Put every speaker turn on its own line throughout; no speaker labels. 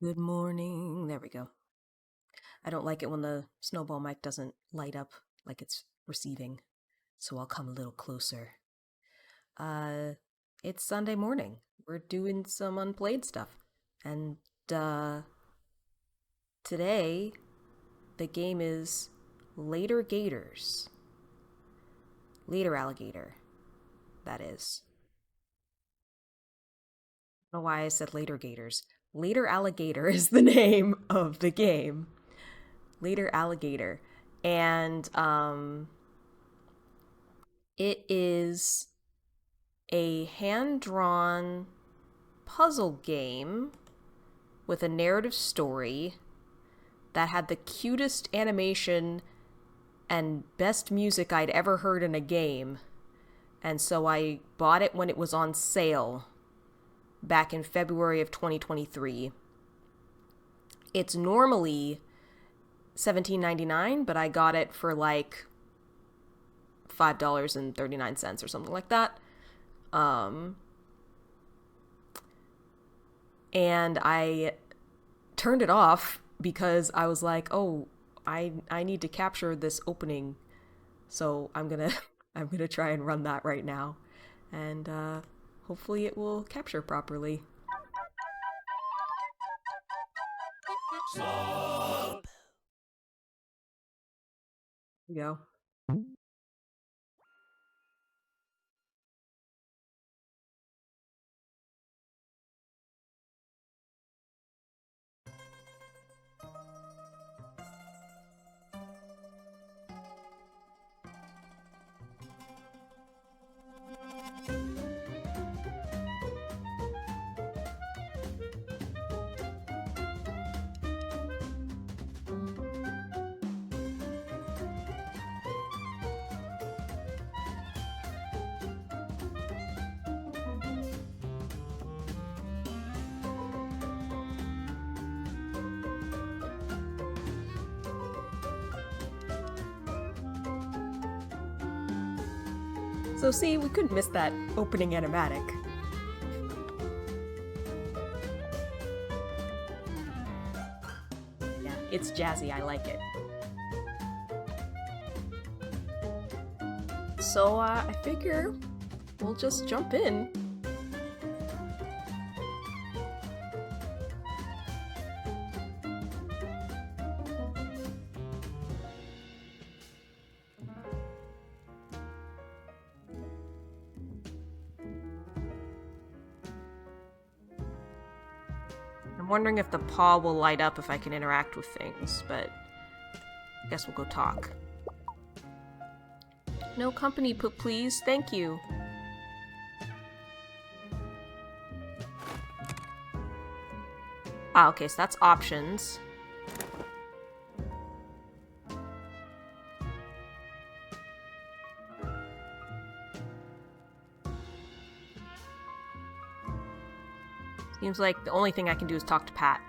Good morning. There we go. I don't like it when the snowball mic doesn't light up like it's receiving, so I'll come a little closer. Uh, it's Sunday morning. We're doing some Unplayed stuff. And, today, the game is Later Gators. Later Alligator, that is. I don't know why I said Later Gators. Later Alligator is the name of the game. Later Alligator. And it is a hand-drawn puzzle game with a narrative story that had the cutest animation and best music I'd ever heard in a game. And so I bought it when it was on sale back in February of 2023. It's normally $17.99, but I got it for like $5.39 or something like that. And I turned it off because I was like, oh, I need to capture this opening, so I'm gonna try and run that right now, and hopefully it will capture properly.
Stop.
Here we go. So see, we couldn't miss that opening animatic. Yeah, it's jazzy, I like it. So I figure we'll just jump in. I'm wondering if the paw will light up if I can interact with things, but I guess we'll go talk. No company, please. Thank you. Ah, okay, so that's options. Seems like the only thing I can do is talk to Pat.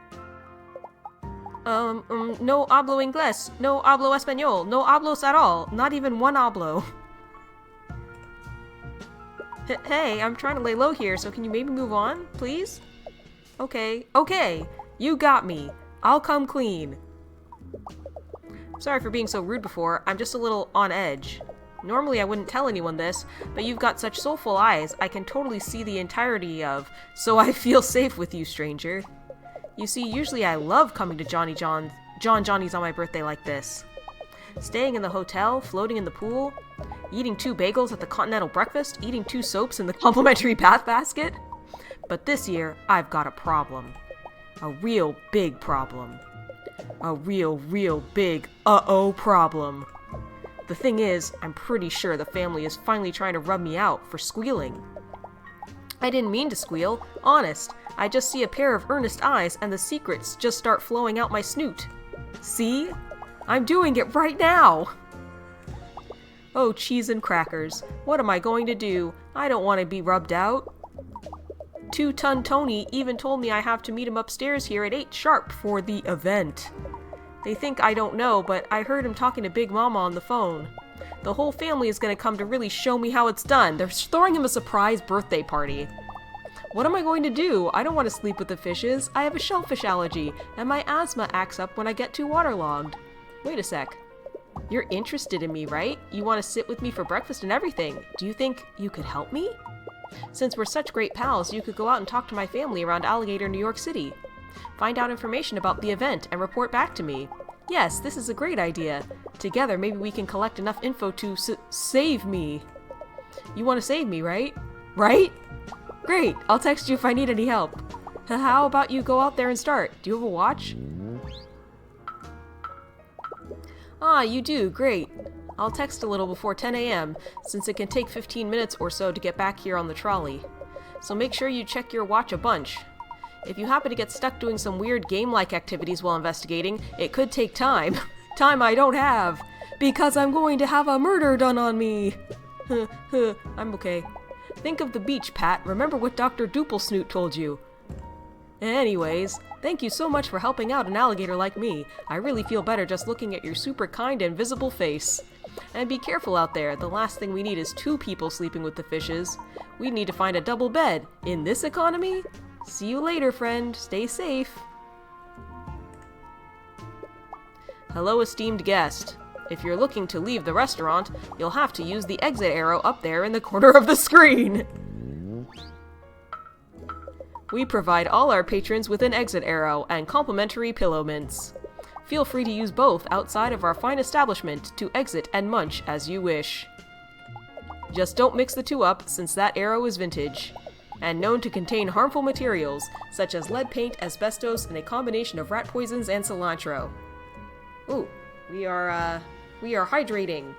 No hablo inglés, no hablo español, no hablos at all, not even one hablo. Hey, I'm trying to lay low here, so can you maybe move on, please? Okay, you got me. I'll come clean. Sorry for being so rude before, I'm just a little on edge. Normally I wouldn't tell anyone this, but you've got such soulful eyes, I can totally see the entirety of, so I feel safe with you, stranger. You see, usually I love coming to Johnny's on my birthday like this. Staying in the hotel, floating in the pool, eating 2 bagels at the continental breakfast, eating 2 soaps in the complimentary bath basket. But this year, I've got a problem. A real big problem. A real big uh-oh problem. The thing is, I'm pretty sure the family is finally trying to rub me out for squealing. I didn't mean to squeal, honest. I just see a pair of earnest eyes and the secrets just start flowing out my snoot. See? I'm doing it right now! Oh, cheese and crackers. What am I going to do? I don't want to be rubbed out. 2-Ton Tony even told me I have to meet him upstairs here at 8 sharp for the event. They think I don't know, but I heard him talking to Big Mama on the phone. The whole family is gonna come to really show me how it's done. They're throwing him a surprise birthday party. What am I going to do? I don't want to sleep with the fishes. I have a shellfish allergy, and my asthma acts up when I get too waterlogged. Wait a sec. You're interested in me, right? You want to sit with me for breakfast and everything. Do you think you could help me? Since we're such great pals, you could go out and talk to my family around Alligator, New York City. Find out information about the event and report back to me. Yes, this is a great idea. Together, maybe we can collect enough info to save me. You want to save me, right? Right? Great, I'll text you if I need any help. How about you go out there and start? Do you have a watch? Ah, you do, great. I'll text a little before 10 a.m., since it can take 15 minutes or so to get back here on the trolley. So make sure you check your watch a bunch. If you happen to get stuck doing some weird game-like activities while investigating, it could take time. Time I don't have, because I'm going to have a murder done on me. I'm okay. Think of the beach, Pat. Remember what Dr. Dooplesnoot told you. Anyways, thank you so much for helping out an alligator like me. I really feel better just looking at your super kind and visible face. And be careful out there. The last thing we need is 2 people sleeping with the fishes. We need to find a double bed. In this economy? See you later, friend. Stay safe. Hello, esteemed guest. If you're looking to leave the restaurant, you'll have to use the exit arrow up there in the corner of the screen. We provide all our patrons with an exit arrow and complimentary pillow mints. Feel free to use both outside of our fine establishment to exit and munch as you wish. Just don't mix the two up, since that arrow is vintage, and known to contain harmful materials, such as lead paint, asbestos, and a combination of rat poisons and cilantro. Ooh, we are hydrating.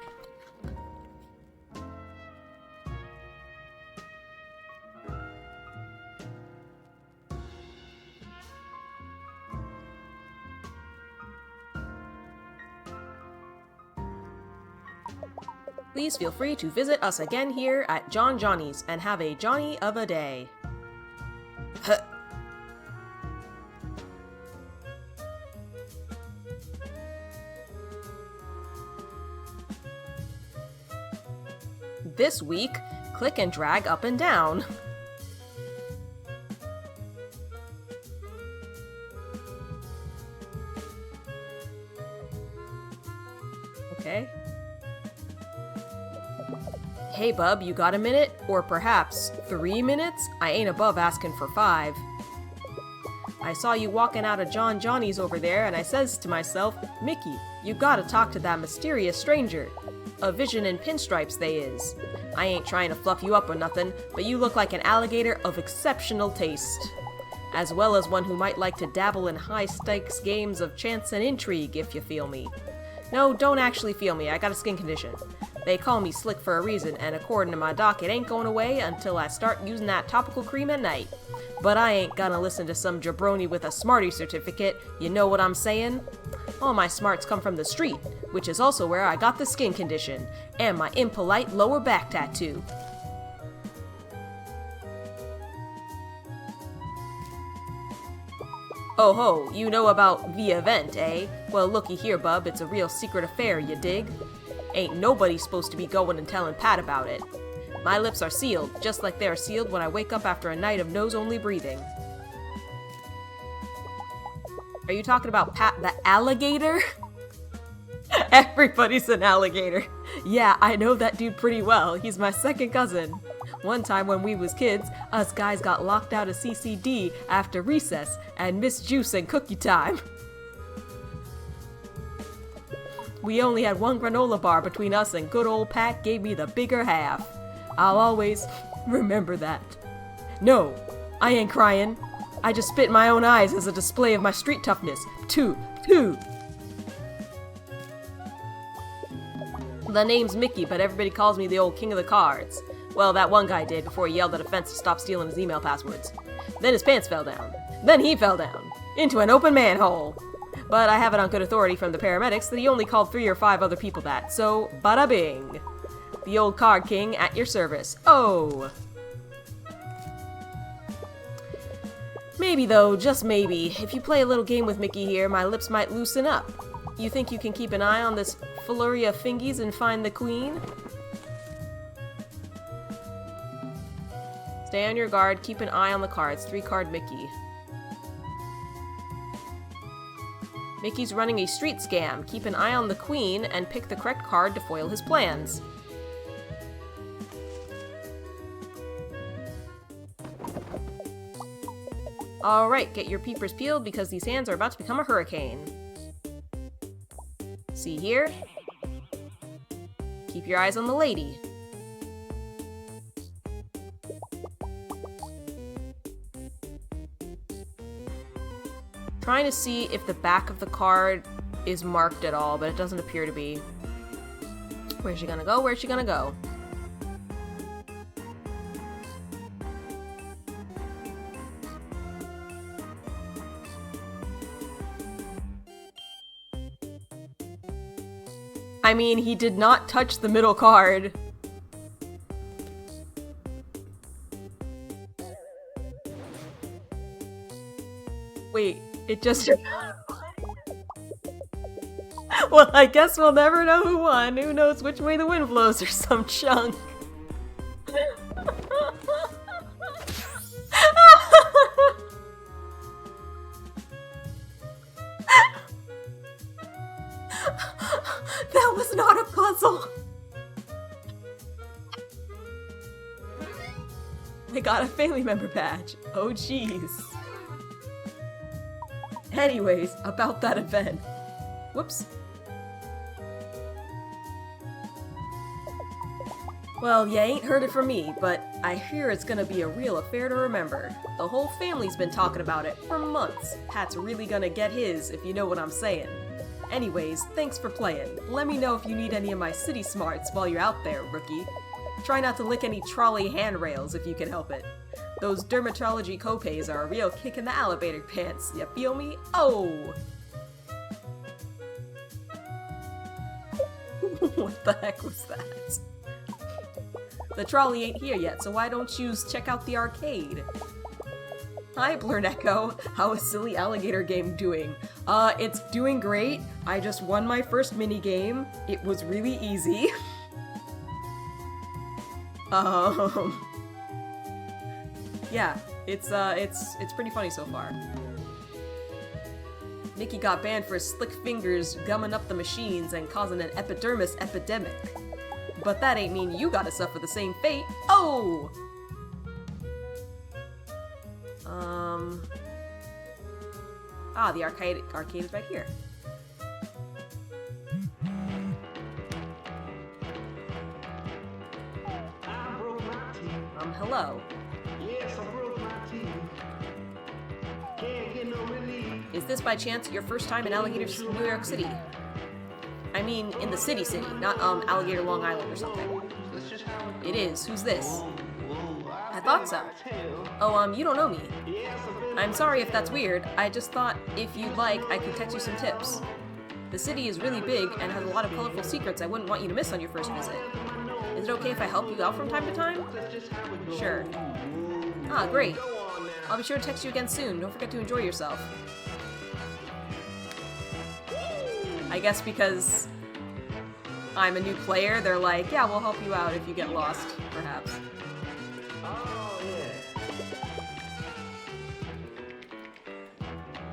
Please feel free to visit us again here at John Johnny's and have a Johnny of a day. This week, click and drag up and down. Okay. Hey bub, you got a minute? Or perhaps 3 minutes? I ain't above asking for 5. I saw you walking out of John Johnny's over there, and I says to myself, Mickey, you gotta talk to that mysterious stranger. A vision in pinstripes they is. I ain't trying to fluff you up or nothing, but you look like an alligator of exceptional taste. As well as one who might like to dabble in high-stakes games of chance and intrigue, if you feel me. No, don't actually feel me, I got a skin condition. They call me Slick for a reason, and according to my doc, it ain't going away until I start using that topical cream at night. But I ain't gonna listen to some jabroni with a Smarty certificate, you know what I'm saying? All my smarts come from the street, which is also where I got the skin condition, and my impolite lower back tattoo. Oh ho, you know about the event, eh? Well, looky here, bub, it's a real secret affair, you dig? Ain't nobody supposed to be going and telling Pat about it. My lips are sealed, just like they are sealed when I wake up after a night of nose-only breathing. Are you talking about Pat the alligator? Everybody's an alligator. Yeah, I know that dude pretty well. He's my second cousin. One time when we was kids, us guys got locked out of CCD after recess and missed juice and cookie time. We only had one granola bar between us, and good old Pat gave me the bigger half. I'll always remember that. No, I ain't crying. I just spit in my own eyes as a display of my street toughness. Two. The name's Mickey, but everybody calls me the old king of the cards. Well, that one guy did before he yelled at a fence to stop stealing his email passwords. Then his pants fell down. Then he fell down. Into an open manhole. But I have it on good authority from the paramedics that he only called 3 or 5 other people that, so bada bing. The old card king at your service. Oh! Maybe though, just maybe, if you play a little game with Mickey here, my lips might loosen up. You think you can keep an eye on this flurry of fingies and find the queen? Stay on your guard, keep an eye on the cards. 3-card Mickey. Mickey's running a street scam. Keep an eye on the queen and pick the correct card to foil his plans. Alright, get your peepers peeled because these hands are about to become a hurricane. See here? Keep your eyes on the lady. Trying to see if the back of the card is marked at all, but it doesn't appear to be. Where's she gonna go? Where's she gonna go? I mean, he did not touch the middle card. Wait, it just... Well, I guess we'll never know who won. Who knows which way the wind blows or some chunk. That was not a puzzle. I got a family member badge. Oh, jeez. Anyways, about that event. Whoops. Well, you ain't heard it from me, but I hear it's gonna be a real affair to remember. The whole family's been talking about it for months. Pat's really gonna get his, if you know what I'm saying. Anyways, thanks for playing. Let me know if you need any of my city smarts while you're out there, rookie. Try not to lick any trolley handrails if you can help it. Those dermatology copays are a real kick in the alligator pants, you feel me? Oh! What the heck was that? The trolley ain't here yet, so why don't you check out the arcade? Hi, Blurred Echo. How is Silly Alligator game doing? It's doing great. I just won my first mini-game. It was really easy. Yeah, it's pretty funny so far. Mickey got banned for his slick fingers gumming up the machines and causing an epidermis epidemic. But that ain't mean you gotta suffer the same fate. Oh! The arcade is back here. Hello.
Yes, I broke my teeth. Can't get no relief.
Is this by chance your first time in Alligator, New York City? I mean, in the city, not Alligator, Long Island or something. It is. Who's this? I thought so. Oh, you don't know me. I'm sorry if that's weird. I just thought if you'd like, I could text you some tips. The city is really big and has a lot of colorful secrets I wouldn't want you to miss on your first visit. Is it okay if I help you out from time to time? Sure. Ah, great. I'll be sure to text you again soon. Don't forget to enjoy yourself. I guess because I'm a new player, they're like, yeah, we'll help you out if you get lost, perhaps.
Oh, yeah.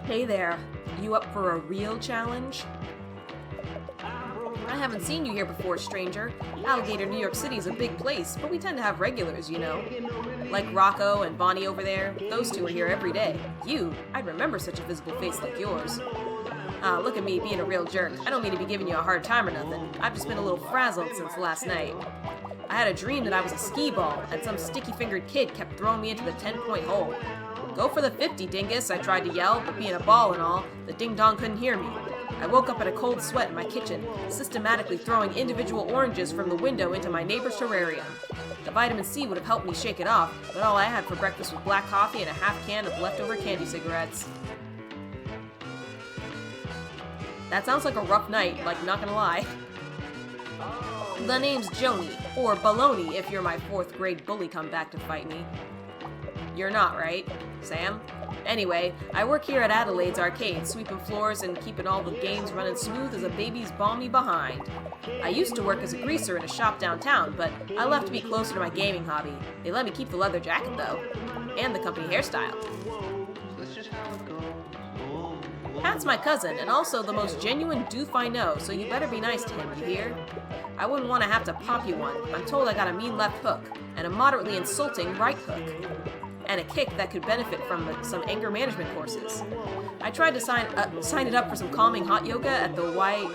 Hey there. You up for a real challenge? I haven't seen you here before, stranger. Alligator, New York City is a big place, but we tend to have regulars, you know. Like Rocco and Bonnie over there. Those two are here every day. You, I'd remember such a visible face like yours. Look at me being a real jerk. I don't mean to be giving you a hard time or nothing. I've just been a little frazzled since last night. I had a dream that I was a skee ball, and some sticky-fingered kid kept throwing me into the 10-point hole. Go for the 50, dingus, I tried to yell, but being a ball and all, the ding-dong couldn't hear me. I woke up in a cold sweat in my kitchen, systematically throwing individual oranges from the window into my neighbor's terrarium. The vitamin C would have helped me shake it off, but all I had for breakfast was black coffee and a half can of leftover candy cigarettes. That sounds like a rough night, like, not gonna lie. The name's Joni, or Baloney if you're my 4th grade bully come back to fight me. You're not, right? Sam? Anyway, I work here at Adelaide's arcade, sweeping floors and keeping all the games running smooth as a baby's balmy behind. I used to work as a greaser in a shop downtown, but I left to be closer to my gaming hobby. They let me keep the leather jacket, though. And the company hairstyle.
That's just how it goes.
Pat's my cousin, and also the most genuine doof I know, so you better be nice to him, you hear? I wouldn't want to have to pop you one. I'm told I got a mean left hook, and a moderately insulting right hook. And a kick that could benefit from some anger management courses. I tried to sign it up for some calming hot yoga at the YACA.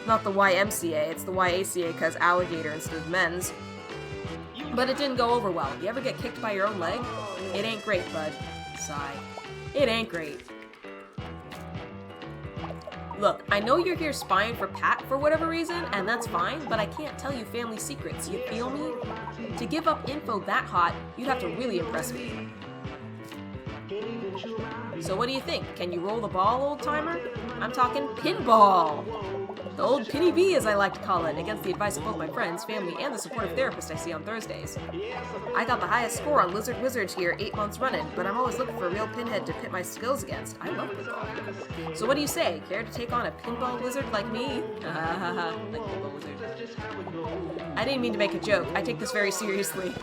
Not the YMCA, it's the YACA because Alligator instead of men's. But it didn't go over well. You ever get kicked by your own leg? It ain't great, bud. Sigh. It ain't great. Look, I know you're here spying for Pat for whatever reason, and that's fine, but I can't tell you family secrets, you feel me? To give up info that hot, you'd have to really impress me. So what do you think? Can you roll the ball, old-timer? I'm talking pinball! The old Pinny B, as I like to call it, against the advice of both my friends, family, and the supportive therapist I see on Thursdays. I got the highest score on Lizard Wizards here 8 months running, but I'm always looking for a real pinhead to pit my skills against. I love pinball. So what do you say? Care to take on a pinball wizard like me? Like pinball wizard. I didn't mean to make a joke. I take this very seriously.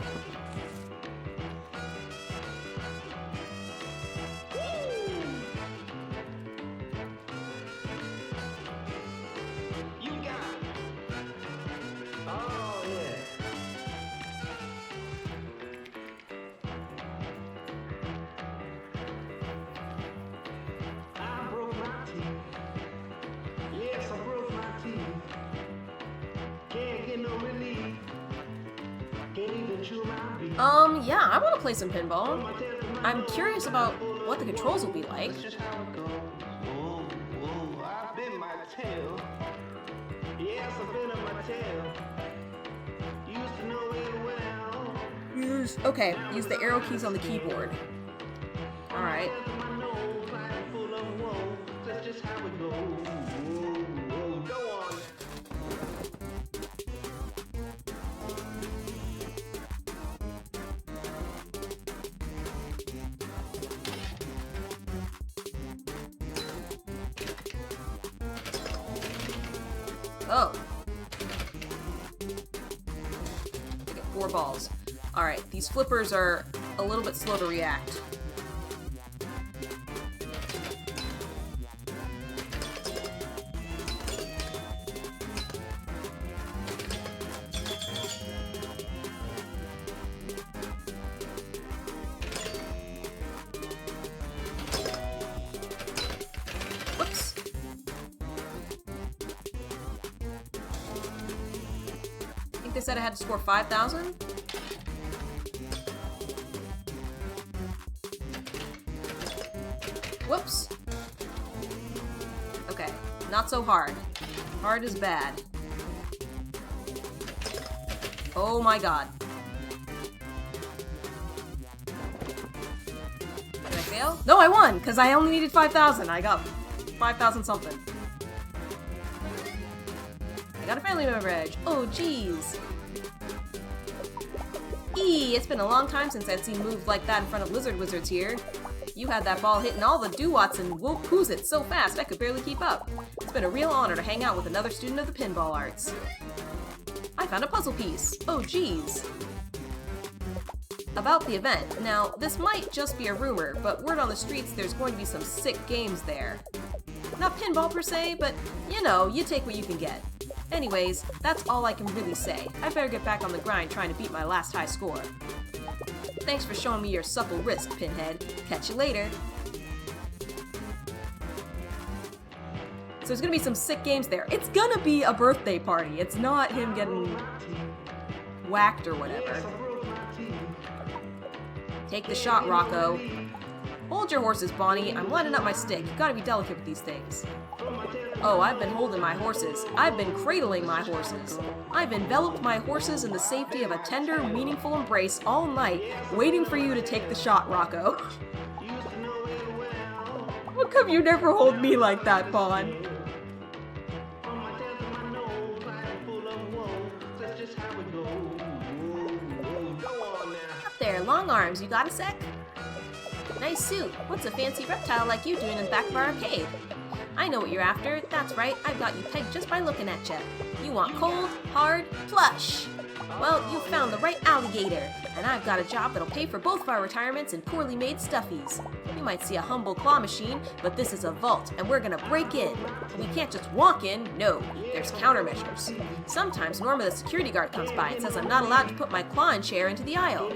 Yeah, I want to play some pinball. I'm curious about what the controls will be like.
That's just how it goes. Whoa, I've been my tail. Yes, I've been on my tail. Used to know it well.
Okay, use the arrow keys on the keyboard. Alright.
That's just how it goes. Whoa, go on.
Oh. I get 4 balls. Alright, these flippers are a little bit slow to react. Whoops. I think they said I had to score 5,000? Whoops. Okay, not so hard. Hard is bad. Oh my god. Did I fail? No, I won, because I only needed 5,000. I got 5,000 something. I got a family member edge. Oh, jeez. It's been a long time since I've seen moves like that in front of Lizard Wizards here. You had that ball hitting all the doo-wots and whoop-poos it so fast I could barely keep up. It's been a real honor to hang out with another student of the pinball arts. I found a puzzle piece. Oh, geez. About the event. Now, this might just be a rumor, but word on the streets there's going to be some sick games there. Not pinball per se, but, you know, you take what you can get. Anyways, that's all I can really say. I better get back on the grind trying to beat my last high score. Thanks for showing me your supple wrist, Pinhead. Catch you later. So there's gonna be some sick games there. It's gonna be a birthday party. It's not him getting whacked or whatever. Take the shot, Rocco. Hold your horses, Bonnie. I'm lining up my stick. You gotta be delicate with these things. Oh, I've been holding my horses. I've been cradling my horses. I've enveloped my horses in the safety of a tender, meaningful embrace all night, waiting for you to take the shot, Rocco. How come you never hold me like that, Fawn?
there, long arms, you got a sec? Nice suit. What's a fancy reptile like you doing in the back of our arcade? I know what you're after. That's right, I've got you pegged just by looking at you. You want cold, hard, plush. Well, you found the right alligator, and I've got a job that'll pay for both of our retirements in poorly made stuffies. You might see a humble claw machine, but this is a vault, and we're gonna break in. We can't just walk in, no, there's countermeasures. Sometimes Norma the security guard comes by and says I'm not allowed to put my claw-in chair into the aisle.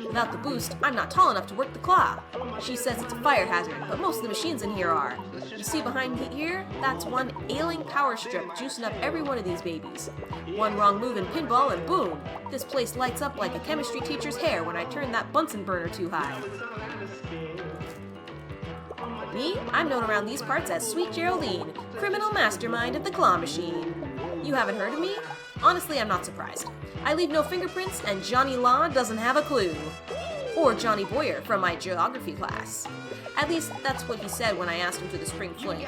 Without the boost, I'm not tall enough to work the claw. She says it's a fire hazard, but most of the machines in here are. You see behind me here? That's one ailing power strip juicing up every one of these babies. One wrong move in pinball and boom! This place lights up like a chemistry teacher's hair when I turn that Bunsen burner too high. Me? I'm known around these parts as Sweet Geraldine, criminal mastermind of the claw machine. You haven't heard of me? Honestly, I'm not surprised. I leave no fingerprints, and Johnny Law doesn't have a clue. Or Johnny Boyer from my geography class. At least, that's what he said when I asked him for the spring fling.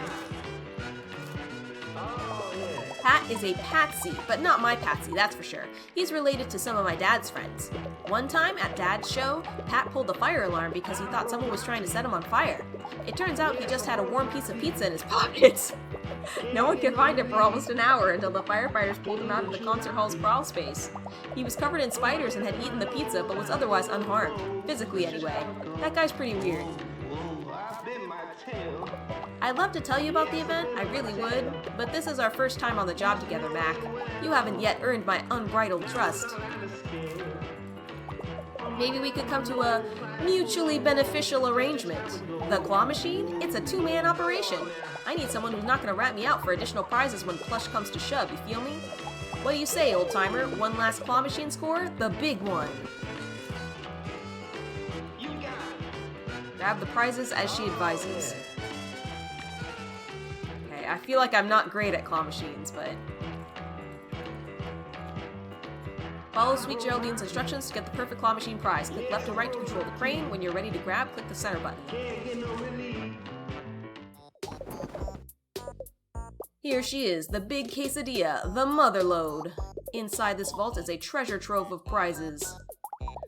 Pat is a patsy, but not my patsy, that's for sure. He's related to some of my dad's friends. One time, at Dad's show, Pat pulled the fire alarm because he thought someone was trying to set him on fire. It turns out he just had a warm piece of pizza in his pockets. No one could find him for almost an hour until the firefighters pulled him out of the concert hall's crawl space. He was covered in spiders and had eaten the pizza, but was otherwise unharmed. Physically, anyway. That guy's pretty weird. I'd love to tell you about the event, I really would, but this is our first time on the job together, Mac. You haven't yet earned my unbridled trust. Maybe we could come to a mutually beneficial arrangement. The claw machine? It's a two-man operation. I need someone who's not going to rat me out for additional prizes when plush comes to shove, you feel me? What do you say, old-timer? One last claw machine score? The big one. Grab the prizes as she advises. Okay, I feel like I'm not great at claw machines, but... Follow Sweet Geraldine's instructions to get the perfect claw machine prize. Click left and right to control the crane. When you're ready to grab, click the center button. Here she is, the big quesadilla, the mother load. Inside this vault is a treasure trove of prizes.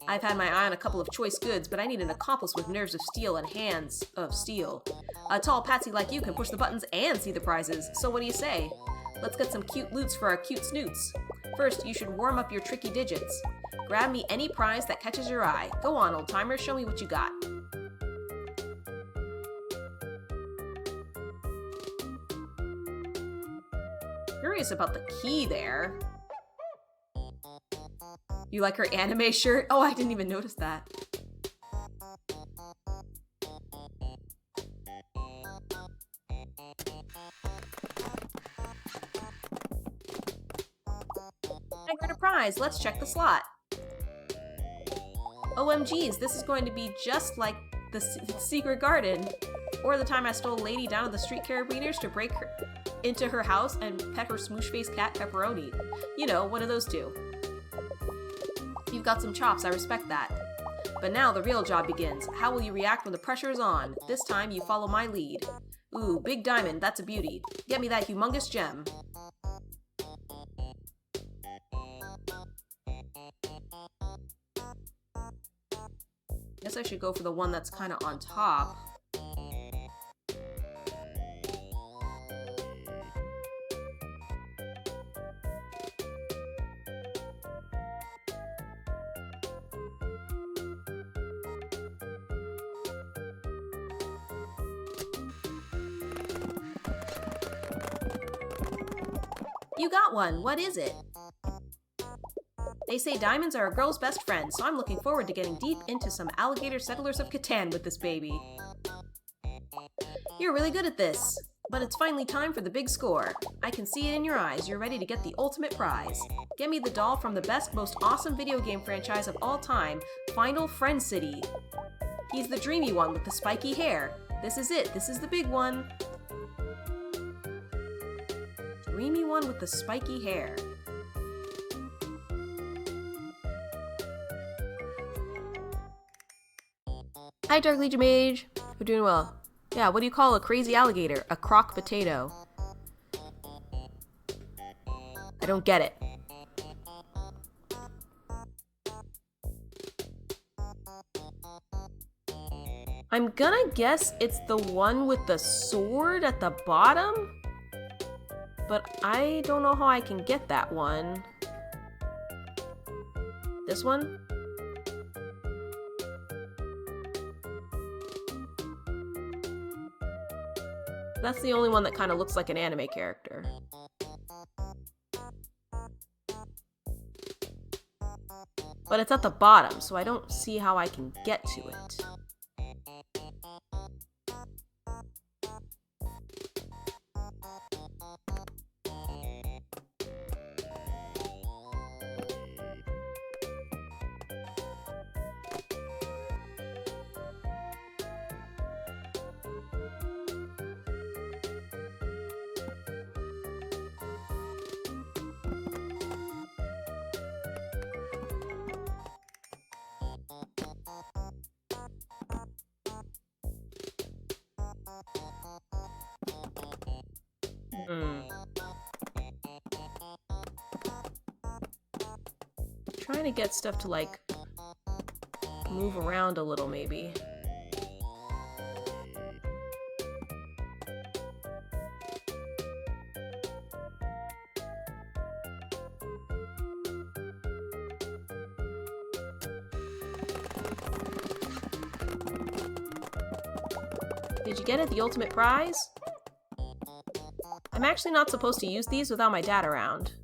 I've had my eye on a couple of choice goods, but I need an accomplice with nerves of steel and hands of steel. A tall patsy like you can push the buttons and see the prizes, so what do you say? Let's get some cute loots for our cute snoots. First, you should warm up your tricky digits. Grab me any prize that catches your eye. Go on, old-timer, show me what you got. Curious about the key there. You like her anime shirt? Oh, I didn't even notice that. I heard a prize. Let's check the slot. OMGs, this is going to be just like the Secret Garden. Or the time I stole a lady down to the street carabiners to break her into her house and pet her smoosh-faced cat Pepperoni. You know, one of those two. You've got some chops, I respect that. But now the real job begins. How will you react when the pressure is on? This time you follow my lead. Ooh, big diamond, that's a beauty. Get me that humongous gem. Guess I should go for the one that's kind of on top. You got one. What is it? They say diamonds are a girl's best friend, so I'm looking forward to getting deep into some Alligator Settlers of Catan with this baby. You're really good at this. But it's finally time for the big score. I can see it in your eyes. You're ready to get the ultimate prize. Get me the doll from the best, most awesome video game franchise of all time, Final Friend City. He's the dreamy one with the spiky hair. This is it. This is the big one. Dreamy one with the spiky hair. Hi, Dark Legion Mage. We're doing well. Yeah, what do you call a crazy alligator? A crock potato. I don't get it.
I'm gonna guess it's the one with the sword at the bottom, but I don't know how I can get that one. This one? That's the only one that kind of looks like an anime character. But it's at the bottom, so I don't see how I can get to it. Trying to get stuff to, like, move around a little, maybe. Did you get it? The ultimate prize? I'm actually not supposed to use these without my dad around.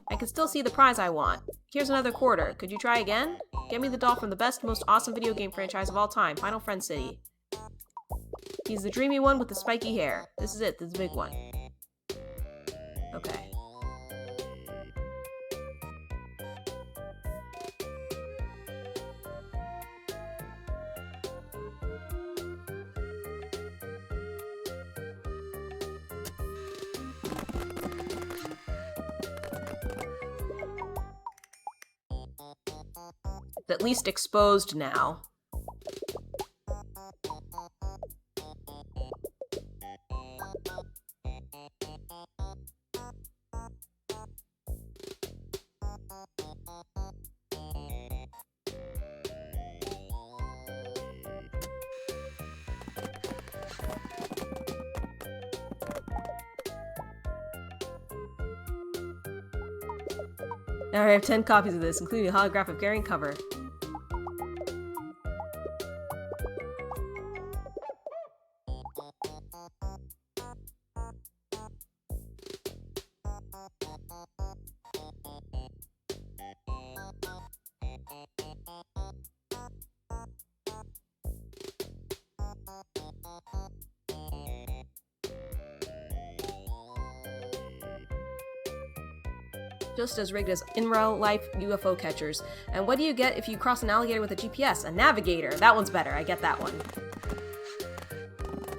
I can still see the prize I want. Here's another quarter. Could you try again? Get me the doll from the best, most awesome video game franchise of all time, Final Friend City. He's the dreamy one with the spiky hair. This is it. This is the big one. Okay. It's at least exposed now. Now I have 10 copies of this, including a holographic variant cover. Just as rigged as in real life UFO catchers. And what do you get if you cross an alligator with a GPS? A navigator. That one's better. I get that one.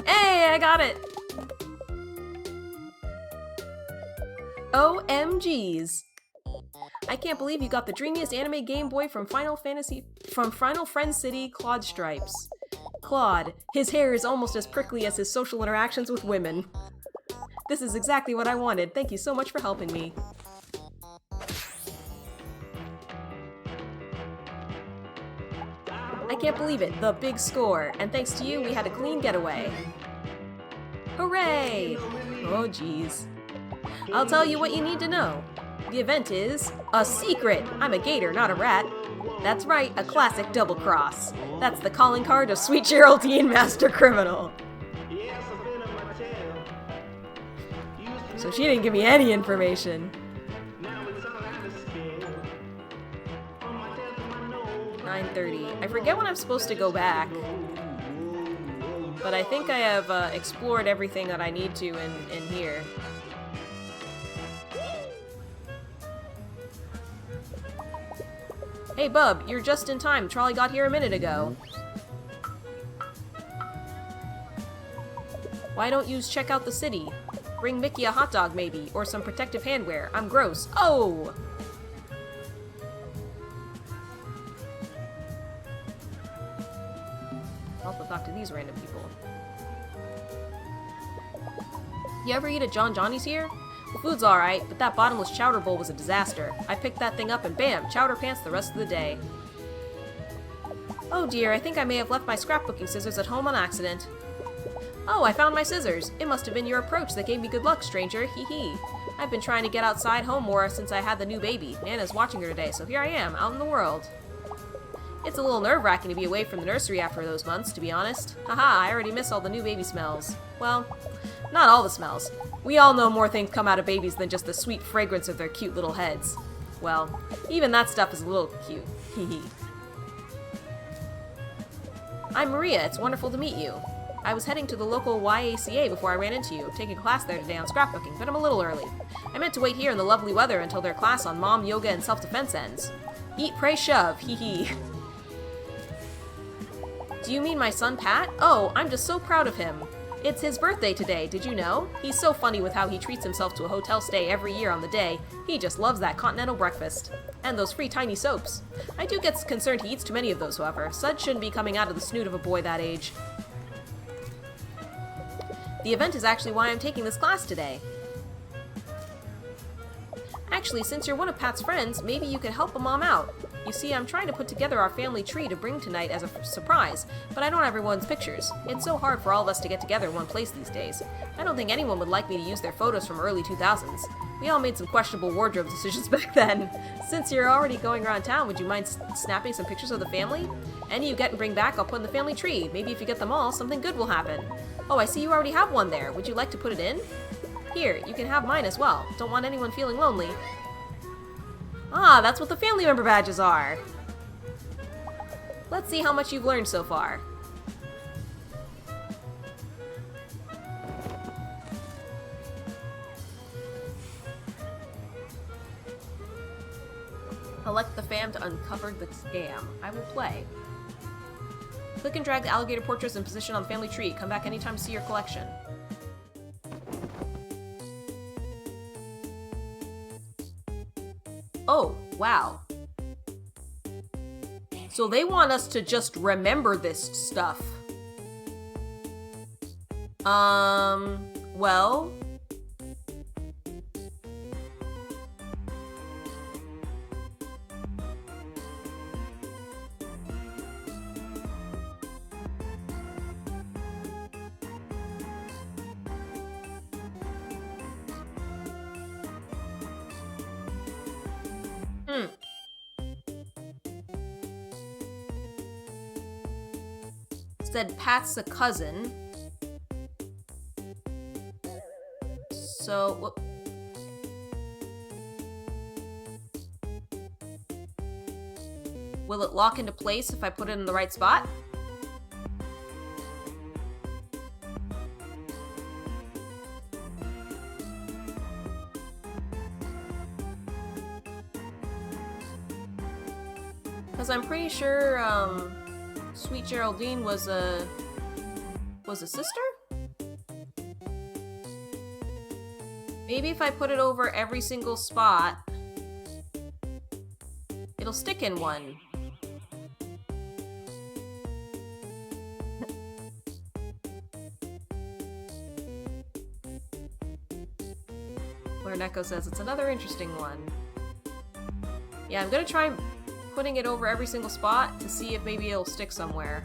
Hey, I got it! OMGs. I can't believe you got the dreamiest anime Game Boy from Final Friend City, Claude Stripes. Claude. His hair is almost as prickly as his social interactions with women. This is exactly what I wanted. Thank you so much for helping me. I can't believe it, the big score, and thanks to you, we had a clean getaway. Hooray! Oh geez. I'll tell you what you need to know. The event is a secret! I'm a gator, not a rat. That's right, a classic double cross. That's the calling card of Sweet Geraldine, Master Criminal. So she didn't give me any information. 9:30. I forget when I'm supposed to go back. But I think I have explored everything that I need to in here. Hey Bub, you're just in time. Trolley got here a minute ago. Why don't you check out the city? Bring Mickey a hot dog maybe, or some protective handwear. I'm gross. Oh! Also talk to these random people. You ever eat at John Johnny's here? The food's alright, but that bottomless chowder bowl was a disaster. I picked that thing up and bam, chowder pants the rest of the day.
Oh dear, I think I may have left my scrapbooking scissors at home on accident. Oh, I found my scissors. It must have been your approach that gave me good luck, stranger. Hee hee. I've been trying to get outside home more since I had the new baby. Nana's watching her today, so here I am, out in the world. It's a little nerve-wracking to be away from the nursery after those months, to be honest. Haha, I already miss all the new baby smells. Well, not all the smells. We all know more things come out of babies than just the sweet fragrance of their cute little heads. Well, even that stuff is a little cute. Hee hee. I'm Maria, it's wonderful to meet you. I was heading to the local YACA before I ran into you, taking a class there today on scrapbooking, but I'm a little early. I meant to wait here in the lovely weather until their class on mom, yoga, and self-defense ends. Eat, pray, shove, hee hee. Do you mean my son Pat? Oh, I'm just so proud of him. It's his birthday today, did you know? He's so funny with how he treats himself to a hotel stay every year on the day. He just loves that continental breakfast. And those free tiny soaps. I do get concerned he eats too many of those, however. Suds shouldn't be coming out of the snoot of a boy that age. The event is actually why I'm taking this class today. Actually, since you're one of Pat's friends, maybe you could help a mom out. You see, I'm trying to put together our family tree to bring tonight as a surprise, but I don't have everyone's pictures. It's so hard for all of us to get together in one place these days. I don't think anyone would like me to use their photos from early 2000s. We all made some questionable wardrobe decisions back then. Since you're already going around town, would you mind snapping some pictures of the family? Any you get and bring back, I'll put in the family tree. Maybe if you get them all, something good will happen. Oh, I see you already have one there. Would you like to put it in? Here, you can have mine as well. Don't want anyone feeling lonely. Ah, that's what the family member badges are. Let's see how much you've learned so far. Elect the fam to uncover the scam. I will play. Click and drag the alligator portraits and position on the family tree. Come back anytime to see your collection. Oh, wow. So they want us to just remember this stuff. Well... Said Pat's a cousin. So, what? Will it lock into place if I put it in the right spot? Because I'm pretty sure, Sweet Geraldine was a sister? Maybe if I put it over every single spot, it'll stick in one. Where Neko says it's another interesting one. Yeah, I'm gonna try putting it over every single spot to see if maybe it'll stick somewhere.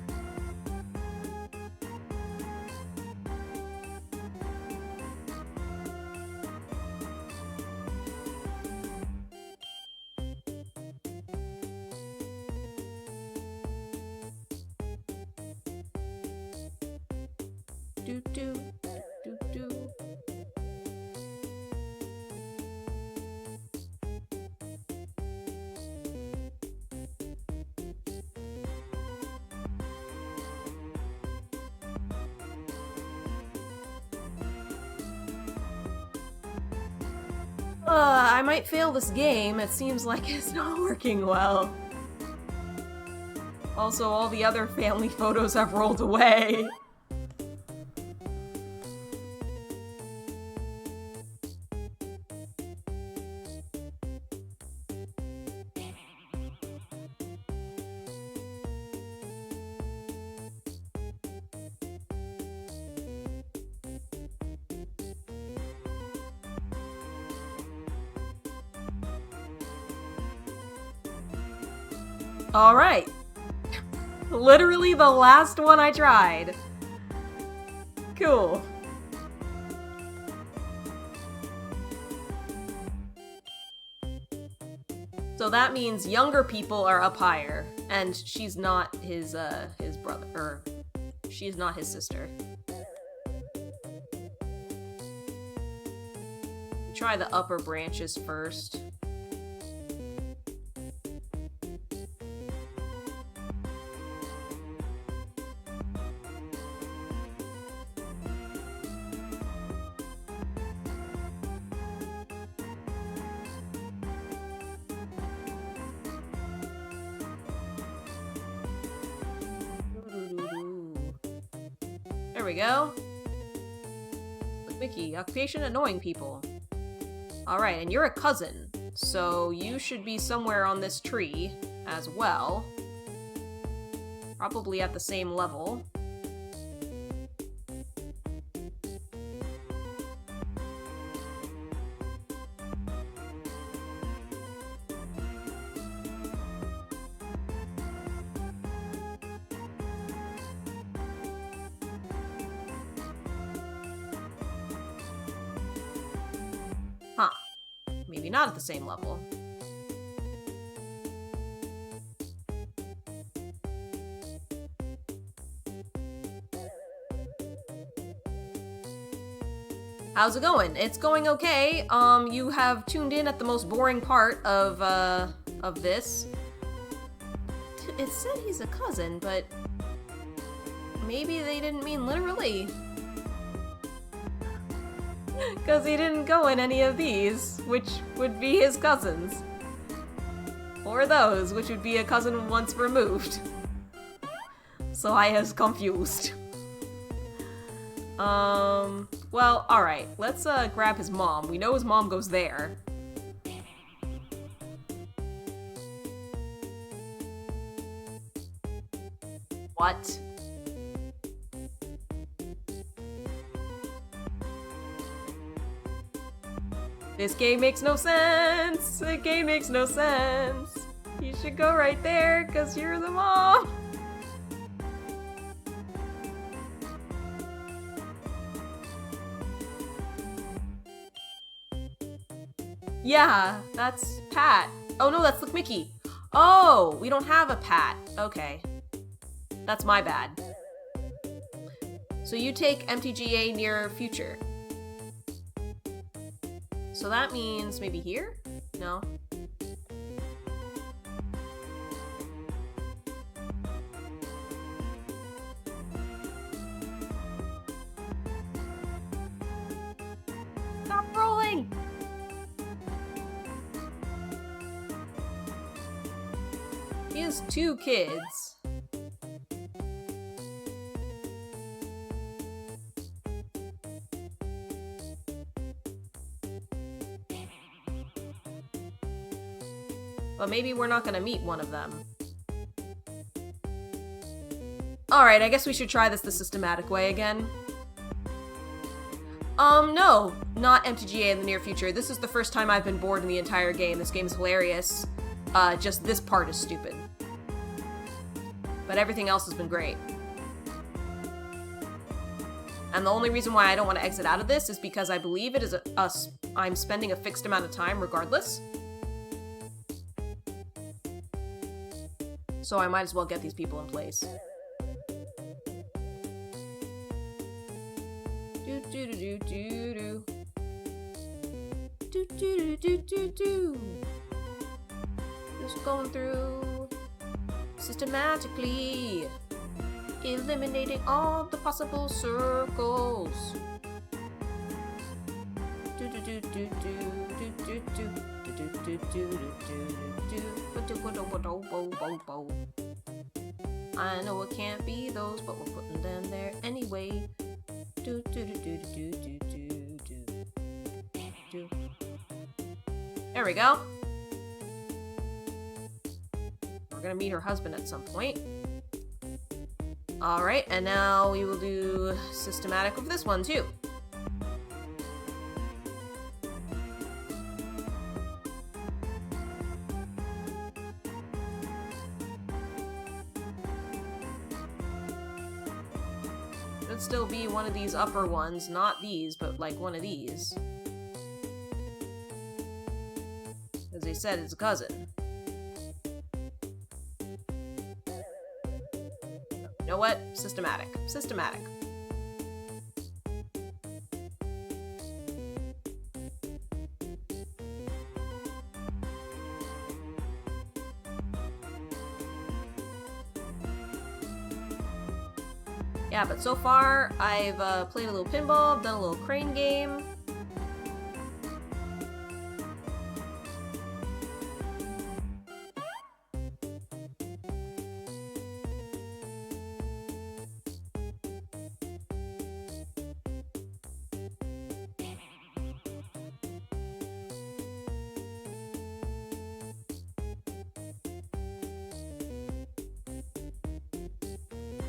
Do do do do. I might fail this game. It seems like it's not working well. Also, all the other family photos have rolled away. Alright.
Literally the last one I tried. Cool. So that means younger people are up higher, and she's not his brother, or she's not his sister. Try the upper branches first. There we go. Look, Mickey, occupation annoying people. Alright, and you're a cousin, so you should be somewhere on this tree as well. Probably at the same level. Huh. Maybe not at the same level. How's it going? It's going okay. You have tuned in at the most boring part of this. It said he's a cousin, but maybe they didn't mean literally. Because he didn't go in any of these, which would be his cousins. Or those, which would be a cousin once removed. So I was confused. Well, alright. Let's, grab his mom. We know his mom goes there. What? This game makes no sense! The game makes no sense! You should go right there, because you're the mom! Yeah, that's Pat. Oh no, that's Look Mickey. Oh, we don't have a Pat. Okay. That's my bad. So you take MTGA near future. So that means maybe here? No. Stop rolling! He has 2 kids. But maybe we're not gonna meet one of them. Alright, I guess we should try this the systematic way again. No, not MTGA in the near future. This is the first time I've been bored in the entire game. This game is hilarious. Just this part is stupid. But everything else has been great. And the only reason why I don't want to exit out of this is because I believe it is I'm spending a fixed amount of time regardless. So I might as well get these people in place. Do do do do do do do do do do do. Just going through systematically, eliminating all the possible circles. Do do do do do do do do. I know it can't be those, but we're putting them there anyway. Do do do do do do do do do. There we go. We're gonna meet her husband at some point. Alright, and now we will do systematic of this one too. Should still be one of these upper ones, not these, but like one of these. As they said, it's a cousin. You know what? Systematic. Systematic. Yeah, but so far, I've played a little pinball, done a little crane game.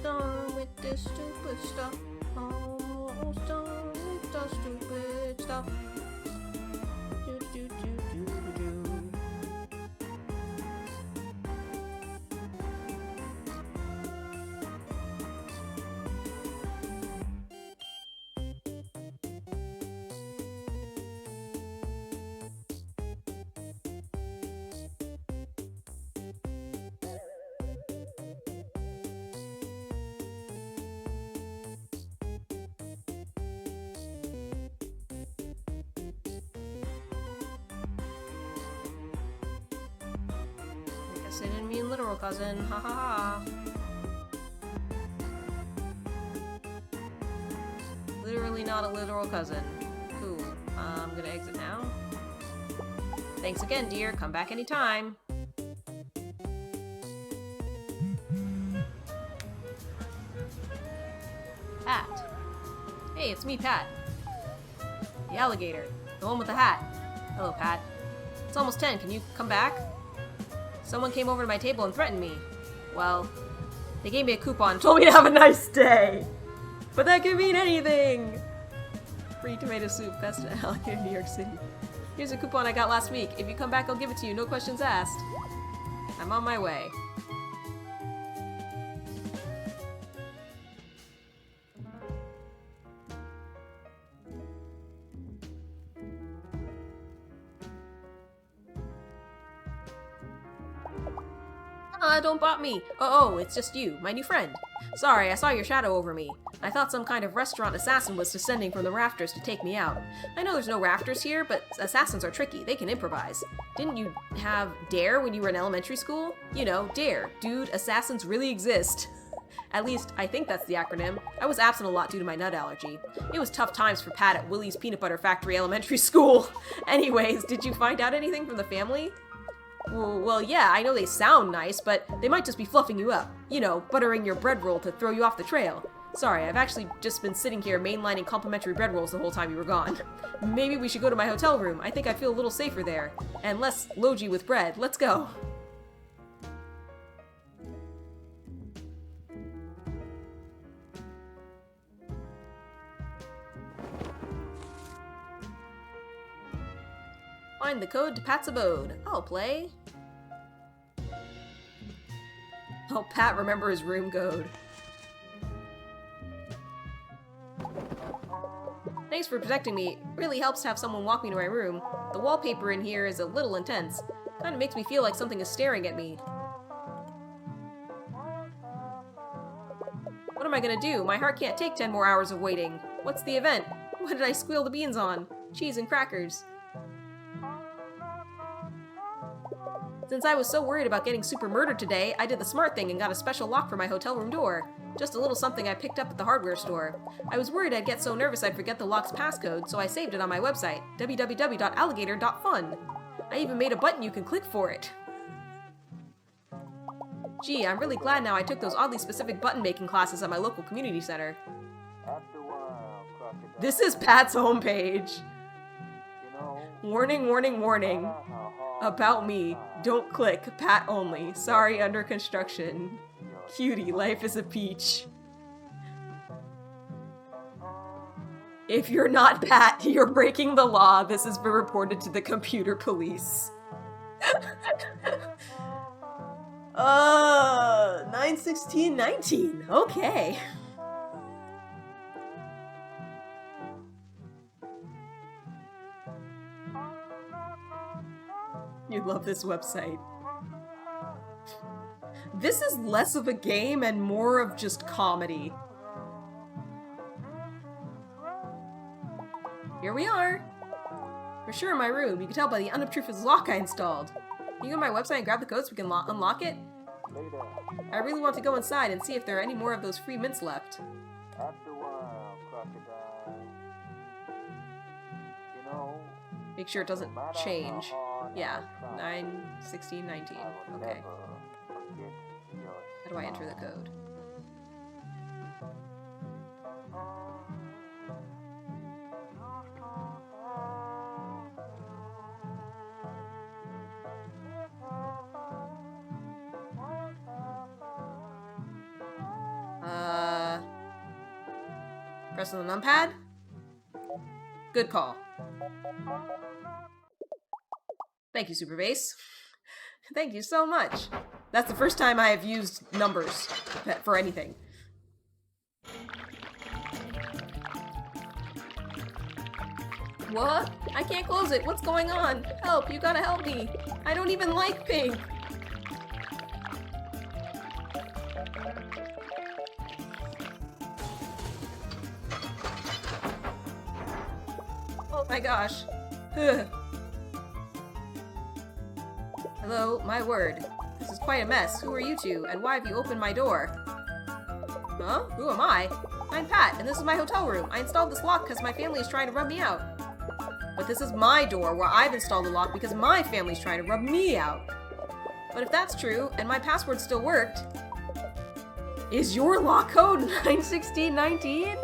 Done with this stupid stuff. Almost done with the stupid stuff. Do, do, do, do, do. Guess I didn't mean literal cousin. Ha ha ha. Literally not a literal cousin. Cool. I'm gonna exit now. Thanks again, dear. Come back anytime. Pat. Hey, it's me, Pat. The alligator. The one with the hat. Hello, Pat. It's almost 10. Can you come back? Someone came over to my table and threatened me. Well, they gave me a coupon and told me to have a nice day. But that could mean anything. Free tomato soup. Best alligator in New York City. Here's a coupon I got last week. If you come back, I'll give it to you. No questions asked. I'm on my way. Don't bot me. Oh, it's just you, my new friend. Sorry, I saw your shadow over me. I thought some kind of restaurant assassin was descending from the rafters to take me out. I know there's no rafters here, but assassins are tricky. They can improvise. Didn't you have DARE when you were in elementary school? You know, DARE. Dude, assassins really exist. At least, I think that's the acronym. I was absent a lot due to my nut allergy. It was tough times for Pat at Willie's Peanut Butter Factory Elementary School. Anyways, did you find out anything from the family? Well, yeah, I know they sound nice, but they might just be fluffing you up. You know, buttering your bread roll to throw you off the trail. Sorry, I've actually just been sitting here mainlining complimentary bread rolls the whole time you were gone. Maybe we should go to my hotel room. I think I feel a little safer there. And less logi with bread. Let's go. Find the code to Pat's abode. I'll play. Oh, Pat, remember his room code. Thanks for protecting me. It really helps to have someone walk me to my room. The wallpaper in here is a little intense. Kinda makes me feel like something is staring at me. What am I gonna do? My heart can't take 10 more hours of waiting. What's the event? What did I squeal the beans on? Cheese and crackers. Since I was so worried about getting super murdered today, I did the smart thing and got a special lock for my hotel room door. Just a little something I picked up at the hardware store. I was worried I'd get so nervous I'd forget the lock's passcode, so I saved it on my website, www.alligator.fun. I even made a button you can click for it. Gee, I'm really glad now I took those oddly specific button-making classes at my local community center. This is Pat's homepage. Warning, warning, warning. About me. Don't click. Pat only. Sorry, under construction. Cutie, life is a peach. If you're not Pat, you're breaking the law. This has been reported to the computer police. 9/16/19. Okay. You love this website. This is less of a game and more of just comedy. Here we are. For sure in my room. You can tell by the unobtrusive lock I installed. Can you go to my website and grab the code so we can unlock it? I really want to go inside and see if there are any more of those free mints left.
After a while, crocodile, you know,
Make sure it doesn't
no matter
change.
how hard
Yeah,
I try,
9, 16, 19.
I will
Okay.
never forget your
How do I enter the code? Press on the numpad? Good call. Thank you, Super Bass. Thank you so much. That's the first time I have used numbers for anything. What? I can't close it. What's going on? Help, you gotta help me. I don't even like pink. Oh my gosh. Ugh. Hello, my word. This is quite a mess. Who are you two, and why have you opened my door? Huh? Who am I? I'm Pat, and this is my hotel room. I installed this lock because my family is trying to rub me out. But this is my door where I've installed the lock because my family's trying to rub me out. But if that's true, and my password still worked, is your lock code 91619?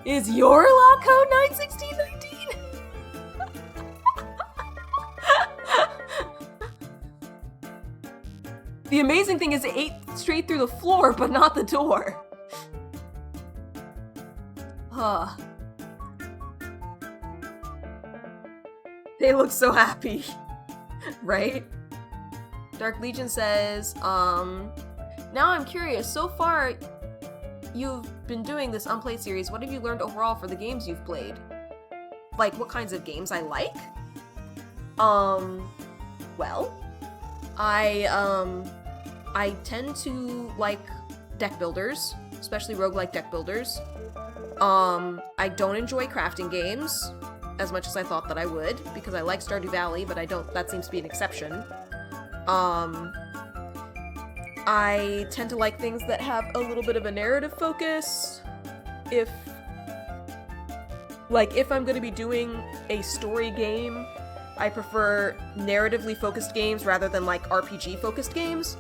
Is your lock code 91619? The amazing thing is it ate straight through the floor, but not the door. Huh. They look so happy. Right? Dark Legion says, now I'm curious, so far you've been doing this Unplayed series, what have you learned overall for the games you've played? Like, what kinds of games I like? Well, I tend to like deck builders, especially roguelike deck builders. I don't enjoy crafting games as much as I thought that I would, because I like Stardew Valley, but that seems to be an exception. I tend to like things that have a little bit of a narrative focus. If I'm going to be doing a story game, I prefer narratively focused games rather than like RPG focused games.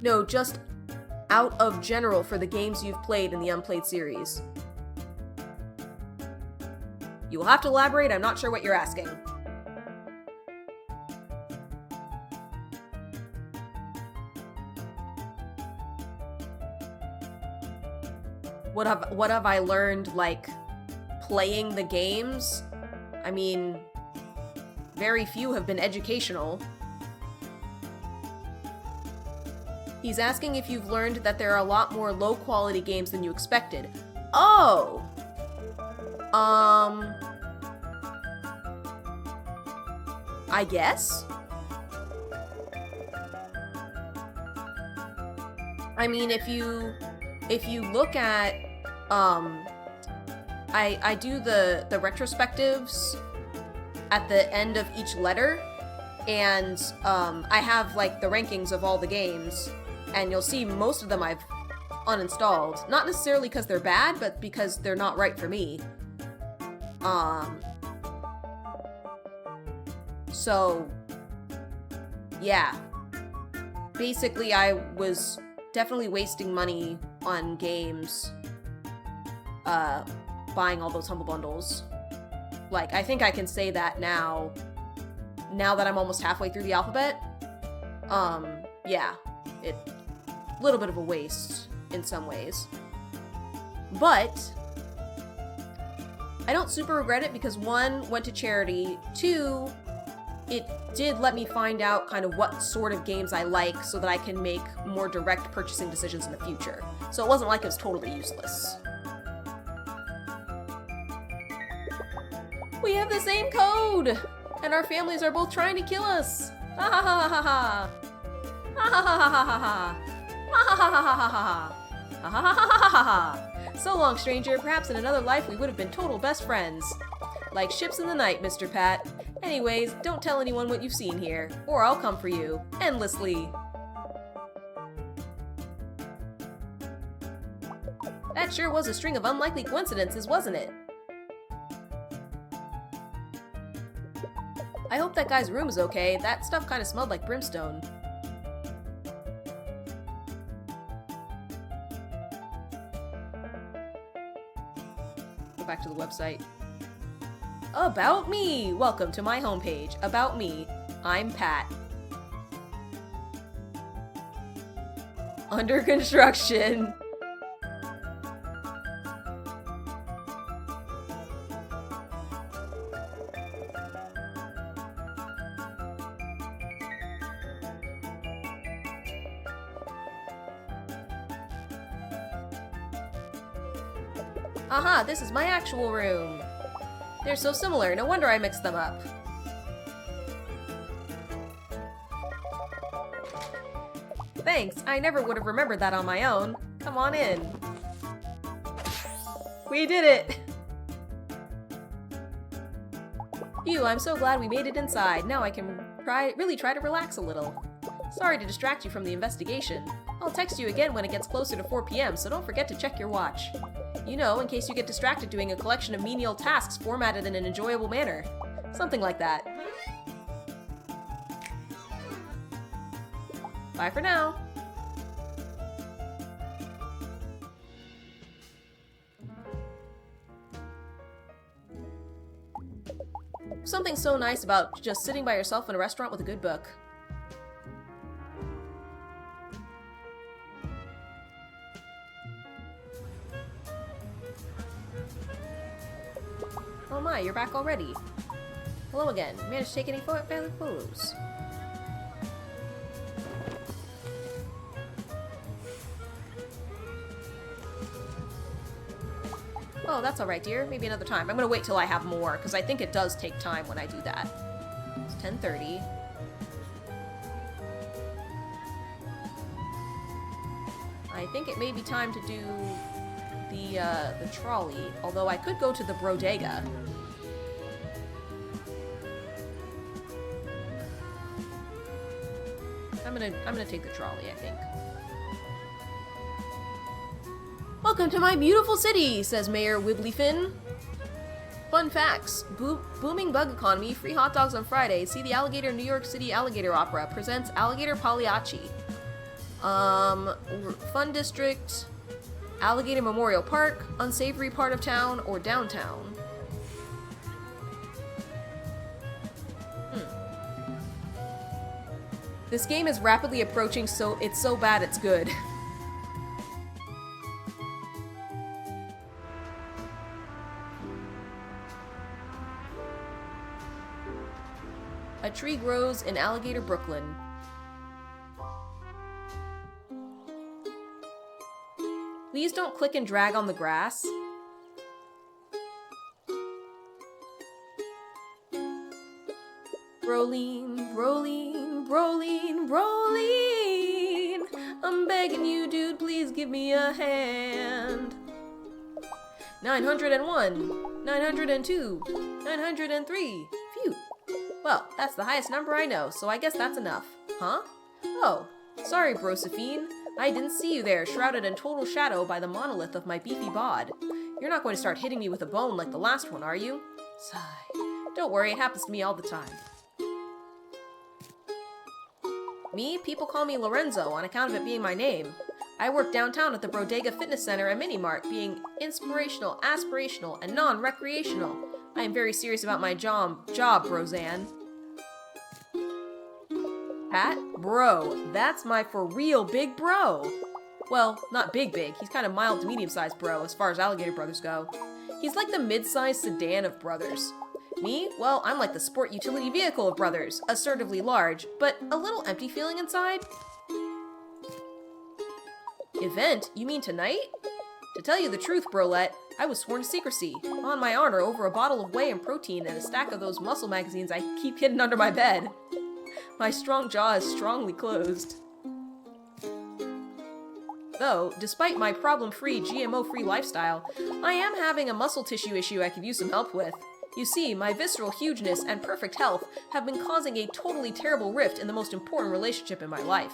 No, just out of general for the games you've played in the Unplayed series. You will have to elaborate, I'm not sure what you're asking. What have I learned, like, playing the games? I mean, very few have been educational. He's asking if you've learned that there are a lot more low-quality games than you expected. Oh! I guess? I mean, if you look at, I do the retrospectives at the end of each letter, and, I have, like, the rankings of all the games, and you'll see most of them I've uninstalled. Not necessarily because they're bad, but because they're not right for me. So, yeah. Basically, I was definitely wasting money on games, buying all those Humble Bundles. Like, I think I can say that now that I'm almost halfway through the alphabet. Yeah, a little bit of a waste in some ways. But I don't super regret it because 1, went to charity, 2, it did let me find out kind of what sort of games I like so that I can make more direct purchasing decisions in the future. So it wasn't like it was totally useless.
We have the same code! And our families are both trying to kill us! Ha ha ha ha ha! Ha ha ha ha ha ha! Ha ha ha ha ha ha ha! Ha ha ha ha ha ha! So long, stranger. Perhaps in another life we would have been total best friends. Like ships in the night, Mr. Pat. Anyways, don't tell anyone what you've seen here, or I'll come for you. Endlessly. That sure was a string of unlikely coincidences, wasn't it? I hope that guy's room is okay. That stuff kind of smelled like brimstone. Go back to the website. About me! Welcome to my homepage. About me. I'm Pat. Under construction. Aha, this is my actual room. They're so similar, no wonder I mixed them up. Thanks, I never would have remembered that on my own. Come on in. We did it! Phew, I'm so glad we made it inside. Now I can really try to relax a little. Sorry to distract you from the investigation. I'll text you again when it gets closer to 4 p.m., so don't forget to check your watch. You know, in case you get distracted doing a collection of menial tasks formatted in an enjoyable manner. Something like that. Bye for now. Something so nice about just sitting by yourself in a restaurant with a good book. Oh my, you're back already. Hello again. Managed to take any family photos? Oh, that's alright, dear. Maybe another time. I'm gonna wait till I have more, because I think it does take time when I do that. It's 10:30. I think it may be time to do the trolley, although I could go to the bodega. I'm gonna take the trolley, I think. Welcome to my beautiful city, says Mayor Wibblyfin. Fun facts. Booming bug economy, free hot dogs on Friday. See the Alligator New York City Alligator Opera. Presents Alligator Pagliacci. Fun district, Alligator Memorial Park, unsavory part of town, or downtown. This game is rapidly approaching, so it's so bad it's good. A tree grows in Alligator, Brooklyn. Please don't click and drag on the grass. Broline, Broline, Broline, Broline. I'm begging you, dude, please give me a hand. 901, 902, 903. Phew. Well, that's the highest number I know, so I guess that's enough. Huh? Oh, sorry, Brosephine. I didn't see you there, shrouded in total shadow by the monolith of my beefy bod. You're not going to start hitting me with a bone like the last one, are you? Sigh. Don't worry, it happens to me all the time. Me? People call me Lorenzo on account of it being my name. I work downtown at the Bodega Fitness Center and Mini Mart, being inspirational, aspirational, and non-recreational. I am very serious about my job, Roseanne. Pat? Bro. That's my for real big bro. Well, not big. He's kind of mild to medium-sized bro as far as Alligator brothers go. He's like the mid-sized sedan of brothers. Me? Well, I'm like the sport utility vehicle of brothers, assertively large, but a little empty feeling inside. Event? You mean tonight? To tell you the truth, Brolette, I was sworn to secrecy. On my honor, over a bottle of whey and protein and a stack of those muscle magazines I keep hidden under my bed. My strong jaw is strongly closed. Though, despite my problem-free, GMO-free lifestyle, I am having a muscle tissue issue I could use some help with. You see, my visceral hugeness and perfect health have been causing a totally terrible rift in the most important relationship in my life.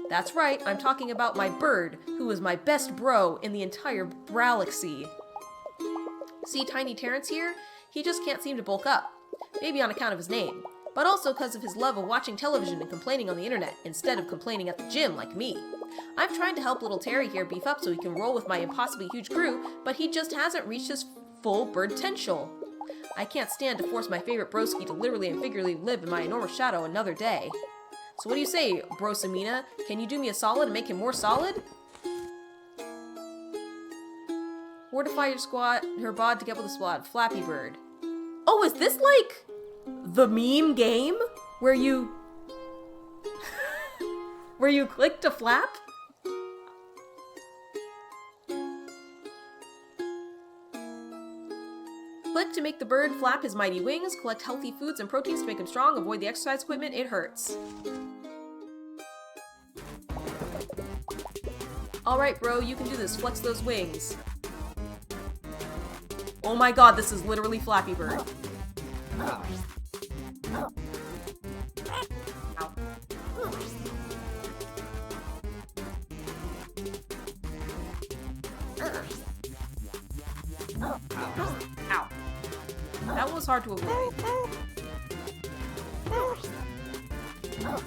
That's right, I'm talking about my bird, who is my best bro in the entire Bralaxy. See Tiny Terrence here? He just can't seem to bulk up. Maybe on account of his name, but also because of his love of watching television and complaining on the internet, instead of complaining at the gym like me. I'm trying to help little Terry here beef up so he can roll with my impossibly huge crew, but he just hasn't reached his full bird potential. I can't stand to force my favorite broski to literally and figuratively live in my enormous shadow another day. So what do you say, Brosamina? Can you do me a solid and make him more solid? Fortify her bod to get with a squad. Flappy Bird. Oh, is this like the meme game? Where you... where you click to flap? Click to make the bird flap his mighty wings, collect healthy foods and proteins to make him strong, avoid the exercise equipment, it hurts. Alright bro, you can do this, flex those wings. Oh my god, this is literally Flappy Bird. Ow. Ow. That was hard to avoid.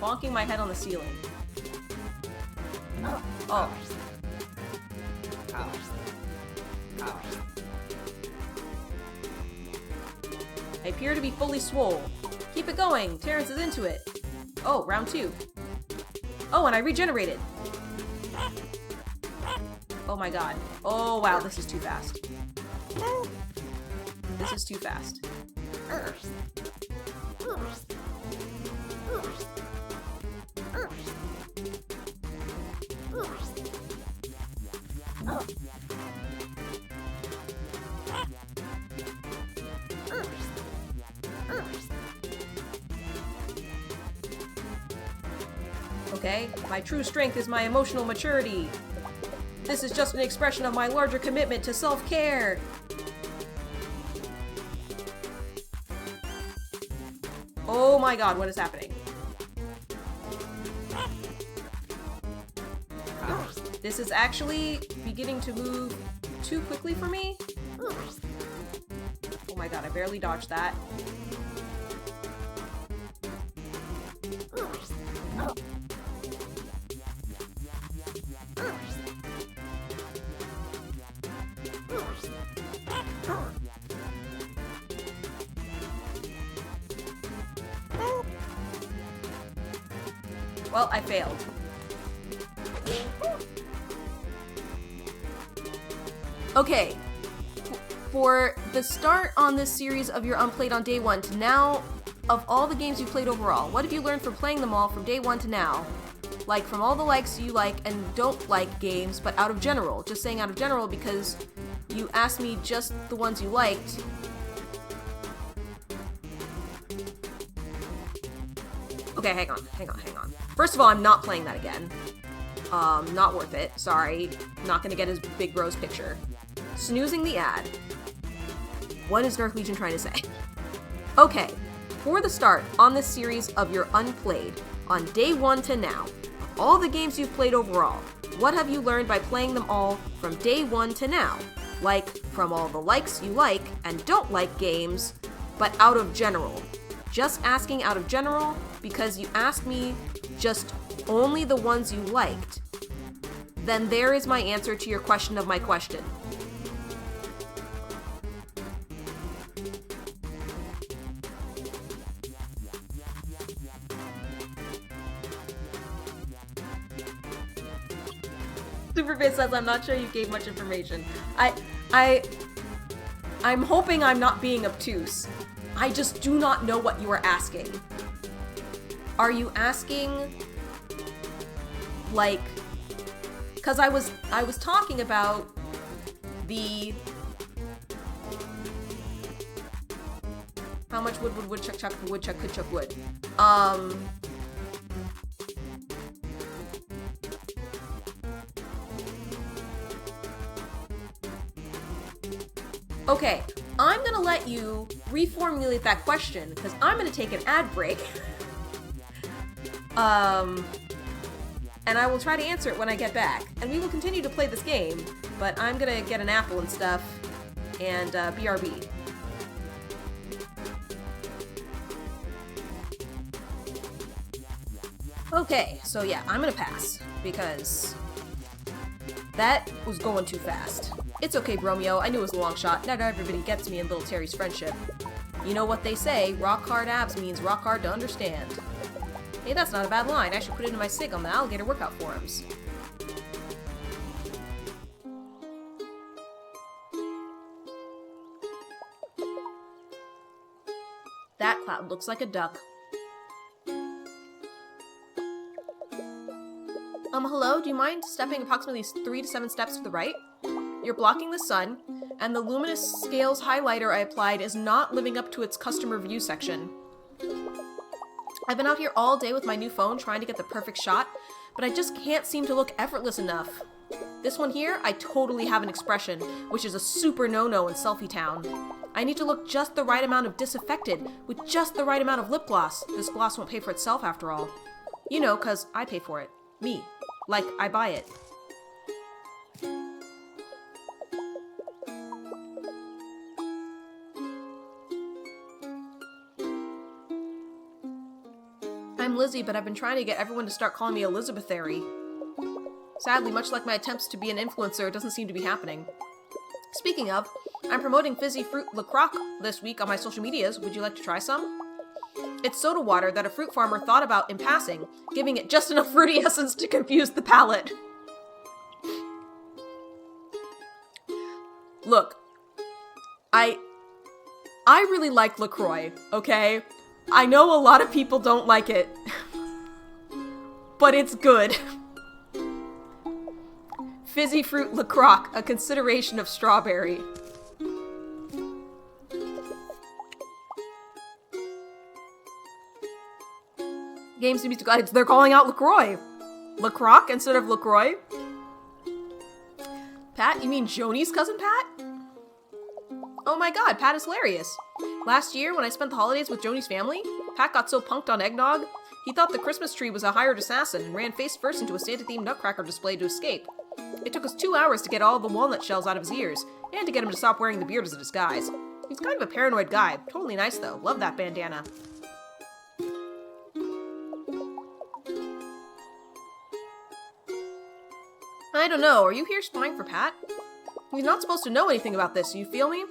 Bonking my head on the ceiling. Oh. I appear to be fully swole. Keep it going. Terrence is into it. Oh, round 2. Oh, and I regenerated. Oh my god. Oh wow, this is too fast. This is too fast. Okay, my true strength is my emotional maturity. This is just an expression of my larger commitment to self-care. Oh my god, what is happening? This is actually beginning to move too quickly for me. Oh my god, I barely dodged that. Well, I failed. Okay, for the start on this series of your Unplayed on day 1 to now, of all the games you played overall, what have you learned from playing them all from day 1 to now? Like, from all the likes you like and don't like games, but out of general. Just saying out of general because you asked me just the ones you liked. Okay, hang on. First of all, I'm not playing that again. Not worth it. Sorry. Not gonna get his Big Bros picture. Snoozing the ad. What is Dark Legion trying to say? Okay, for the start on this series of your Unplayed, on day 1 to now, all the games you've played overall, what have you learned by playing them all from day 1 to now? Like, from all the likes you like and don't like games, but out of general. Just asking out of general because you asked me just only the ones you liked. Then there is my answer to your question of my question. Superfit says, I'm not sure you gave much information. I'm hoping I'm not being obtuse. I just do not know what you are asking. Are you asking, like, because I was talking about the... How much wood would woodchuck chuck if a woodchuck could chuck wood? Okay, I'm gonna let you reformulate that question because I'm gonna take an ad break. And I will try to answer it when I get back. And we will continue to play this game, but I'm gonna get an apple and stuff, and BRB. Okay, so yeah, I'm gonna pass, because that was going too fast. It's okay, Bromeo, I knew it was a long shot. Not everybody gets me in Little Terry's friendship. You know what they say, rock hard abs means rock hard to understand. Hey, that's not a bad line. I should put it in my SIG on the Alligator workout forums. That cloud looks like a duck. Hello, do you mind stepping approximately 3 to 7 steps to the right? You're blocking the sun, and the luminous scales highlighter I applied is not living up to its customer view section. I've been out here all day with my new phone trying to get the perfect shot, but I just can't seem to look effortless enough. This one here, I totally have an expression, which is a super no-no in Selfie Town. I need to look just the right amount of disaffected, with just the right amount of lip gloss. This gloss won't pay for itself after all. You know, 'cause I pay for it. Me. Like, I buy it. I'm Lizzie, but I've been trying to get everyone to start calling me Elizabethary. Sadly, much like my attempts to be an influencer, it doesn't seem to be happening. Speaking of, I'm promoting Fizzy Fruit Le Croc this week on my social medias. Would you like to try some? It's soda water that a fruit farmer thought about in passing, giving it just enough fruity essence to confuse the palate. Look, I really like LaCroix, okay? I know a lot of people don't like it, but it's good. Fizzy Fruit Le Croc, a consideration of strawberry. Games to Music Guides, they're calling out LaCroix. LaCroc instead of LaCroix? Pat, you mean Joni's cousin Pat? Oh my god, Pat is hilarious. Last year, when I spent the holidays with Joni's family, Pat got so punked on eggnog, he thought the Christmas tree was a hired assassin and ran face first into a Santa-themed nutcracker display to escape. It took us 2 hours to get all the walnut shells out of his ears, and to get him to stop wearing the beard as a disguise. He's kind of a paranoid guy. Totally nice though. Love that bandana. I don't know, are you here spying for Pat? He's not supposed to know anything about this, you feel me?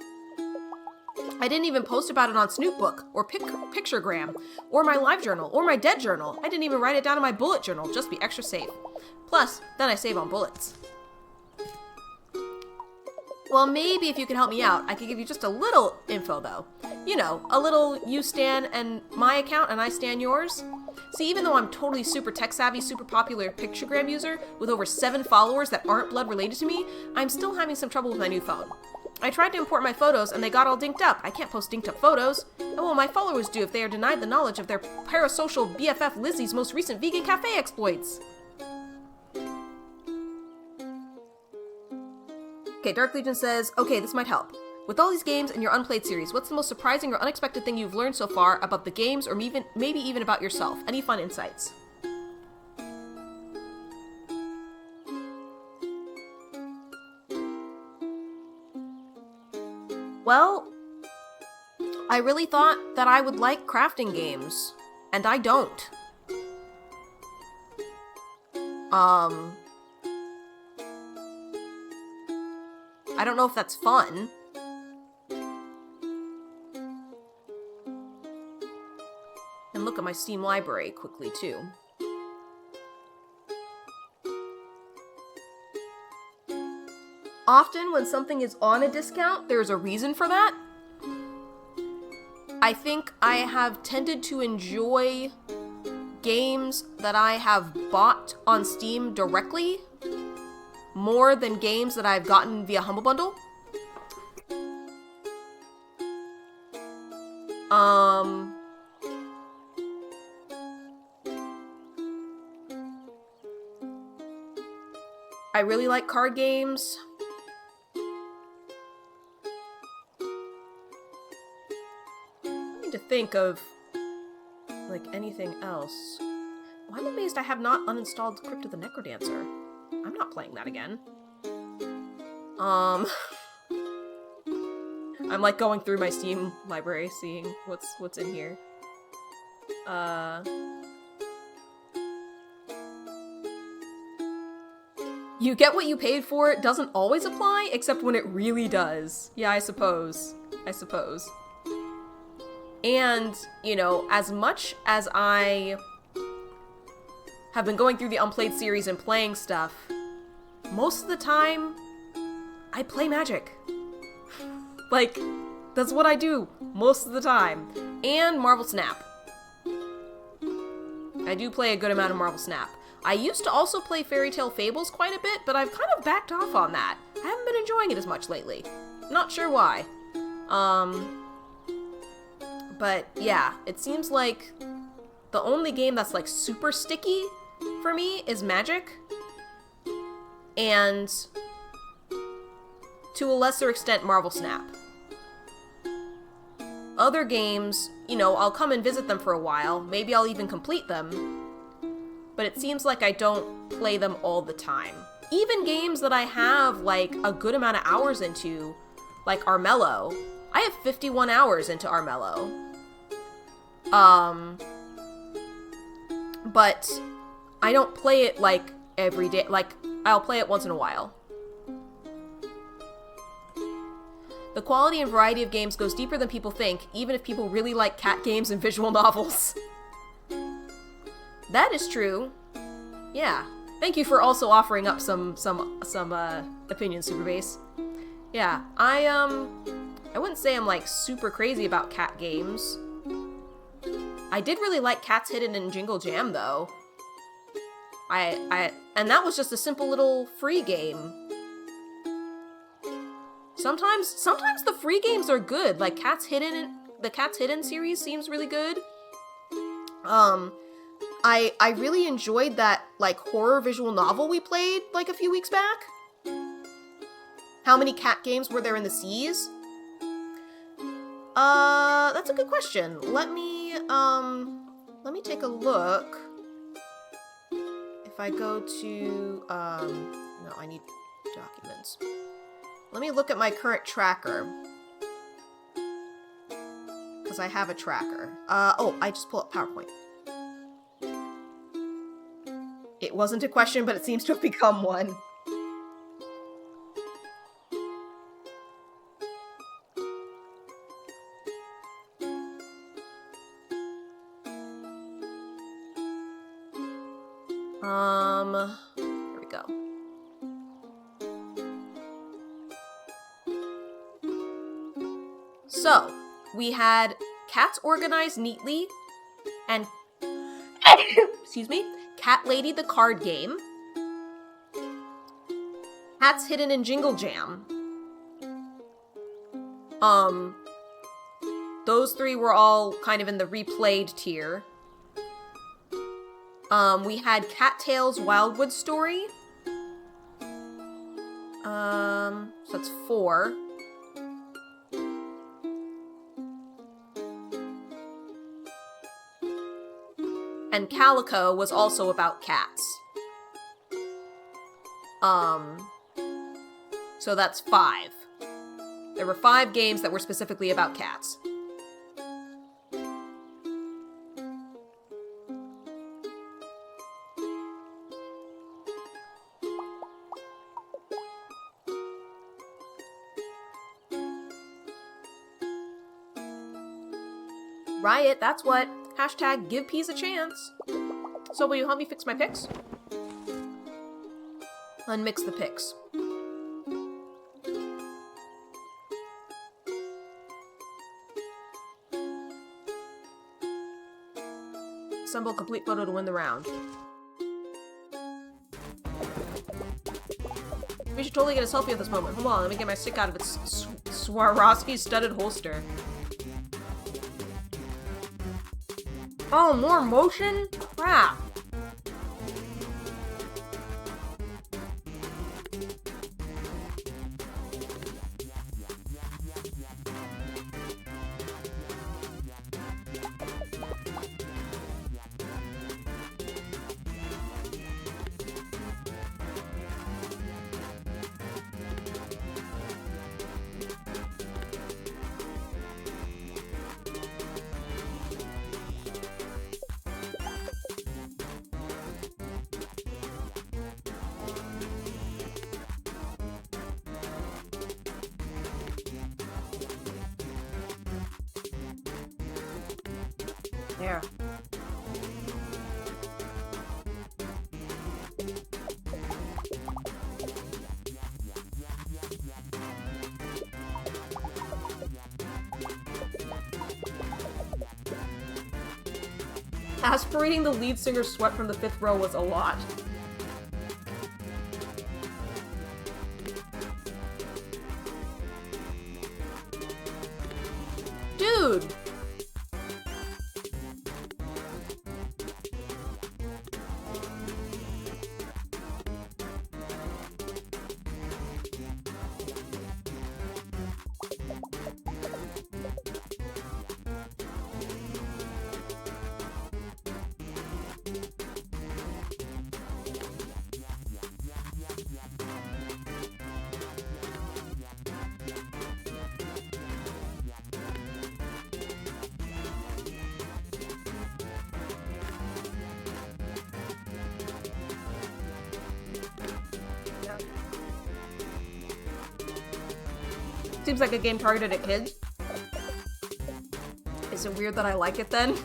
I didn't even post about it on Snoopbook, or Picturegram, or my live journal, or my dead journal. I didn't even write it down in my bullet journal, just be extra safe. Plus, then I save on bullets. Well, maybe if you can help me out, I could give you just a little info though. You know, a little you stan and my account and I stan yours. See, even though I'm totally super tech savvy, super popular Picturegram user with over 7 followers that aren't blood related to me, I'm still having some trouble with my new phone. I tried to import my photos and they got all dinked up. I can't post dinked up photos. And well, my followers do if they are denied the knowledge of their parasocial BFF Lizzie's most recent vegan cafe exploits. Okay, Dark Legion says, okay, this might help. With all these games in your Unplayed series, what's the most surprising or unexpected thing you've learned so far about the games, or maybe even about yourself? Any fun insights? Well, I really thought that I would like crafting games, and I don't. I don't know if that's fun. And look at my Steam library quickly, too. Often when something is on a discount, there's a reason for that. I think I have tended to enjoy games that I have bought on Steam directly more than games that I've gotten via Humble Bundle.
I really like card games. I need to think of, like, anything else. Well, I'm amazed I have not uninstalled Crypt of the Necrodancer. I'm not playing that again. I'm like going through my Steam library, seeing what's in here. You get what you paid for doesn't always apply, except when it really does. Yeah, I suppose. And, you know, as much as I have been going through the Unplayed series and playing stuff, most of the time, I play Magic. Like, that's what I do most of the time. And Marvel Snap. I do play a good amount of Marvel Snap. I used to also play Fairy Tale Fables quite a bit, but I've kind of backed off on that. I haven't been enjoying it as much lately. Not sure why. But yeah, it seems like the only game that's like super sticky for me is Magic. And to a lesser extent, Marvel Snap. Other games, you know, I'll come and visit them for a while. Maybe I'll even complete them. But it seems like I don't play them all the time. Even games that I have, like, a good amount of hours into, like Armello. I have 51 hours into Armello. But I don't play it, like, every day. Like, I'll play it once in a while. The quality and variety of games goes deeper than people think, even if people really like cat games and visual novels. That is true. Yeah. Thank you for also offering up some opinions, Superbase. Yeah, I wouldn't say I'm like super crazy about cat games. I did really like Cats Hidden in Jingle Jam though. And that was just a simple little free game. Sometimes the free games are good. Like the Cats Hidden series seems really good. I really enjoyed that, like, horror visual novel we played, like, a few weeks back. How many cat games were there in the seas? That's a good question. Let me take a look. If I go to, no, I need documents. Let me look at my current tracker. Because I have a tracker. Oh, I just pull up PowerPoint. It wasn't a question, but it seems to have become one. Here we go. So, we had Cats Organized Neatly and excuse me, Cat Lady the card game, Cats Hidden in Jingle Jam. Those three were all kind of in the replayed tier. We had Cattails Wildwood Story. So that's 4. And Calico was also about cats. So that's 5. There were 5 games that were specifically about cats. Riot, that's what. Hashtag give peas a chance. So will you help me fix my picks? Unmix the picks. Assemble a complete photo to win the round. We should totally get a selfie at this moment. Hold on, let me get my stick out of its Swarovski studded holster. Oh, more motion? Crap. There. Aspirating the lead singer's sweat from the 5th row was a lot. Dude! Seems like a game targeted at kids. Is it weird that I like it then?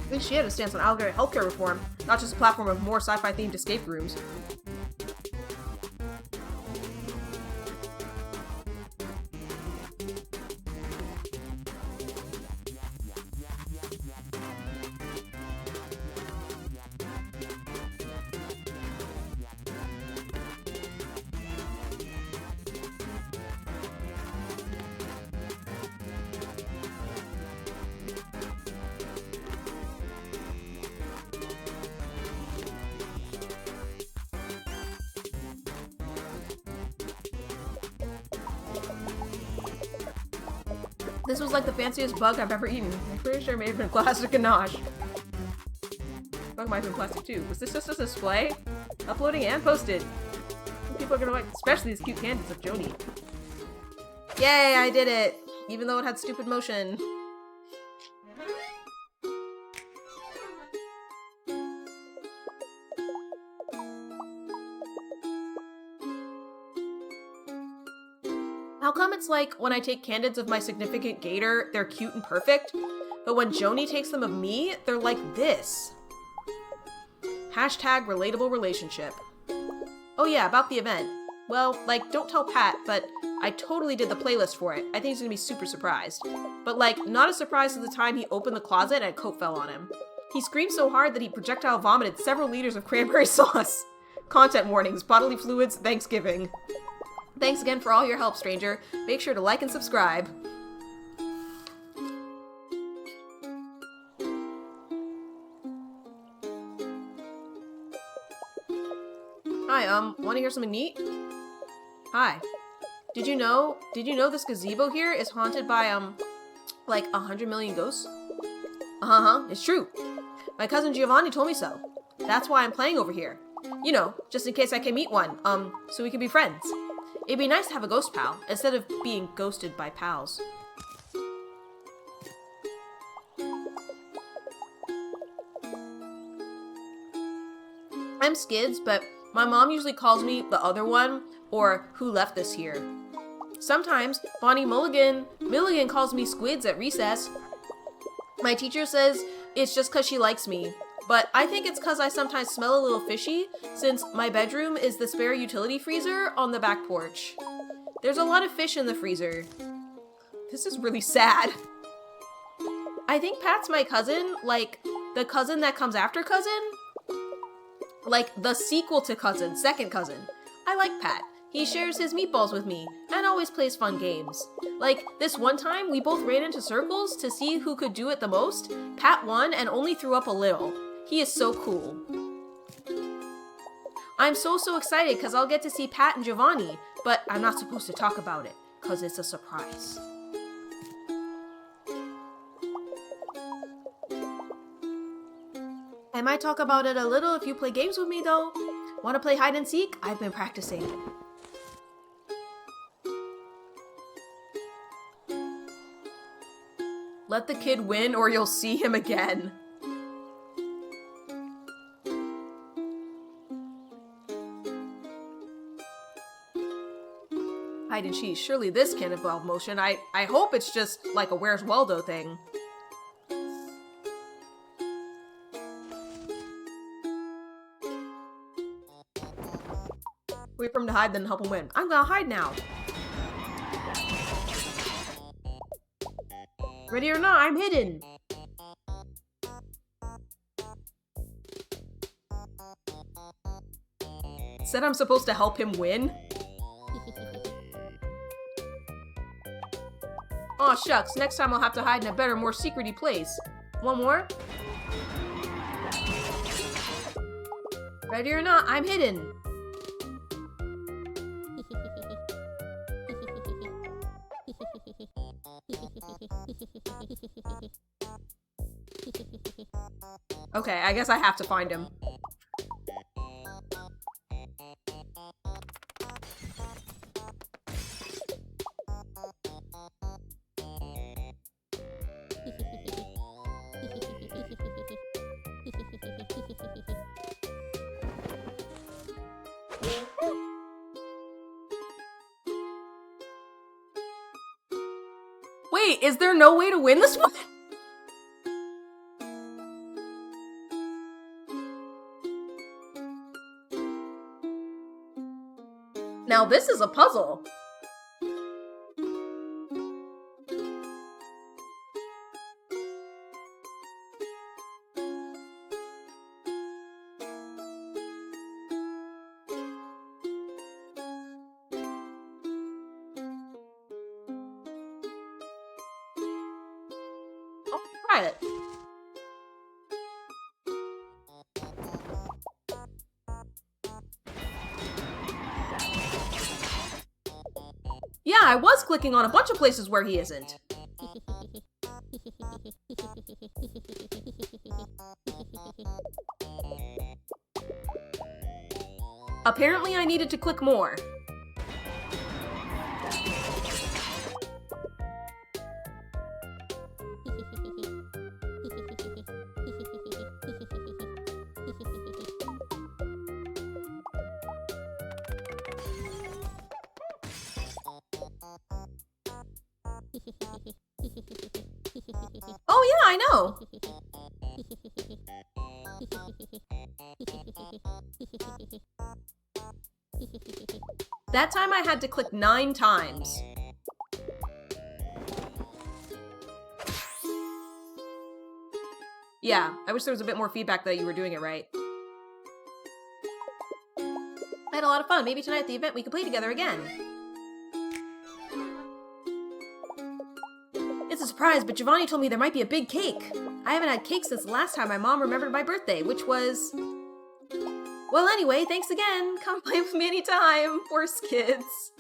At least she had a stance on alligator healthcare reform, not just a platform of more sci-fi themed escape rooms. This was like the fanciest bug I've ever eaten. I'm pretty sure it may have been plastic ganache. Bug might have been plastic too. Was this just a display? Uploading and posted. People are gonna like, especially these cute candids of Joni. Yay, I did it! Even though it had stupid motion. How come it's like when I take candids of my significant gator, they're cute and perfect, but when Joni takes them of me, they're like this? Hashtag relatable relationship. Oh yeah, about the event. Well, like, don't tell Pat, but I totally did the playlist for it. I think he's gonna be super surprised. But like, not as surprised as the time he opened the closet and a coat fell on him. He screamed so hard that he projectile vomited several liters of cranberry sauce. Content warnings, bodily fluids, Thanksgiving. Thanks again for all your help, stranger. Make sure to like and subscribe. Hi, wanna hear something neat? Hi. Did you know this gazebo here is haunted by, like 100 million ghosts? Uh-huh, it's true. My cousin Giovanni told me so. That's why I'm playing over here. You know, just in case I can meet one, so we can be friends. It'd be nice to have a ghost pal, instead of being ghosted by pals. I'm Skids, but my mom usually calls me the other one, or who left this here. Sometimes Bonnie Milligan calls me Squids at recess. My teacher says it's just cause she likes me, but I think it's cause I sometimes smell a little fishy, since my bedroom is the spare utility freezer on the back porch. There's a lot of fish in the freezer. This is really sad. I think Pat's my cousin, like the cousin that comes after cousin? Like the sequel to cousin, second cousin. I like Pat.
He shares his meatballs with me and always plays fun games. Like, this one time, we both ran into circles to see who could do it the most. Pat won and only threw up a little. He is so cool. I'm so excited because I'll get to see Pat and Giovanni, but I'm not supposed to talk about it because it's a surprise. I might talk about it a little if you play games with me though. Want to play hide and seek? I've been practicing. Let the kid win or you'll see him again. Hide and seek. Surely this can't involve motion. I hope it's just like a Where's Waldo thing. Wait for him to hide, then help him win. I'm gonna hide now. Ready or not, I'm hidden. Said I'm supposed to help him win? Aw, shucks. Next time I'll have to hide in a better, more secret-y place. One more? Ready or not, I'm hidden. Okay, I guess I have to find him. Wait, is there no way to win this one? Now this is a puzzle. I'll try it. Yeah, I was clicking on a bunch of places where he isn't. Apparently I needed to click more. Oh yeah, I know! That time I had to click 9 times. Yeah, I wish there was a bit more feedback that you were doing it right. I had a lot of fun. Maybe tonight at the event we could play together again. It's a surprise, but Giovanni told me there might be a big cake. I haven't had cake since the last time my mom remembered my birthday, which was... Well, anyway, thanks again. Come play with me anytime. Worst kids.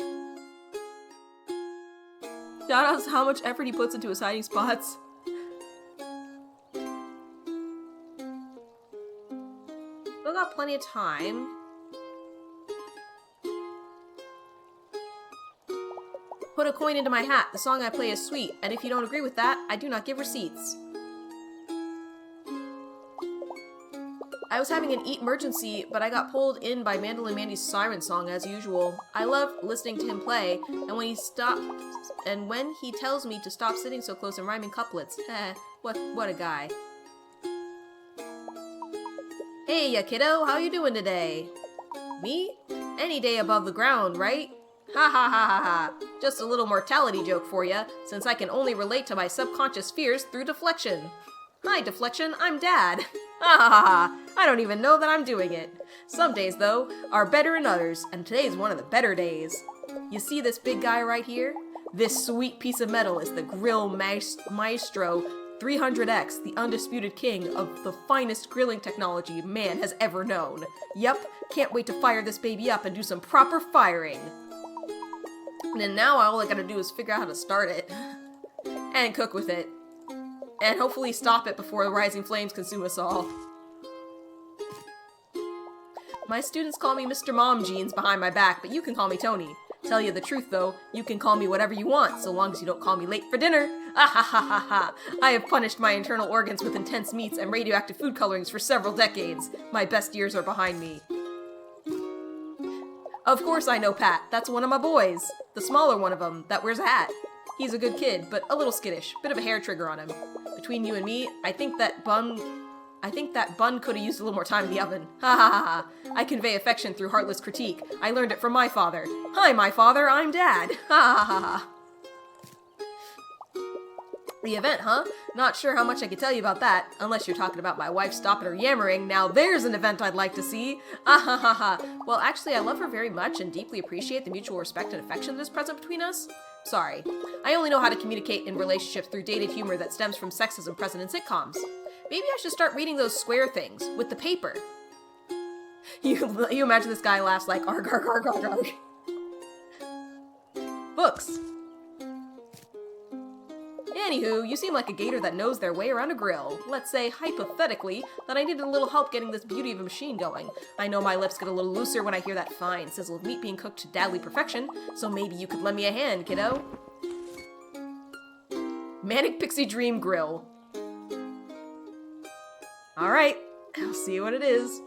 Shout out to how much effort he puts into his hiding spots. Still got plenty of time. Put a coin into my hat. The song I play is sweet, and if you don't agree with that, I do not give receipts. I was having an emergency, but I got pulled in by Mandolin Mandy's siren song as usual. I love listening to him play, and when he tells me to stop sitting so close and rhyming couplets, what a guy. Hey ya kiddo, how you doing today? Me? Any day above the ground, right? Ha ha ha ha ha. Just a little mortality joke for ya, since I can only relate to my subconscious fears through deflection. Hi, Deflection, I'm Dad. Ha ha ha ha, I don't even know that I'm doing it. Some days, though, are better than others, and today's one of the better days. You see this big guy right here? This sweet piece of metal is the Grill Maestro 300X, the undisputed king of the finest grilling technology man has ever known. Yep, can't wait to fire this baby up and do some proper firing. And then now all I gotta do is figure out how to start it. And cook with it. And hopefully stop it before the rising flames consume us all. My students call me Mr. Mom Jeans behind my back, but you can call me Tony. Tell you the truth though, you can call me whatever you want, so long as you don't call me late for dinner. Ah ha ha ha ha. I have punished my internal organs with intense meats and radioactive food colorings for several decades. My best years are behind me. Of course I know Pat. That's one of my boys. The smaller one of them, that wears a hat. He's a good kid, but a little skittish. Bit of a hair trigger on him. Between you and me, I think that bun could have used a little more time in the oven. Ha ha ha ha. I convey affection through heartless critique. I learned it from my father. Hi, my father, I'm Dad. Ha ha ha ha. The event, huh? Not sure how much I could tell you about that, unless you're talking about my wife stopping her yammering. Now there's an event I'd like to see. Ah ha ha ha. Well, actually, I love her very much and deeply appreciate the mutual respect and affection that is present between us. Sorry. I only know how to communicate in relationships through dated humor that stems from sexism present in sitcoms. Maybe I should start reading those square things with the paper. You imagine this guy laughs like arg arg arg arg arg. Books. Anywho, you seem like a gator that knows their way around a grill. Let's say, hypothetically, that I needed a little help getting this beauty of a machine going. I know my lips get a little looser when I hear that fine sizzle of meat being cooked to dadly perfection, so maybe you could lend me a hand, kiddo. Manic Pixie Dream Grill. Alright, I'll see what it is.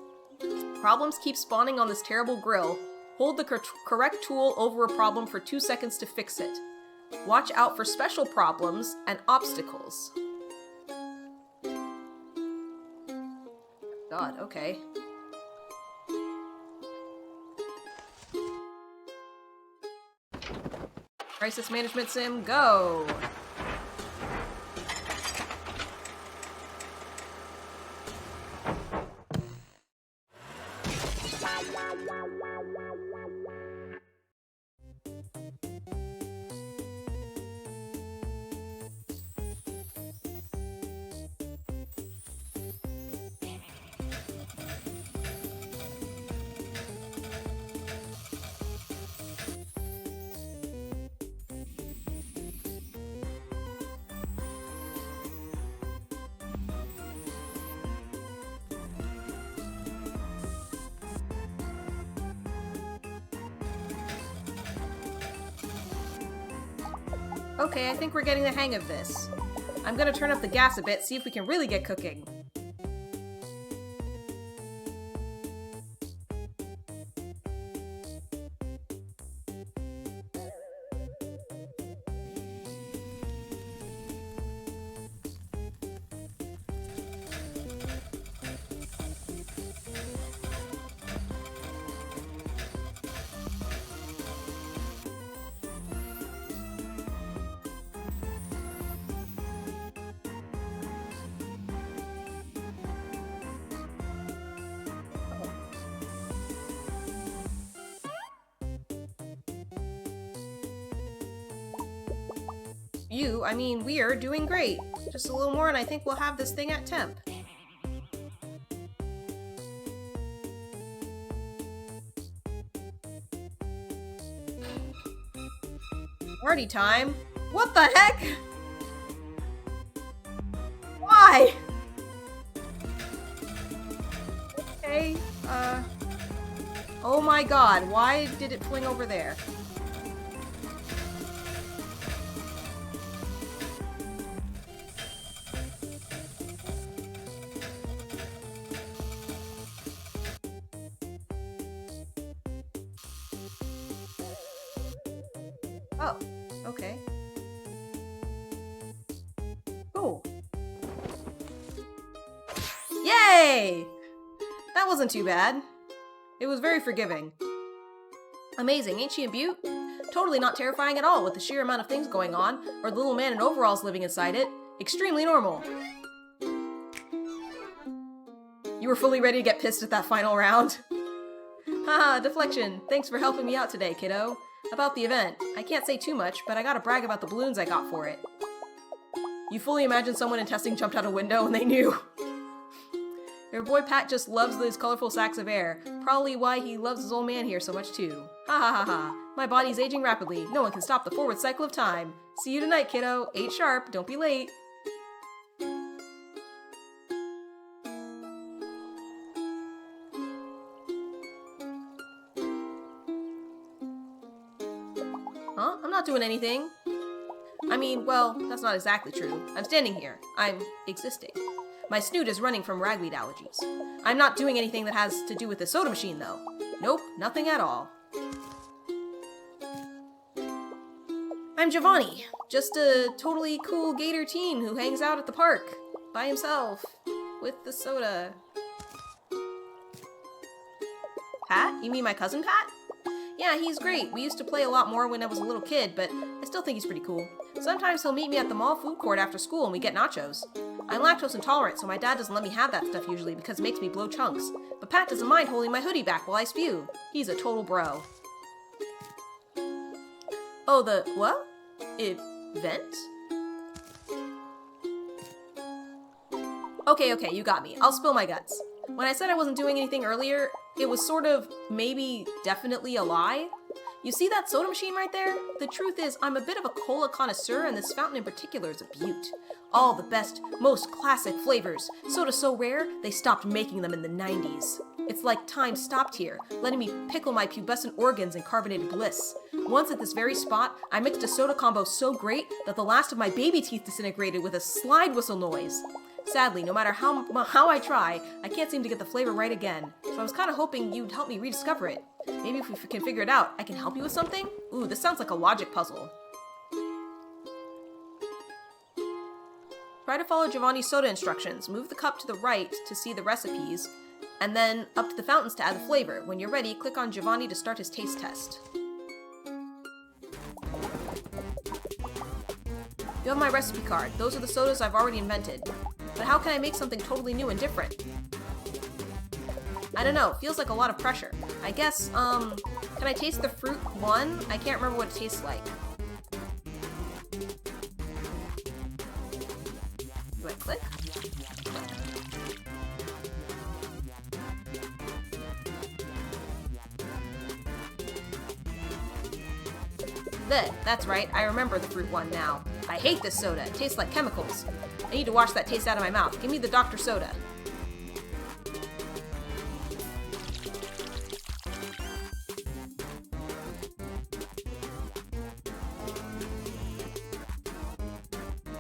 Problems keep spawning on this terrible grill. Hold the correct tool over a problem for 2 seconds to fix it. Watch out for special problems and obstacles. God, okay. Crisis Management Sim, go! Okay, I think we're getting the hang of this. I'm gonna turn up the gas a bit, see if we can really get cooking. We are doing great. Just a little more and I think we'll have this thing at temp. Party time? What the heck? Why? Okay, oh my god, why did it fling over there? Oh, okay. Cool. Yay! That wasn't too bad. It was very forgiving. Amazing, ain't she a beaut? Totally not terrifying at all with the sheer amount of things going on, or the little man in overalls living inside it. Extremely normal. You were fully ready to get pissed at that final round. Haha, deflection. Thanks for helping me out today, kiddo. About the event, I can't say too much, but I gotta brag about the balloons I got for it. You fully imagine someone in testing jumped out a window and they knew. Your boy Pat just loves those colorful sacks of air. Probably why he loves his old man here so much too. Ha ha ha ha. My body's aging rapidly. No one can stop the forward cycle of time. See you tonight, kiddo. 8 sharp. Don't be late. Huh? I'm not doing anything. I mean, well, that's not exactly true. I'm standing here. I'm existing. My snoot is running from ragweed allergies. I'm not doing anything that has to do with the soda machine, though. Nope, nothing at all. I'm Giovanni, just a totally cool gator teen who hangs out at the park by himself with the soda. Pat? You mean my cousin Pat? Yeah, he's great. We used to play a lot more when I was a little kid, but I still think he's pretty cool. Sometimes he'll meet me at the mall food court after school and we get nachos. I'm lactose intolerant, so my dad doesn't let me have that stuff usually because it makes me blow chunks. But Pat doesn't mind holding my hoodie back while I spew. He's a total bro. Oh, the what? Event? Okay, you got me. I'll spill my guts. When I said I wasn't doing anything earlier, it was sort of, maybe, definitely a lie. You see that soda machine right there? The truth is, I'm a bit of a cola connoisseur, and this fountain in particular is a beaut. All the best, most classic flavors. Soda so rare, they stopped making them in the 90s. It's like time stopped here, letting me pickle my pubescent organs in carbonated bliss. Once at this very spot, I mixed a soda combo so great that the last of my baby teeth disintegrated with a slide whistle noise. Sadly, no matter how I try, I can't seem to get the flavor right again, so I was kind of hoping you'd help me rediscover it. Maybe if we can figure it out, I can help you with something? Ooh, this sounds like a logic puzzle. Try to follow Giovanni's soda instructions. Move the cup to the right to see the recipes, and then up to the fountains to add the flavor. When you're ready, click on Giovanni to start his taste test. You have my recipe card. Those are the sodas I've already invented. But how can I make something totally new and different? I don't know, feels like a lot of pressure. I guess, can I taste the fruit one? I can't remember what it tastes like. Do I click? That's right, I remember the fruit one now. I hate this soda, it tastes like chemicals. I need to wash that taste out of my mouth. Give me the Dr. Soda.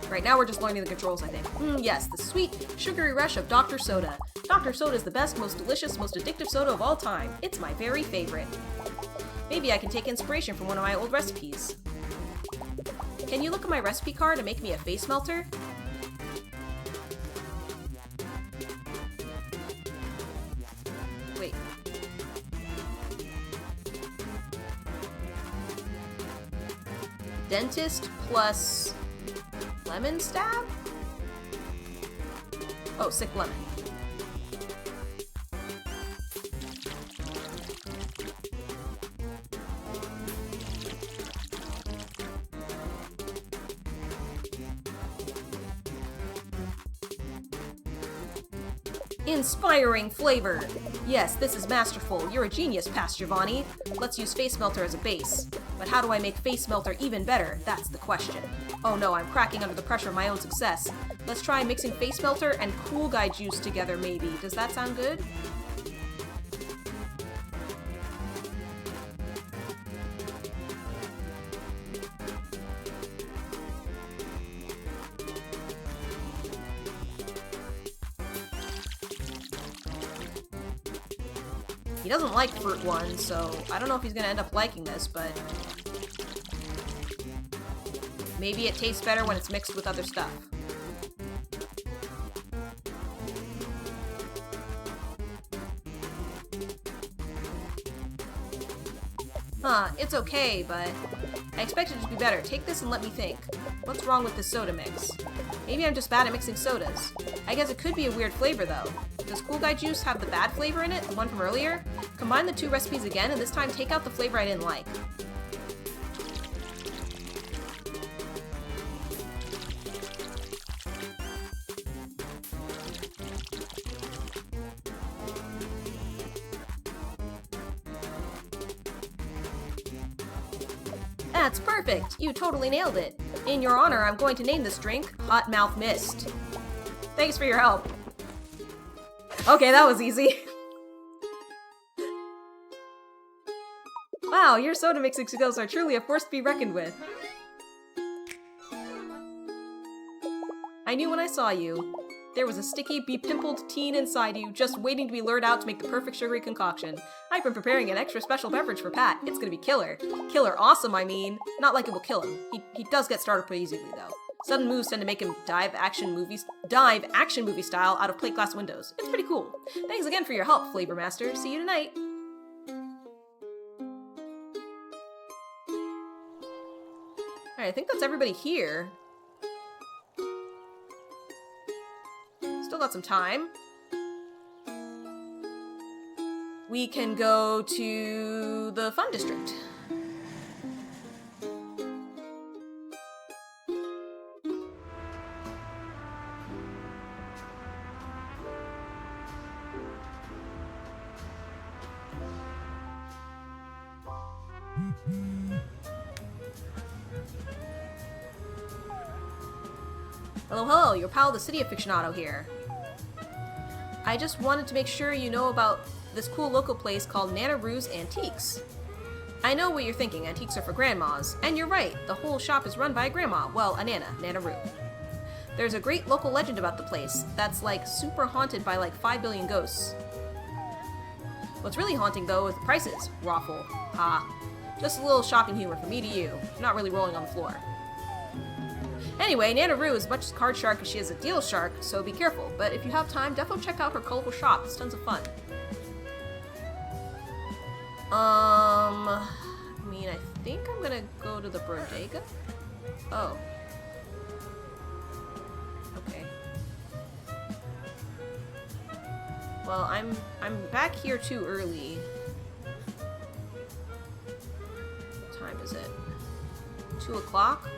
Right, now we're just learning the controls, I think. Yes, the sweet, sugary rush of Dr. Soda. Dr. Soda is the best, most delicious, most addictive soda of all time. It's my very favorite. Maybe I can take inspiration from one of my old recipes. Can you look at my recipe card and make me a face melter? Wait. Dentist plus lemon stab? Oh, sick lemon. Inspiring flavor! Yes, this is masterful. You're a genius, Past Giovanni. Let's use Face Melter as a base. But how do I make Face Melter even better? That's the question. Oh no, I'm cracking under the pressure of my own success. Let's try mixing Face Melter and Cool Guy Juice together, maybe. Does that sound good? He doesn't like Fruit One, so I don't know if he's gonna end up liking this, but maybe it tastes better when it's mixed with other stuff. It's okay, but I expected it to be better. Take this and let me think. What's wrong with this soda mix? Maybe I'm just bad at mixing sodas. I guess it could be a weird flavor, though. Does Cool Guy Juice have the bad flavor in it, the one from earlier? Combine the two recipes again, and this time take out the flavor I didn't like. That's perfect! You totally nailed it! In your honor, I'm going to name this drink Hot Mouth Mist. Thanks for your help. Okay, that was easy. Wow, your soda mixing skills are truly a force to be reckoned with. I knew when I saw you. There was a sticky, be-pimpled teen inside you, just waiting to be lured out to make the perfect sugary concoction. I've been preparing an extra special beverage for Pat. It's gonna be killer. Killer awesome, I mean. Not like it will kill him. He does get started pretty easily, though. Sudden moves tend to make him dive action movie style out of plate glass windows. It's pretty cool. Thanks again for your help, Flavor Master. See you tonight. Alright, I think that's everybody here. Still got some time. We can go to the fun district. Hello, hello, your pal the City Aficionado here. I just wanted to make sure you know about this cool local place called Nana Rue's Antiques. I know what you're thinking, antiques are for grandmas, and you're right, the whole shop is run by a grandma, well, a Nana Rue. There's a great local legend about the place that's like super haunted by like 5 billion ghosts. What's really haunting though is the prices, Raffle. Ha. Just a little shopping humor from me to you, not really rolling on the floor. Anyway, Nana Rue is as much a card shark as she is a deal shark, so be careful. But if you have time, definitely check out her colorful shop. It's tons of fun. I mean, I think I'm gonna go to the bodega. Oh. Okay. Well, I'm back here too early. What time is it? 2 o'clock?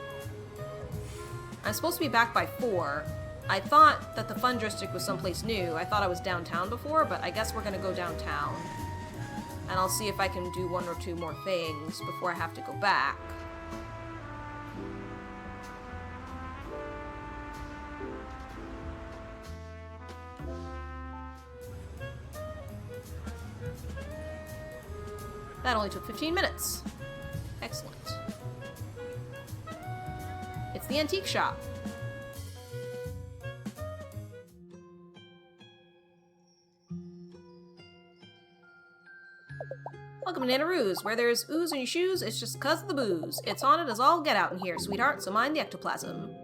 I'm supposed to be back by 4. I thought that the Fun District was someplace new. I thought I was downtown before, but I guess we're gonna go downtown. And I'll see if I can do 1 or 2 more things before I have to go back. That only took 15 minutes. Excellent. It's the antique shop. Welcome to Nana Rue's. Where there's ooze in your shoes, it's just 'cause of the booze. It's haunted as all get out in here, sweetheart, so mind the ectoplasm.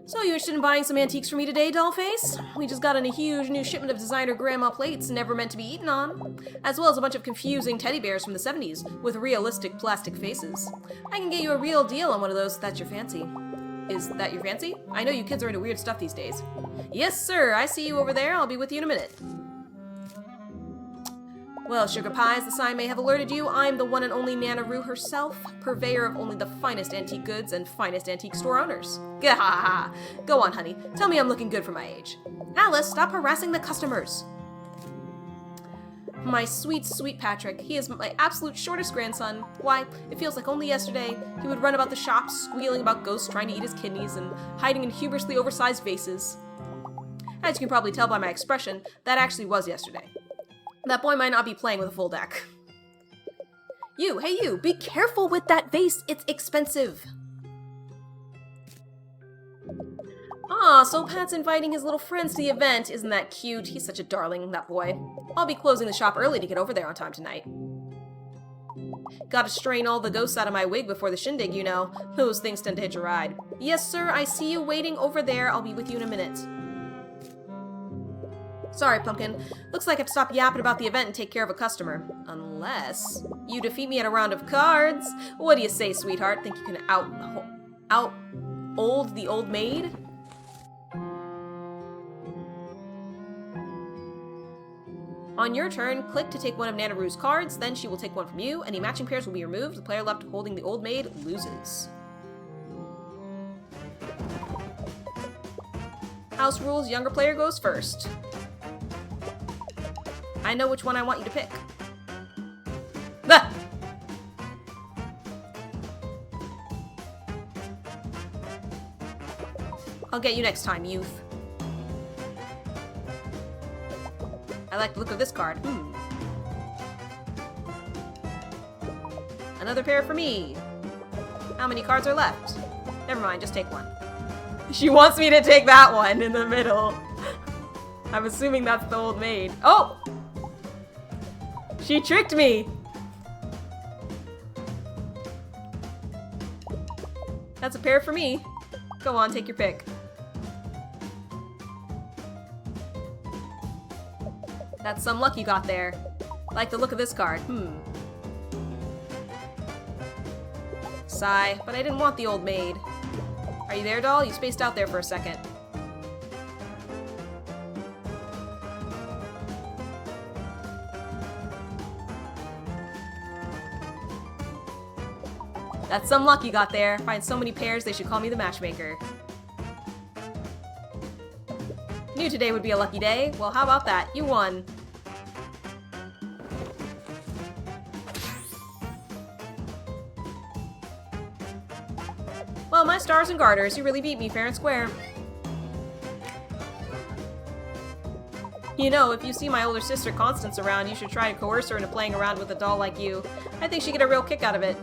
So you interested in buying some antiques for me today, dollface? We just got in a huge new shipment of designer grandma plates never meant to be eaten on, as well as a bunch of confusing teddy bears from the 70s with realistic plastic faces. I can get you a real deal on one of those if that's your fancy. Is that your fancy? I know you kids are into weird stuff these days. Yes, sir, I see you over there. I'll be with you in a minute. Well, Sugar Pies, the sign may have alerted you. I'm the one and only Nana Rue herself, purveyor of only the finest antique goods and finest antique store owners. Gahaha! Go on, honey. Tell me I'm looking good for my age. Alice, stop harassing the customers. My sweet, sweet Patrick. He is my absolute shortest grandson. Why, it feels like only yesterday he would run about the shop squealing about ghosts trying to eat his kidneys and hiding in humorously oversized vases. As you can probably tell by my expression, that actually was yesterday. That boy might not be playing with a full deck. You, hey you, be careful with that vase, it's expensive. Aw, so Pat's inviting his little friends to the event, isn't that cute? He's such a darling, that boy. I'll be closing the shop early to get over there on time tonight. Gotta strain all the ghosts out of my wig before the shindig, you know. Those things tend to hitch a ride. Yes sir, I see you waiting over there, I'll be with you in a minute. Sorry, Pumpkin. Looks like I have to stop yapping about the event and take care of a customer. Unless you defeat me at a round of cards. What do you say, sweetheart? Think you can out-old the old maid? On your turn, click to take one of Nanaru's cards, then she will take one from you. Any matching pairs will be removed. The player left holding the old maid loses. House rules, younger player goes first. I know which one I want you to pick. Ah! I'll get you next time, youth. I like the look of this card. Another pair for me. How many cards are left? Never mind, just take one. She wants me to take that one in the middle. I'm assuming that's the old maid. Oh! She tricked me! That's a pair for me. Go on, take your pick. That's some luck you got there. Like the look of this card. Sigh, but I didn't want the old maid. Are you there, doll? You spaced out there for a second. That's some luck you got there. Find so many pairs, they should call me the matchmaker. Knew today would be a lucky day. Well, how about that? You won. Well, my stars and garters, you really beat me fair and square. You know, if you see my older sister Constance around, you should try to coerce her into playing around with a doll like you. I think she'd get a real kick out of it.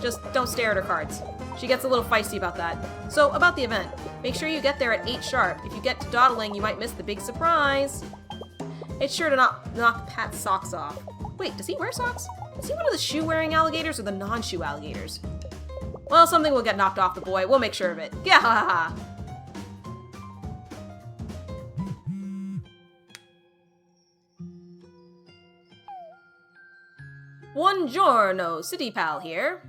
Just don't stare at her cards. She gets a little feisty about that. So, about the event. Make sure you get there at 8 sharp. If you get to dawdling, you might miss the big surprise. It's sure to not knock Pat's socks off. Wait, does he wear socks? Is he one of the shoe-wearing alligators or the non-shoe alligators? Well, something will get knocked off the boy. We'll make sure of it. Yeah, ha ha ha. Buongiorno, City Pal here.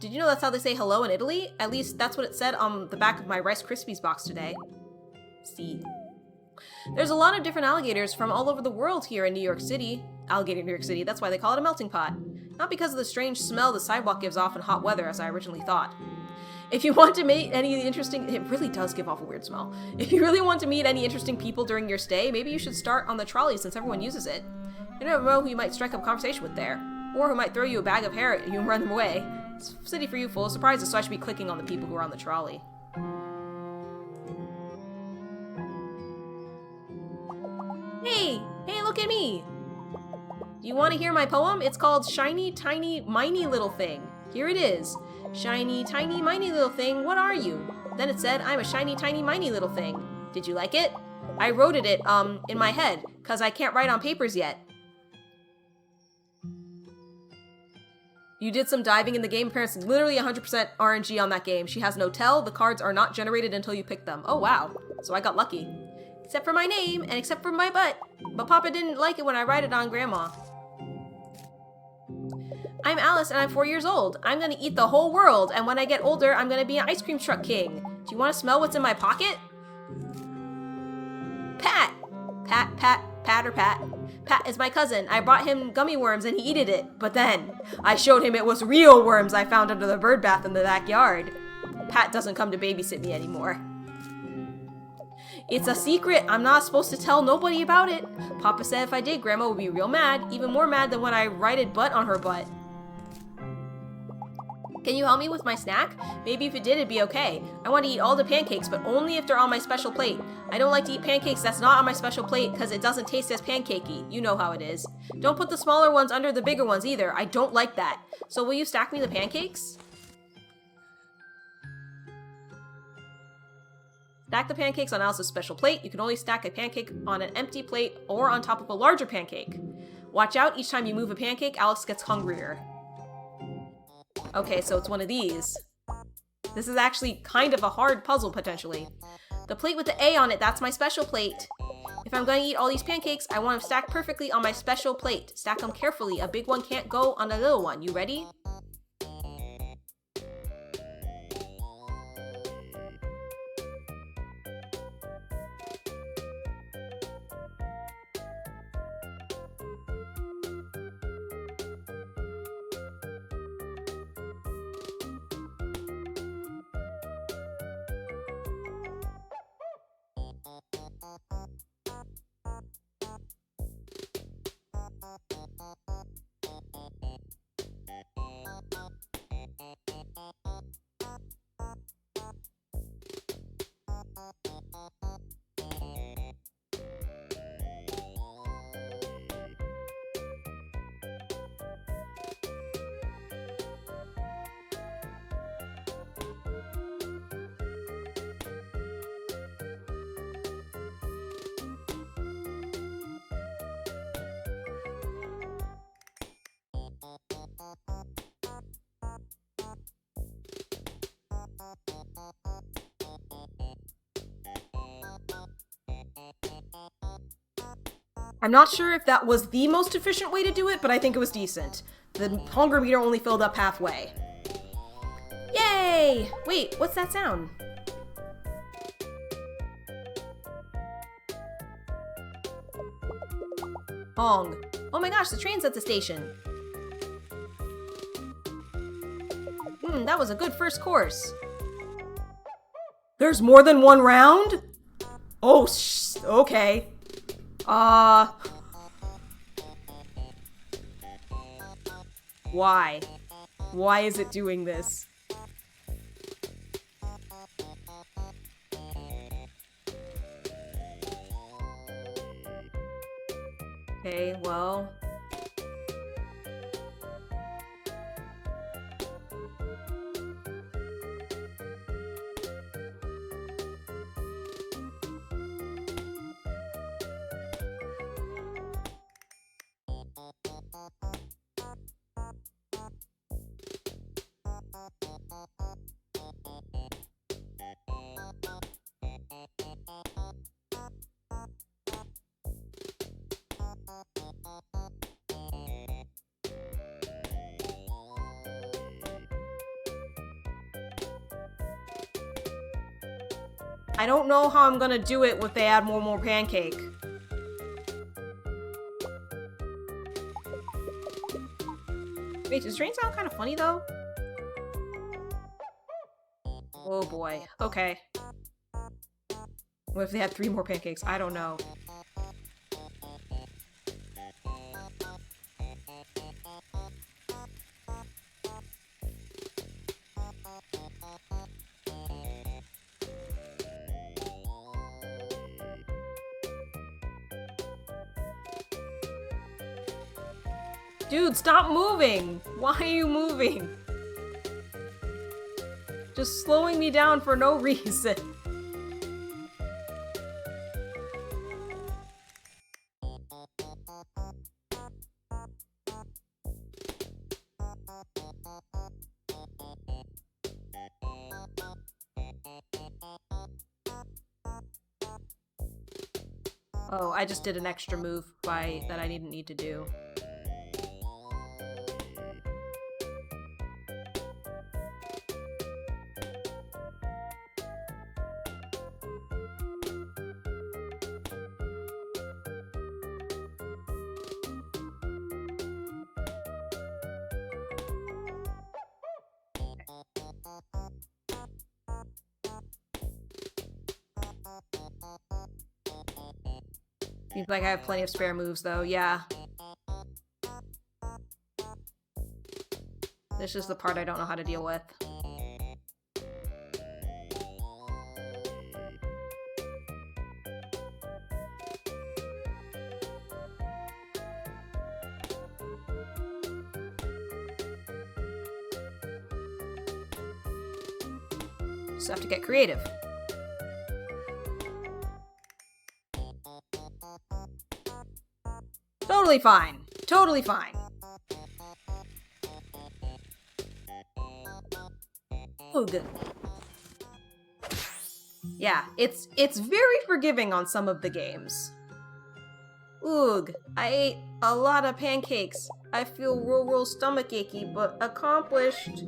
Did you know that's how they say hello in Italy? At least that's what it said on the back of my Rice Krispies box today. See. There's a lot of different alligators from all over the world here in New York City. Alligator New York City, that's why they call it a melting pot. Not because of the strange smell the sidewalk gives off in hot weather, as I originally thought. If you want to meet any interesting... It really does give off a weird smell. If you really want to meet any interesting people during your stay, maybe you should start on the trolley since everyone uses it. You never know who you might strike up a conversation with there. Or who might throw you a bag of hair at you and run them away. It's a city for you full of surprises, so I should be clicking on the people who are on the trolley. Hey! Hey, look at me! Do you want to hear my poem? It's called Shiny, Tiny, Miny Little Thing. Here it is. Shiny, tiny, miny little thing, what are you? Then it said, I'm a shiny, tiny, miny little thing. Did you like it? I wrote it, in my head, 'cause I can't write on papers yet. You did some diving in the game. Parents literally 100% RNG on that game. She has no tell. The cards are not generated until you pick them. Oh, wow. So I got lucky. Except for my name, and except for my butt. But Papa didn't like it when I write it on Grandma. I'm Alice, and I'm 4 years old. I'm gonna eat the whole world, and when I get older, I'm gonna be an ice cream truck king. Do you want to smell what's in my pocket? Pat! Pat, Pat, Pat or Pat? Pat is my cousin. I brought him gummy worms and he eated it. But then, I showed him it was real worms I found under the bird bath in the backyard. Pat doesn't come to babysit me anymore. It's a secret. I'm not supposed to tell nobody about it. Papa said if I did, Grandma would be real mad. Even more mad than when I writed butt on her butt. Can you help me with my snack? Maybe if it did, it'd be okay. I want to eat all the pancakes, but only if they're on my special plate. I don't like to eat pancakes that's not on my special plate because it doesn't taste as pancakey. You know how it is. Don't put the smaller ones under the bigger ones either. I don't like that. So will you stack me the pancakes? Stack the pancakes on Alice's special plate. You can only stack a pancake on an empty plate or on top of a larger pancake. Watch out, each time you move a pancake, Alice gets hungrier. Okay, so it's one of these. This is actually kind of a hard puzzle, potentially. The plate with the A on it, that's my special plate. If I'm going to eat all these pancakes, I want them stacked perfectly on my special plate. Stack them carefully. A big one can't go on a little one. You ready?
I'm not sure if that was the most efficient way to do it, but I think it was decent. The hunger meter only filled up halfway. Yay! Wait, what's that sound? Hong. Oh my gosh, the train's at the station. That was a good first course. There's more than one round? Oh, okay. Why? Why is it doing this? Okay, well... I don't know how I'm gonna do it if they add more pancake. Wait, does train sound kind of funny though? Oh boy. Okay. What if they had 3 more pancakes? I don't know. Dude, stop moving! Why are you moving? Just slowing me down for no reason. Oh, I just did an extra move that I didn't need to do. Seems like I have plenty of spare moves, though. Yeah. This is the part I don't know how to deal with. Just have to get creative. Totally fine. Totally fine. Oh, good. Yeah, it's very forgiving on some of the games. Oog, I ate a lot of pancakes. I feel real stomach achy, but accomplished.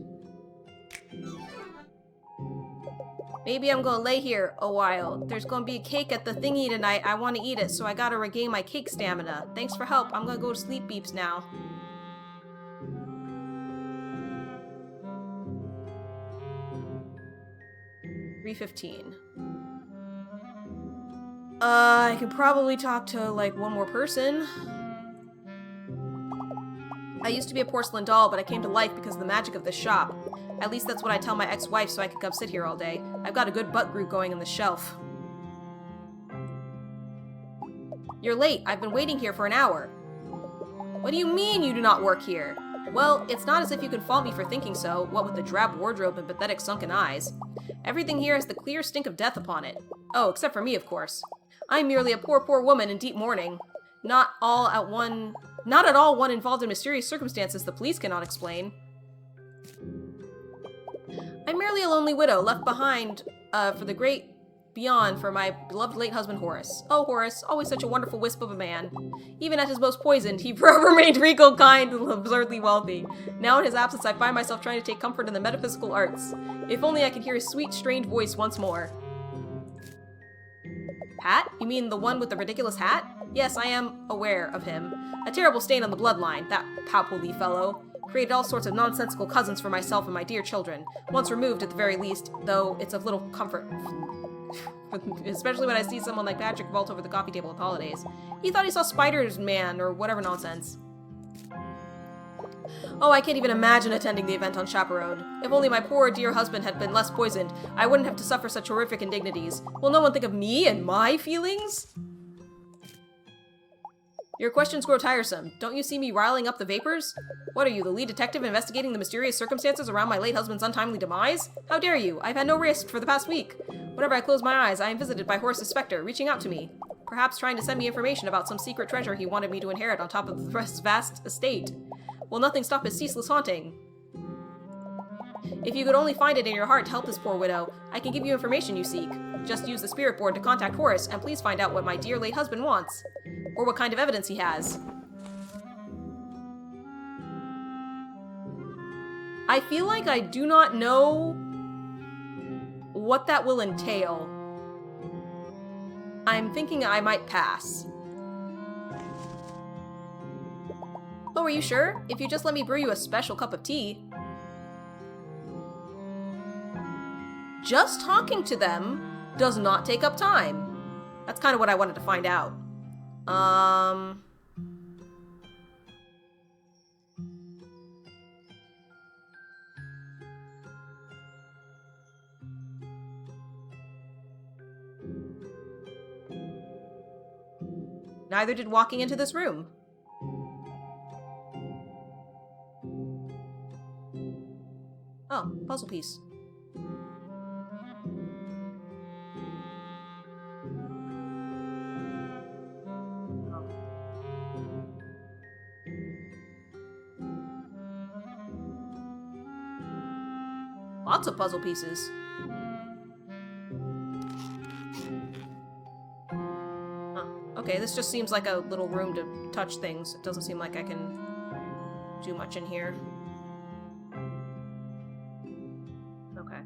Maybe I'm gonna lay here a while. There's gonna be a cake at the thingy tonight. I want to eat it, so I gotta regain my cake stamina. Thanks for help. I'm gonna go to sleep beeps now. $3:15. I could probably talk to, like, one more person. I used to be a porcelain doll, but I came to life because of the magic of this shop. At least that's what I tell my ex-wife so I can come sit here all day. I've got a good butt groove going in the shelf. You're late. I've been waiting here for an hour. What do you mean you do not work here? Well, it's not as if you can fault me for thinking so, what with the drab wardrobe and pathetic sunken eyes. Everything here has the clear stink of death upon it. Oh, except for me, of course. I'm merely a poor woman in deep mourning. Not at all one involved in mysterious circumstances the police cannot explain. I'm merely a lonely widow left behind for the great
beyond for my beloved late husband Horace. Oh, Horace, always such a wonderful wisp of a man. Even at his most poisoned, he remained regal, kind, and absurdly wealthy. Now in his absence, I find myself trying to take comfort in the metaphysical arts. If only I could hear his sweet, strange voice once more. Hat? You mean the one with the ridiculous hat? Yes, I am aware of him. A terrible stain on the bloodline, that palpably fellow. Created all sorts of nonsensical cousins for myself and my dear children. Once removed at the very least, though it's of little comfort. Especially when I see someone like Patrick vault over the coffee table at the holidays. He thought he saw Spider-Man or whatever nonsense. Oh, I can't even imagine attending the event unchaperoned. If only my poor dear husband had been less poisoned, I wouldn't have to suffer such horrific indignities. Will no one think of me and my feelings? Your questions grow tiresome. Don't you see me riling up the vapors? What are you, the lead detective investigating the mysterious circumstances around my late husband's untimely demise? How dare you? I've had no rest for the past week. Whenever I close my eyes, I am visited by Horace's specter, reaching out to me. Perhaps trying to send me information about some secret treasure he wanted me to inherit on top of the rest's vast estate. Will nothing stop his ceaseless haunting? If you could only find it in your heart to help this poor widow, I can give you information you seek. Just use the spirit board to contact Horace, and please find out what my dear late husband wants. Or what kind of evidence he has. I feel like I do not know what that will entail. I'm thinking I might pass. Oh, are you sure? If you just let me brew you a special cup of tea. Just talking to them does not take up time. That's kind of what I wanted to find out. Neither did walking into this room. Oh, puzzle piece. Lots of puzzle pieces. Okay, this just seems like a little room to touch things. It doesn't seem like I can do much in here. Okay.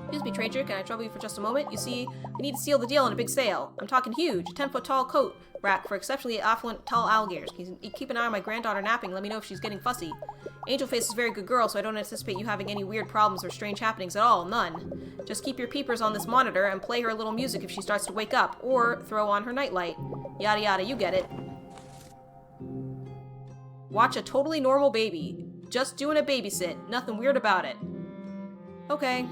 Excuse me, Trader, can I trouble you for just a moment? You see, we need to seal the deal on a big sale. I'm talking huge, 10-foot tall coat rack for exceptionally affluent tall alligators. Keep an eye on my granddaughter napping, let me know if she's getting fussy. Angel Face is a very good girl, so I don't anticipate you having any weird problems or strange happenings at all, none. Just keep your peepers on this monitor and play her a little music if she starts to wake up, or throw on her nightlight. Yada yada, you get it. Watch a totally normal baby. Just doing a babysit, nothing weird about it. Okay.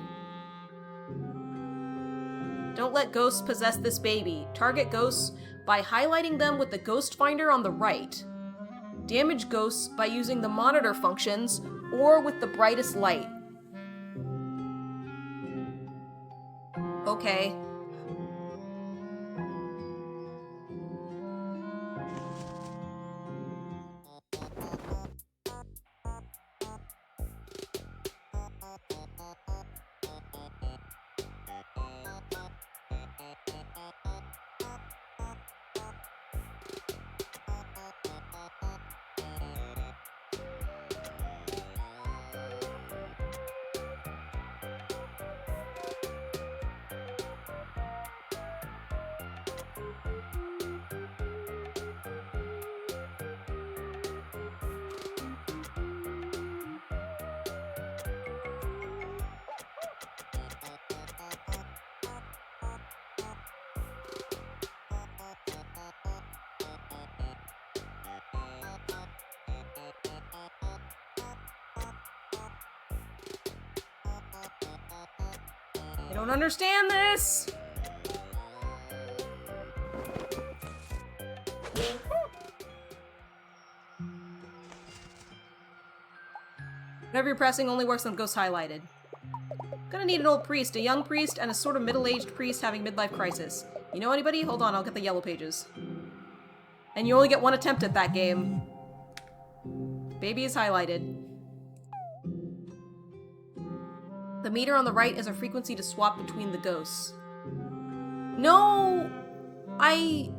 Don't let ghosts possess this baby. Target ghosts by highlighting them with the ghost finder on the right. Damage ghosts by using the monitor functions or with the brightest light. Okay. I don't understand this! Whatever you're pressing only works on ghosts highlighted. Gonna need an old priest, a young priest, and a sort of middle-aged priest having midlife crisis. You know anybody? Hold on, I'll get the yellow pages. And you only get one attempt at that game. Baby is highlighted. The meter on the right is a frequency to swap between the ghosts. No! I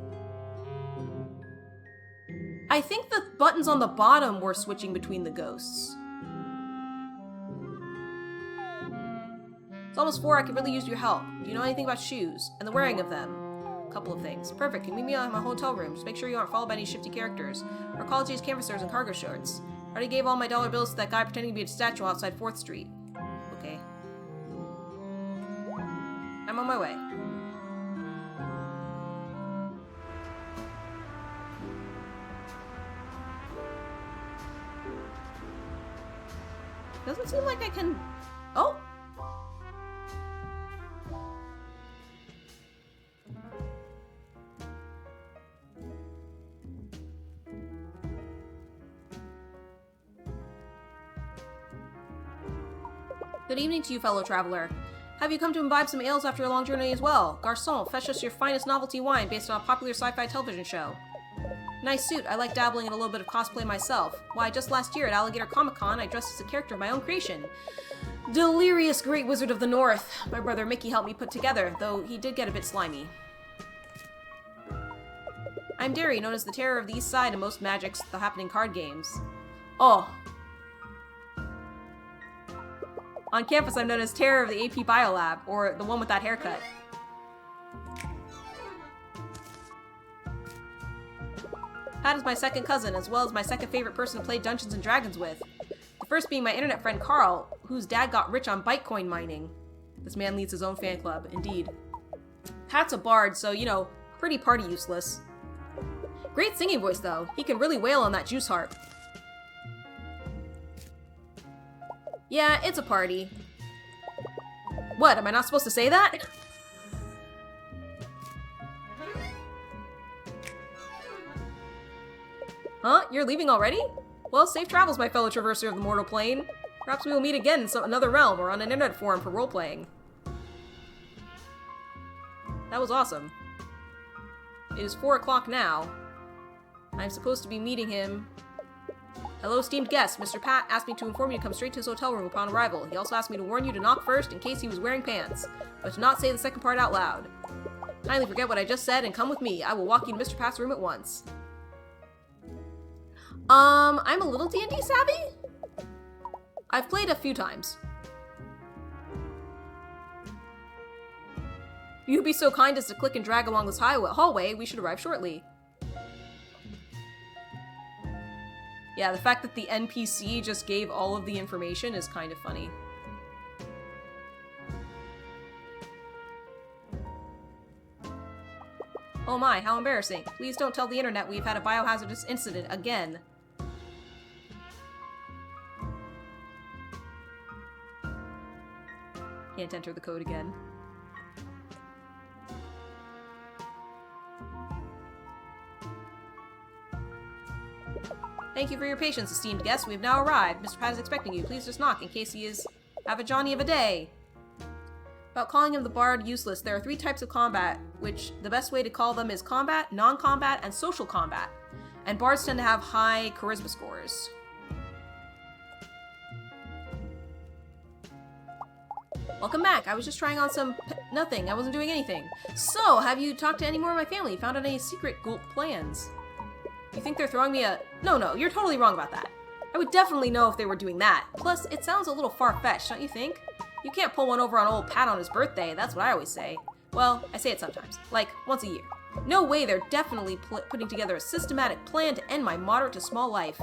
think the buttons on the bottom were switching between the ghosts. It's almost 4, I could really use your help. Do you know anything about shoes? And the wearing of them? A couple of things. Perfect, you meet me at my hotel room. Just make sure you aren't followed by any shifty characters. Or college-age canvassers and cargo shorts. I already gave all my dollar bills to that guy pretending to be a statue outside 4th Street. Okay. I'm on my way. Doesn't seem like I can... Oh! Good evening to you, fellow traveler. Have you come to imbibe some ales after a long journey as well? Garçon, fetch us your finest novelty wine based on a popular sci-fi television show. Nice suit. I like dabbling in a little bit of cosplay myself. Why, just last year at Alligator Comic-Con, I dressed as a character of my own creation. Delirious Great Wizard of the North. My brother Mickey helped me put together, though he did get a bit slimy. I'm Derry, known as the Terror of the East Side in most Magic's The Happening card games. Oh. On campus, I'm known as Terror of the AP Biolab, or the one with that haircut. Pat is my second cousin, as well as my second favorite person to play Dungeons & Dragons with. The first being my internet friend Carl, whose dad got rich on Bitcoin mining. This man leads his own fan club, indeed. Pat's a bard, so, you know, pretty party useless. Great singing voice, though. He can really wail on that juice harp. Yeah, it's a party. What, am I not supposed to say that? Huh? You're leaving already? Well, safe travels, my fellow traverser of the mortal plane. Perhaps we will meet again in another realm or on an internet forum for role-playing. That was awesome. It is 4 o'clock now. I'm supposed to be meeting him. Hello, esteemed guest. Mr. Pat asked me to inform you to come straight to his hotel room upon arrival. He also asked me to warn you to knock first in case he was wearing pants, but to not say the second part out loud. Kindly forget what I just said and come with me. I will walk you to Mr. Pat's room at once. I'm a little D&D savvy? I've played a few times. If you'd be so kind as to click and drag along this hallway, we should arrive shortly. Yeah, the fact that the NPC just gave all of the information is kind of funny. Oh my, how embarrassing. Please don't tell the internet we've had a biohazardous incident again. Can't enter the code again. Thank you for your patience, esteemed guests. We have now arrived. Mr. Pat is expecting you. Please just knock in case he is... have a Johnny of a day. About calling him the bard useless, there are 3 types of combat, which the best way to call them is combat, non-combat, and social combat. And bards tend to have high charisma scores. Welcome back. I was just trying on some... nothing. I wasn't doing anything. So, have you talked to any more of my family? Found out any secret Gulp plans? You think they're throwing me a... No, you're totally wrong about that. I would definitely know if they were doing that. Plus, it sounds a little far-fetched, don't you think? You can't pull one over on old Pat on his birthday, that's what I always say. Well, I say it sometimes. Like, once a year. No way, they're definitely putting together a systematic plan to end my moderate to small life.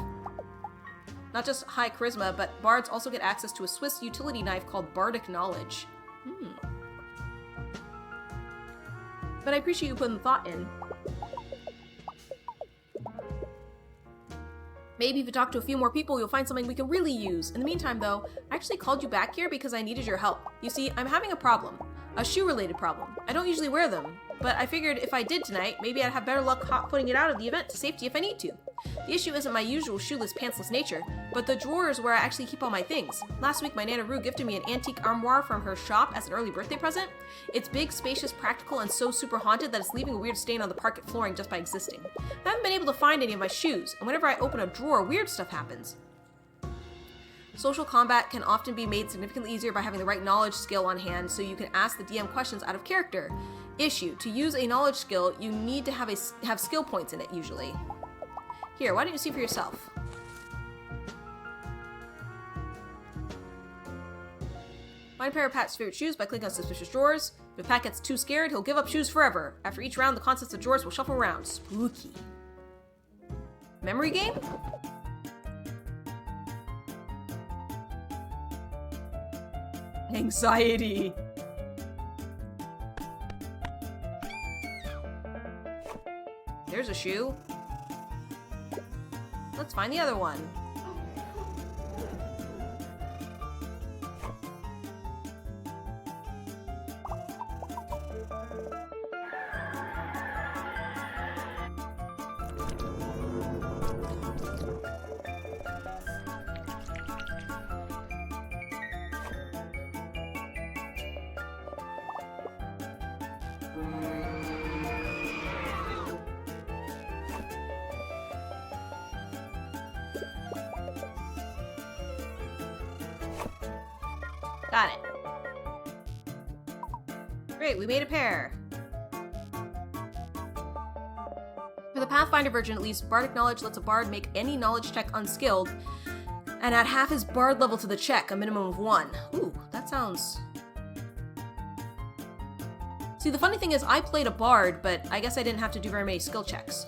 Not just high charisma, but bards also get access to a Swiss utility knife called Bardic Knowledge. But I appreciate you putting the thought in. Maybe if you talk to a few more people, you'll find something we can really use. In the meantime, though, I actually called you back here because I needed your help. You see, I'm having a problem. A shoe-related problem. I don't usually wear them, but I figured if I did tonight, maybe I'd have better luck putting it out of the event to safety if I need to. The issue isn't my usual shoeless, pantsless nature, but the drawers where I actually keep all my things. Last week, my Nana Rue gifted me an antique armoire from her shop as an early birthday present. It's big, spacious, practical, and so super haunted that it's leaving a weird stain on the parquet flooring just by existing. I haven't been able to find any of my shoes, and whenever I open a drawer, weird stuff happens. Social combat can often be made significantly easier by having the right knowledge skill on hand, so you can ask the DM questions out of character. Issue: to use a knowledge skill, you need to have skill points in it, usually. Here, why don't you see for yourself? Find a pair of Pat's favorite shoes by clicking on suspicious drawers. If Pat gets too scared, he'll give up shoes forever. After each round, the contents of drawers will shuffle around. Spooky. Memory game? Anxiety. There's a shoe. Let's find the other one. Got it. Great, we made a pair. For the Pathfinder version, at least, Bardic Knowledge lets a bard make any knowledge check unskilled, and add half his bard level to the check, a minimum of 1. Ooh, that sounds... See, the funny thing is, I played a bard, but I guess I didn't have to do very many skill checks.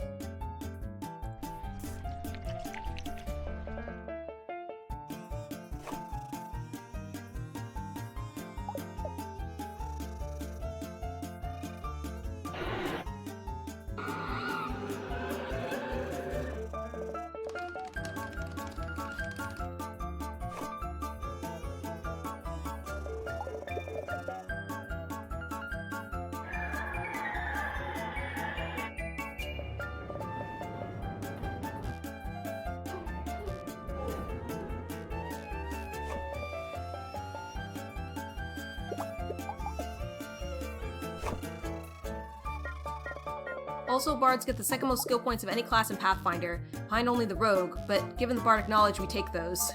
Also, bards get the second most skill points of any class in Pathfinder, behind only the rogue, but given the bardic knowledge, we take those.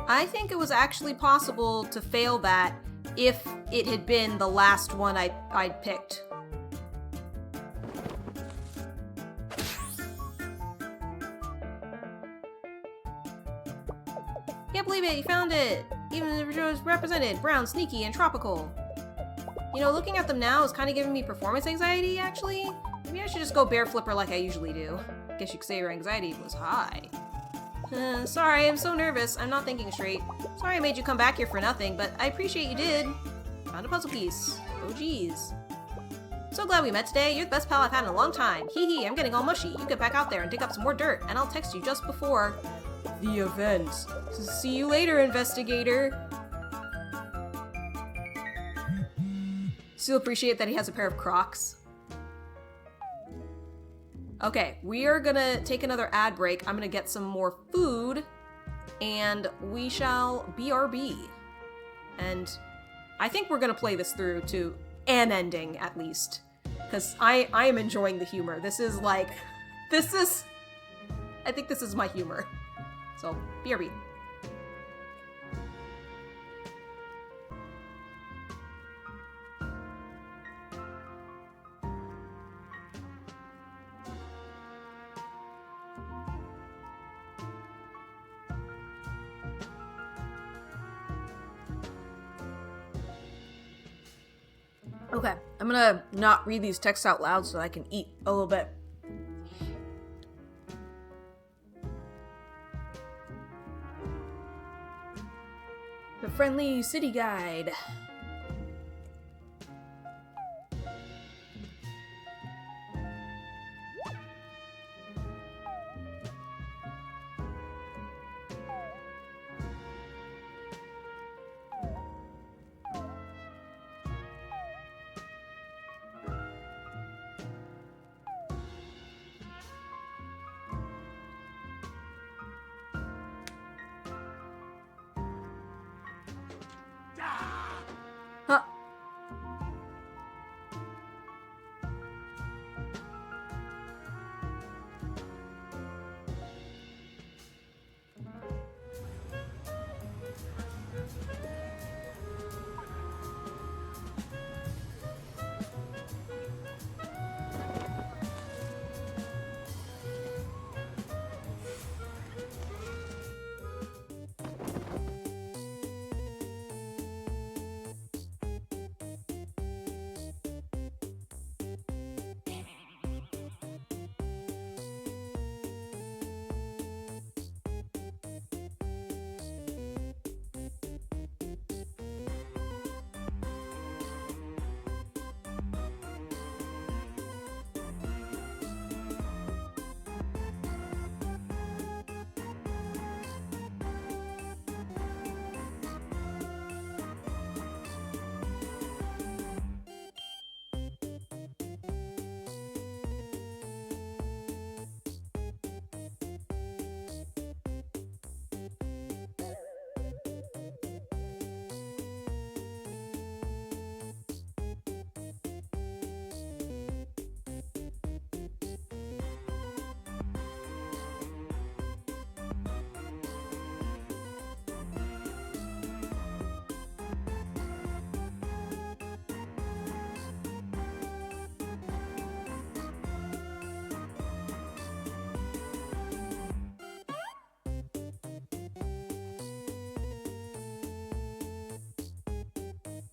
I think it was actually possible to fail that if it had been the last one I'd picked. Can't believe it, you found it! Even if it was represented, brown, sneaky, and tropical. You know, looking at them now is kind of giving me performance anxiety, actually. Maybe I should just go bear flipper like I usually do. Guess you could say your anxiety was high. Sorry, I'm so nervous. I'm not thinking straight. Sorry I made you come back here for nothing, but I appreciate you did. Found a puzzle piece. Oh geez. So glad we met today. You're the best pal I've had in a long time. Hee hee, I'm getting all mushy. You get back out there and dig up some more dirt, and I'll text you just before the event. See you later, investigator. Still appreciate that he has a pair of Crocs. Okay, we are gonna take another ad break. I'm gonna get some more food, and we shall BRB. And I think we're gonna play this through to an ending, at least. Because I am enjoying the humor. I think this is my humor. So, BRB.
Okay, I'm gonna not read these texts out loud so I can eat a little bit. The Friendly City Guide. Huh.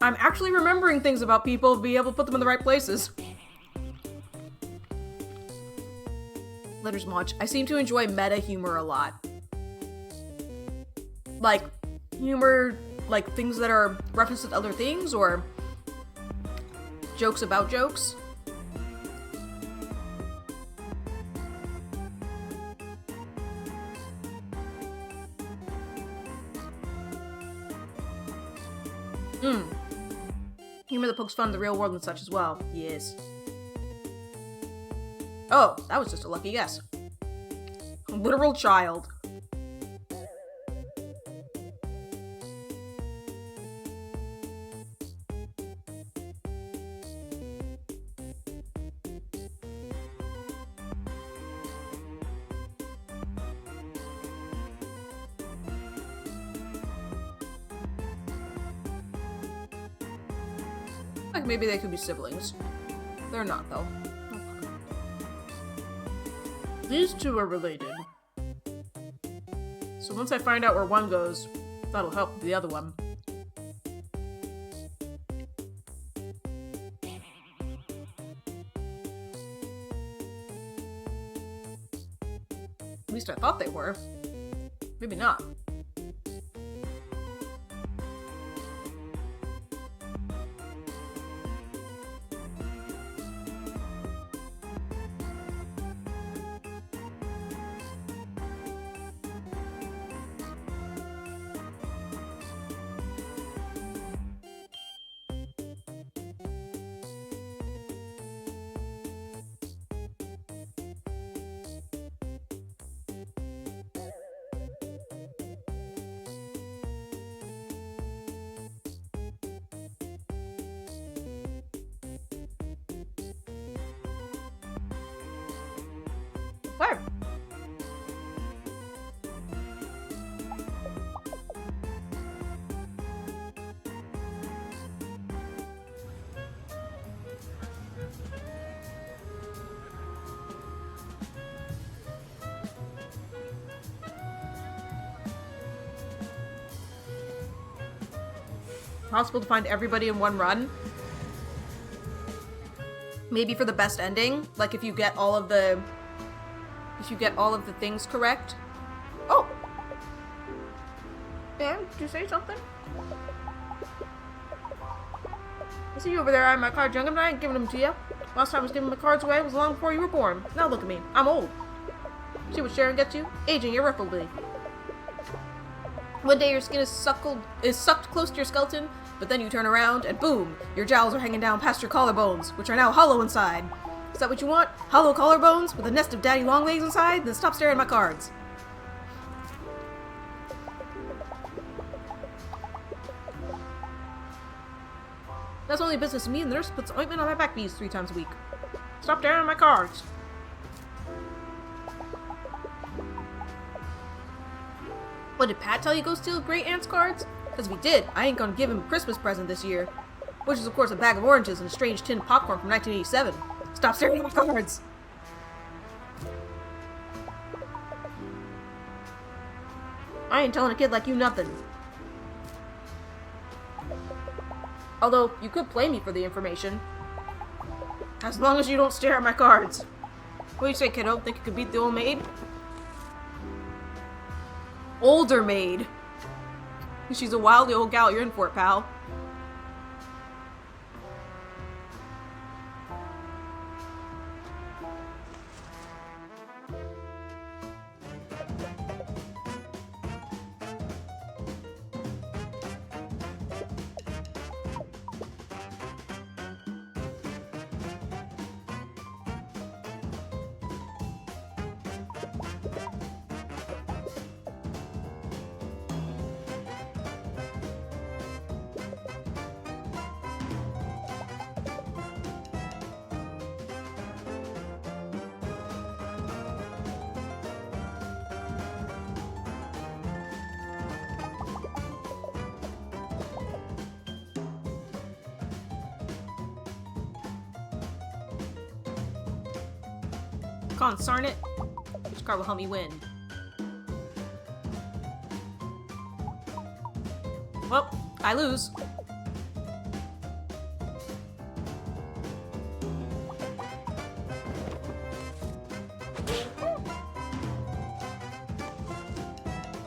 I'm actually remembering things about people to be able to put them in the right places. Letters much. I seem to enjoy meta humor a lot. Like, humor, like things that are references to other things, or jokes about jokes. Humor that pokes fun at the real world and such as well. Yes. Oh, that was just a lucky guess. Literal child. Like maybe they could be siblings. They're not though. These two are related. So once I find out where one goes, that'll help the other one. At least I thought they were. Maybe not. Where? Possible to find everybody in one run? Maybe for the best ending, like if you get all of the things correct. Oh! Dan, did you say something? I see you over there eyeing my cards, young, and I ain't giving them to you. Last time I was giving my cards away was long before you were born. Now look at me. I'm old. See what Sharon gets you? Aging irreparably. One day your skin is sucked close to your skeleton, but then you turn around and boom, your jowls are hanging down past your collarbones, which are now hollow inside. Is that what you want? Hollow collarbones with a nest of daddy long legs inside? Then stop staring at my cards. That's only business to me, and the nurse puts ointment on my back knees 3 times a week. Stop staring at my cards. What, did Pat tell you to go steal Great Aunt's cards? Because if he did, I ain't gonna give him a Christmas present this year. Which is, of course, a bag of oranges and a strange tin of popcorn from 1987. Stop staring at my cards! I ain't telling a kid like you nothing. Although, you could play me for the information. As long as you don't stare at my cards. What do you say, kiddo? Think you could beat the old maid? Older maid. She's a wily old gal. You're in for it, pal. Consarn it. Which card will help me win? Well, I lose.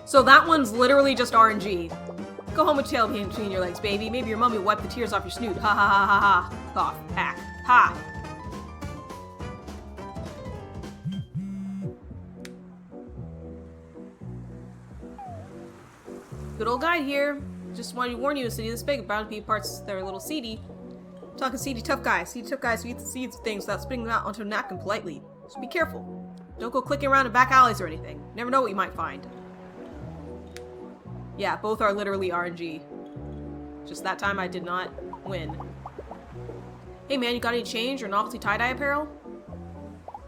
So that one's literally just RNG. Go home with tail between your legs, baby. Maybe your mommy will wipe the tears off your snoot. Ha ha ha ha ha. Cough. Hack. Ha. Good old guide here. Just wanted to warn you, a city this big, bound to be parts that are a little seedy. I'm talking seedy tough guys. Seedy tough guys who eat the seeds of things without spitting them out onto a napkin politely. So be careful. Don't go clicking around in back alleys or anything. You never know what you might find. Yeah, both are literally RNG. Just that time I did not win. Hey man, you got any change or novelty tie-dye apparel?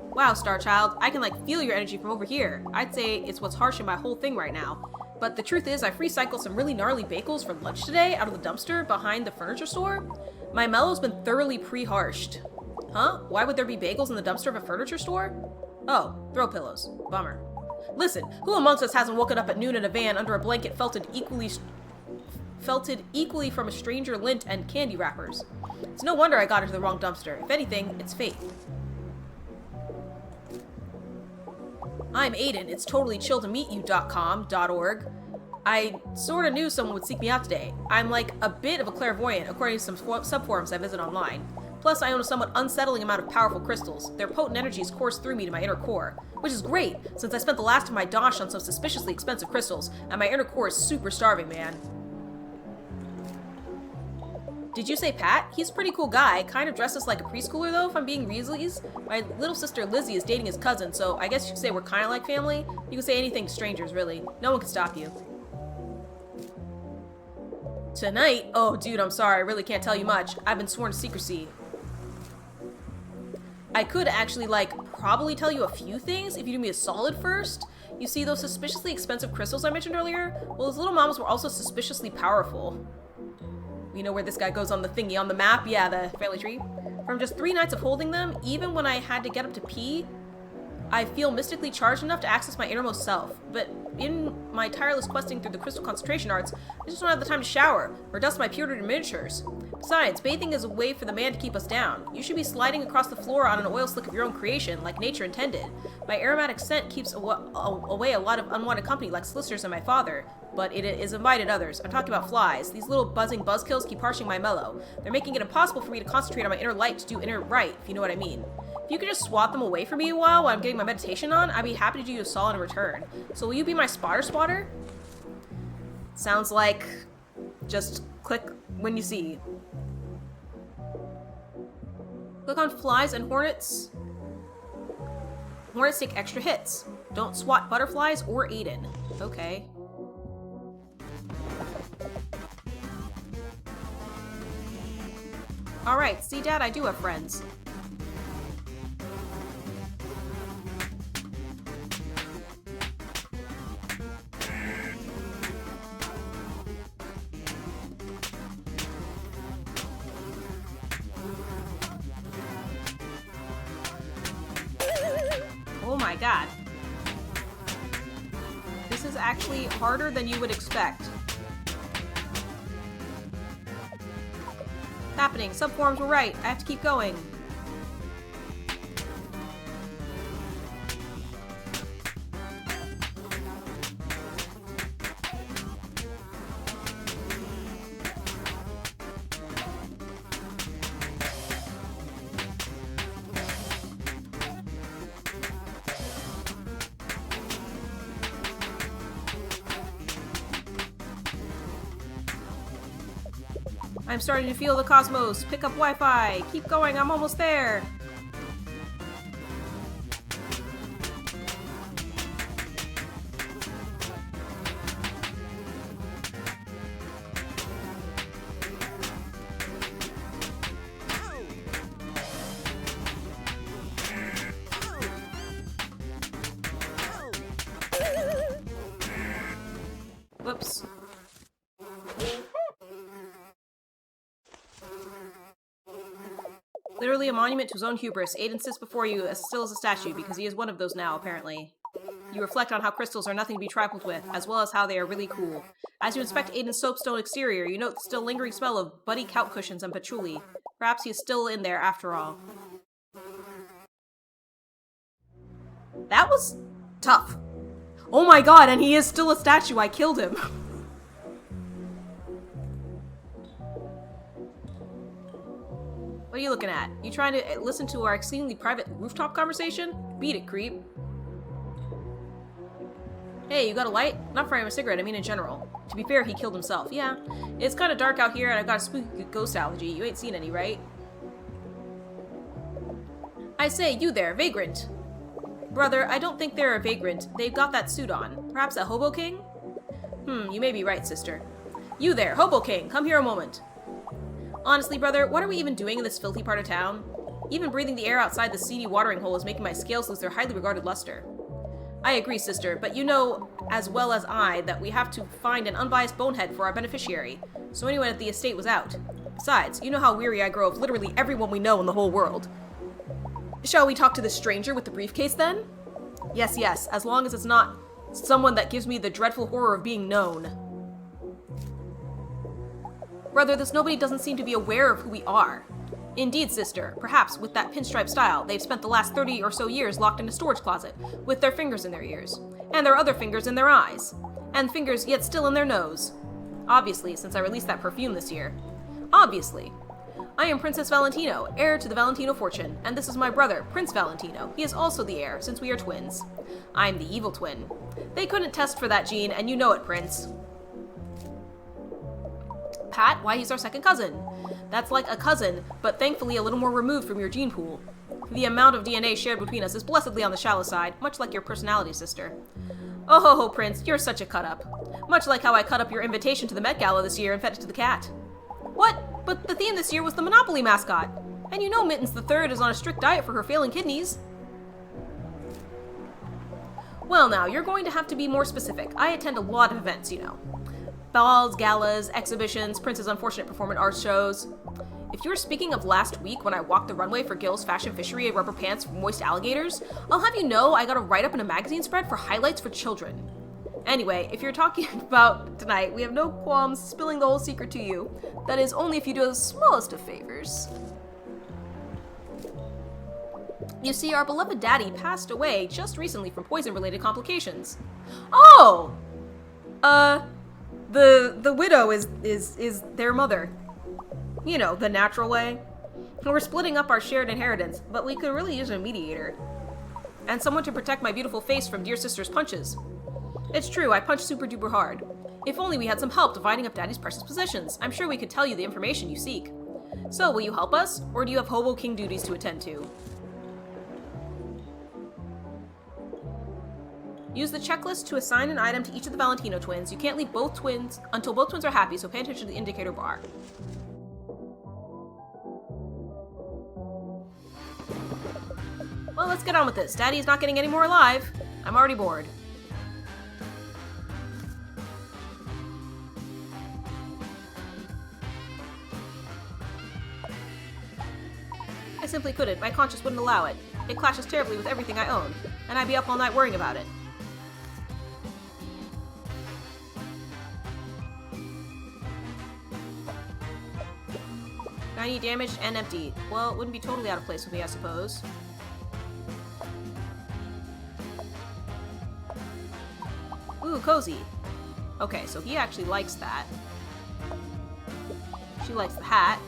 Wow, Star Child, I can feel your energy from over here. I'd say it's what's harshing my whole thing right now. But the truth is, I recycled some really gnarly bagels for lunch today out of the dumpster behind the furniture store. My mellow's been thoroughly pre-harshed. Huh? Why would there be bagels in the dumpster of a furniture store? Oh, throw pillows. Bummer. Listen, who amongst us hasn't woken up at noon in a van under a blanket felted equally from a stranger lint and candy wrappers? It's no wonder I got into the wrong dumpster. If anything, it's fate. I'm Aiden, it's totally chill to meet you.com.org. I sorta knew someone would seek me out today. I'm a bit of a clairvoyant, according to some subforums I visit online. Plus, I own a somewhat unsettling amount of powerful crystals. Their potent energies course through me to my inner core, which is great, since I spent the last of my dosh on some suspiciously expensive crystals, and my inner core is super starving, man. Did you say Pat? He's a pretty cool guy, kind of dresses like a preschooler though, if I'm being Reesley's. My little sister Lizzie is dating his cousin, so I guess you could say we're kind of like family. You can say anything to strangers, really. No one can stop you. Tonight? Oh, dude, I'm sorry, I really can't tell you much. I've been sworn to secrecy. I could actually, probably tell you a few things if you do me a solid first. You see, those suspiciously expensive crystals I mentioned earlier? Well, those little mamas were also suspiciously powerful. You know where this guy goes on the thingy on the map? Yeah, the family tree. From just 3 nights of holding them, even when I had to get up to pee, I feel mystically charged enough to access my innermost self. But
in my tireless questing through the crystal concentration arts, I just don't have the time to shower or dust my pewtered miniatures. Besides, bathing is a way for the man to keep us down. You should be sliding across the floor on an oil slick of your own creation, like nature intended. My aromatic scent keeps away a lot of unwanted company, like solicitors and my father, but it has invited others. I'm talking about flies. These little buzzing buzzkills keep harshing my mellow. They're making it impossible for me to concentrate on my inner light to do inner right, if you know what I mean. If you could just swat them away from me a while I'm getting my meditation on, I'd be happy to do you a solid in return. So will you be my spotter? Sounds like just click when you see. Click on flies and hornets. Hornets take extra hits. Don't swat butterflies or Aiden. Okay. Alright, see Dad, I do have friends. Oh my god. This is actually harder than you would expect. What's happening? Subforms were right. I have to keep going. I'm starting to feel the cosmos. Pick up Wi-Fi. Keep going. I'm almost there. Whoops. Literally a monument to his own hubris, Aiden sits before you as still as a statue, because he is one of those now, apparently. You reflect on how crystals are nothing to be trifled with, as well as how they are really cool. As you inspect Aiden's soapstone exterior, you note the still lingering smell of buddy couch cushions and patchouli. Perhaps he is still in there after all. That was tough. Oh my god, and he is still a statue. I killed him. What are you looking at? You trying to listen to our exceedingly private rooftop conversation? Beat it, creep. Hey, you got a light? Not for him a cigarette, I mean in general. To be fair, he killed himself. Yeah. It's kind of dark out here and I've got a spooky ghost allergy. You ain't seen any, right? I say, you there, vagrant. Brother, I don't think they're a vagrant. They've got that suit on. Perhaps a hobo king? You may be right, sister. You there, hobo king, come here a moment. Honestly, brother, what are we even doing in this filthy part of town? Even breathing the air outside the seedy watering hole is making my scales lose their highly regarded luster. I agree, sister, but you know as well as I that we have to find an unbiased bonehead for our beneficiary, so anyone at the estate was out. Besides, you know how weary I grow of literally everyone we know in the whole world. Shall we talk to this stranger with the briefcase, then? Yes, yes, as long as it's not someone that gives me the dreadful horror of being known. Brother, this nobody doesn't seem to be aware of who we are. Indeed, sister. Perhaps, with that pinstripe style, they've spent the last 30 or so years locked in a storage closet, with their fingers in their ears, and their other fingers in their eyes, and fingers yet still in their nose. Obviously, since I released that perfume this year. Obviously. I am Princess Valentino, heir to the Valentino fortune, and this is my brother, Prince Valentino. He is also the heir, since we are twins. I am the evil twin. They couldn't test for that gene, and you know it, Prince. Pat, why, he's our second cousin. That's like a cousin, but thankfully a little more removed from your gene pool. The amount of DNA shared between us is blessedly on the shallow side, much like your personality, sister. Oh ho ho, Prince, you're such a cut-up. Much like how I cut up your invitation to the Met Gala this year and fed it to the cat. What? But the theme this year was the Monopoly mascot. And you know Mittens the Third is on a strict diet for her failing kidneys. Well now, you're going to have to be more specific. I attend a lot of events, you know. Balls, galas, exhibitions, Prince's unfortunate performance art shows. If you're speaking of last week when I walked the runway for Gil's fashion fishery and rubber pants for moist alligators, I'll have you know I got a write-up in a magazine spread for highlights for children. Anyway, if you're talking about tonight, we have no qualms spilling the whole secret to you. That is, only if you do the smallest of favors. You see, our beloved daddy passed away just recently from poison-related complications. Oh! The widow is their mother. You know, the natural way. We're splitting up our shared inheritance, but we could really use a mediator. And someone to protect my beautiful face from dear sister's punches. It's true, I punch super duper hard. If only we had some help dividing up Daddy's precious possessions, I'm sure we could tell you the information you seek. So, will you help us, or do you have Hobo King duties to attend to? Use the checklist to assign an item to each of the Valentino twins. You can't leave both twins until both twins are happy, so pay attention to the indicator bar. Well, let's get on with this. Daddy is not getting any more alive. I'm already bored. I simply couldn't. My conscience wouldn't allow it. It clashes terribly with everything I own, and I'd be up all night worrying about it. 90 damaged and empty. Well, it wouldn't be totally out of place with me, I suppose. Ooh, cozy. Okay, so he actually likes that. She likes the hat.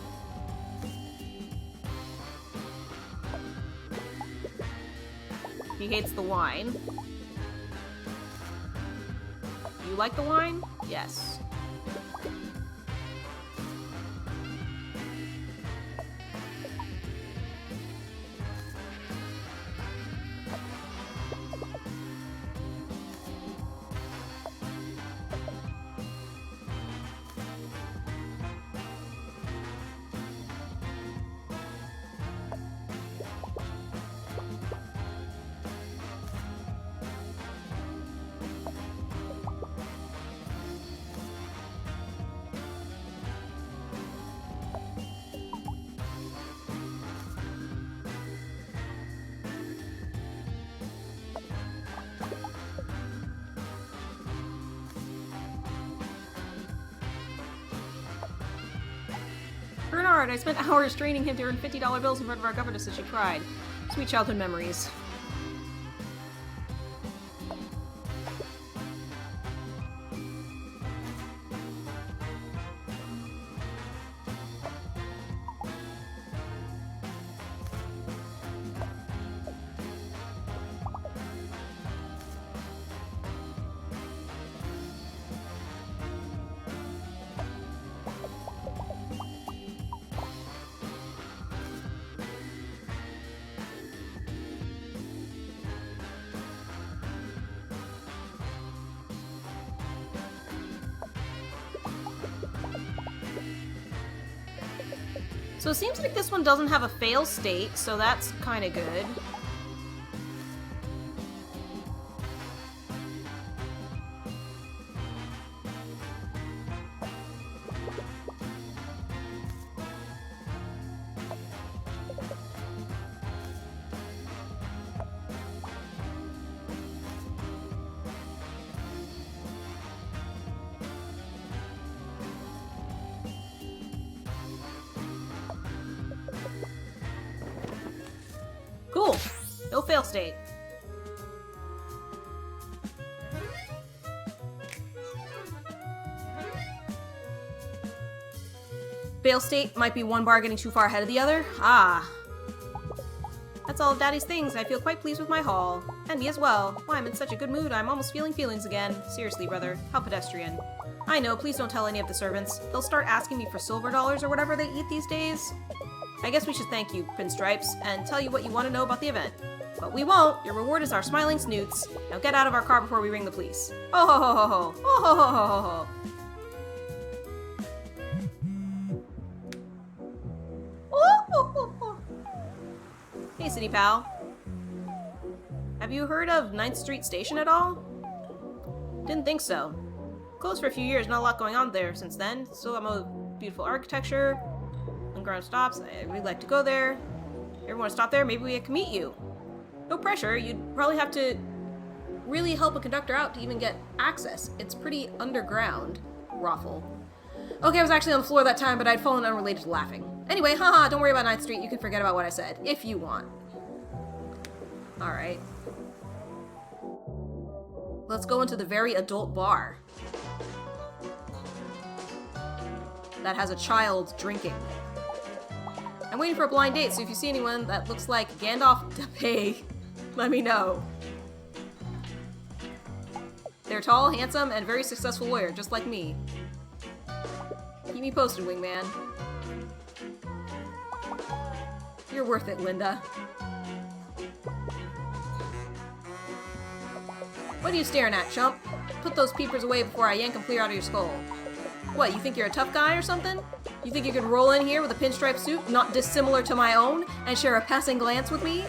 He hates the wine. You like the wine? Yes. Bernard, I spent hours training him to earn $50 bills in front of our governess as she cried. Sweet childhood memories. So it seems like this one doesn't have a fail state, so that's kind of good. Cool. No fail state. Fail state might be one bar getting too far ahead of the other. Ah. That's all of Daddy's things. I feel quite pleased with my haul. And me as well. Why, I'm in such a good mood. I'm almost feeling feelings again. Seriously, brother. How pedestrian. I know, please don't tell any of the servants. They'll start asking me for silver dollars or whatever they eat these days. I guess we should thank you, Pinstripes, and tell you what you want to know about the event. But we won't. Your reward is our smiling snoots. Now get out of our car before we ring the police. Oh ho ho ho ho. Oh ho ho ho ho ho. Oh, ho, ho, ho. Hey, City Pal. Have you heard of 9th Street Station at all? Didn't think so. Closed for a few years, not a lot going on there since then. Still got more beautiful architecture. Underground stops. I really like to go there. Ever want to stop there? Maybe we can meet you. No pressure. You'd probably have to really help a conductor out to even get access. It's pretty underground. Raffle. Okay, I was actually on the floor that time, but I'd fallen unrelated to laughing. Anyway, haha, don't worry about 9th Street. You can forget about what I said, if you want. Alright. Let's go into the very adult bar. That has a child drinking. I'm waiting for a blind date, so if you see anyone that looks like Gandalf Depay, let me know. They're tall, handsome, and very successful lawyer, just like me. Keep me posted, wingman. You're worth it, Linda. What are you staring at, chump? Put those peepers away before I yank them clear out of your skull. What, you think you're a tough guy or something? You think you can roll in here with a pinstripe suit, not dissimilar to my own, and share a passing glance with me?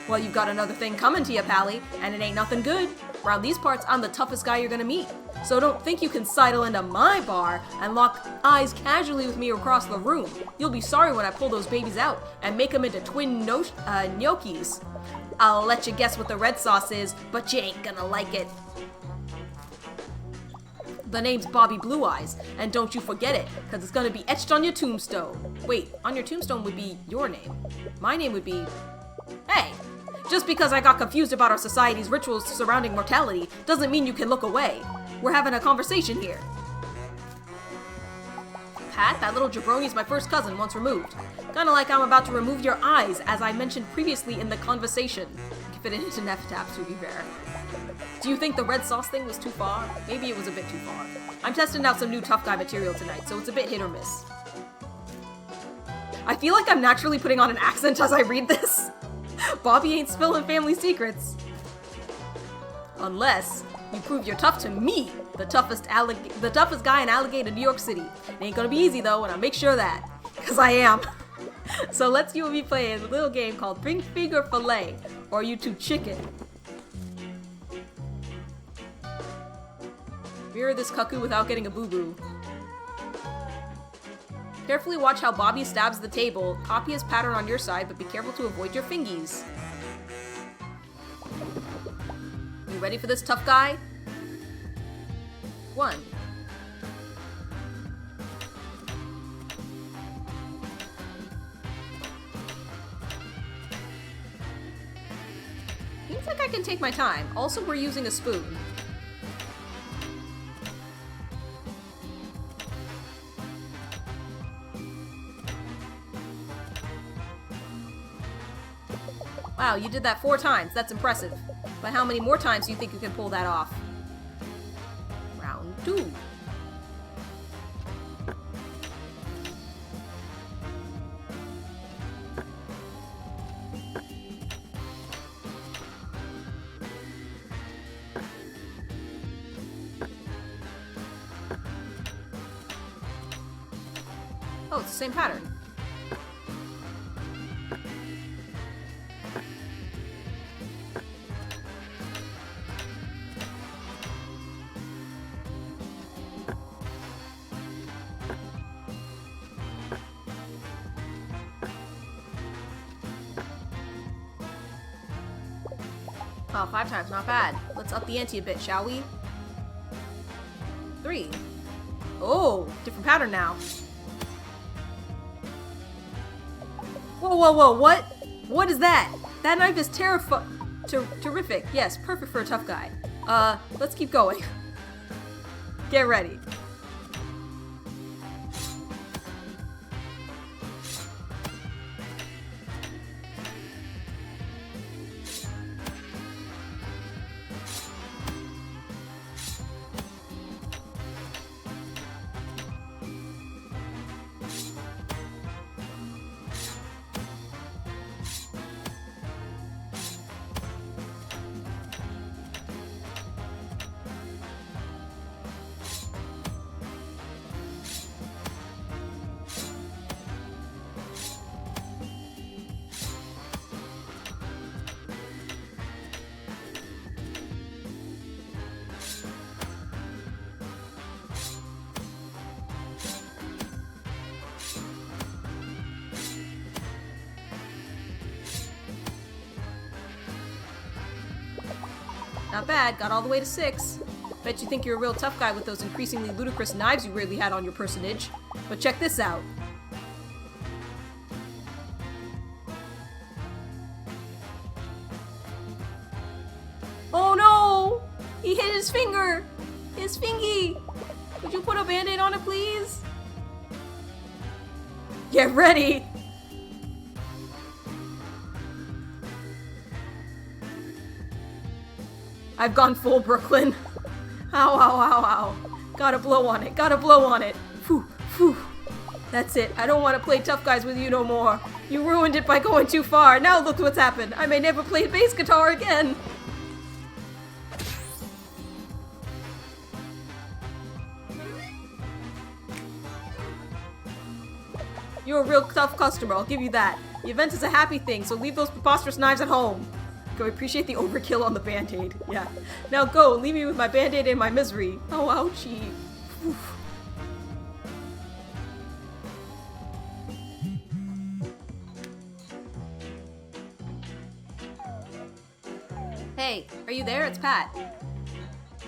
Well, you've got another thing coming to you, Pally, and it ain't nothing good. Around these parts, I'm the toughest guy you're gonna meet. So don't think you can sidle into my bar and lock eyes casually with me across the room. You'll be sorry when I pull those babies out and make them into twin gnocchis. I'll let you guess what the red sauce is, but you ain't gonna like it. The name's Bobby Blue Eyes, and don't you forget it, because it's gonna be etched on your tombstone. Wait, on your tombstone would be your name. My name would be... Hey! Just because I got confused about our society's rituals surrounding mortality doesn't mean you can look away. We're having a conversation here. Pat, that little jabroni's my first cousin once removed. Kinda like I'm about to remove your eyes, as I mentioned previously in the conversation. You can fit it into Nephtaps, to be fair. Do you think the red sauce thing was too far? Maybe it was a bit too far. I'm testing out some new tough guy material tonight, so it's a bit hit or miss. I feel like I'm naturally putting on an accent as I read this. Bobby ain't spilling family secrets. Unless you prove you're tough to me, the toughest guy in Alligator, New York City. It ain't gonna be easy though, and I'll make sure of that. Cause I am. So let's you and me play a little game called Bring Finger Filet, or You Two Chicken. Mirror this cuckoo without getting a boo-boo. Carefully watch how Bobby stabs the table. Copy his pattern on your side, but be careful to avoid your fingies. You ready for this, tough guy? 1. Seems like I can take my time. Also, we're using a spoon. Wow, you did that 4 times. That's impressive. But how many more times do you think you can pull that off? Round 2. Oh, it's the same pattern. Oh, 5 times, not bad. Let's up the ante a bit, shall we? 3. Oh, different pattern now. Whoa, whoa, whoa, what? What is that? That knife is terrific. Yes, perfect for a tough guy. Let's keep going. Get ready. Not bad, got all the way to 6. Bet you think you're a real tough guy with those increasingly ludicrous knives you really had on your personage. But check this out. Oh no! He hit his finger! His fingy! Could you put a band-aid on it, please? Get ready! I've gone full Brooklyn. Ow, ow, ow, ow. Gotta blow on it, gotta blow on it. Phew, phew. That's it, I don't want to play tough guys with you no more. You ruined it by going too far. Now look what's happened. I may never play bass guitar again. You're a real tough customer, I'll give you that. The event is a happy thing, so leave those preposterous knives at home. Go, appreciate the overkill on the band-aid. Yeah. Now go, leave me with my band-aid and my misery. Oh, ouchie. Oof. Hey, are you there? It's Pat.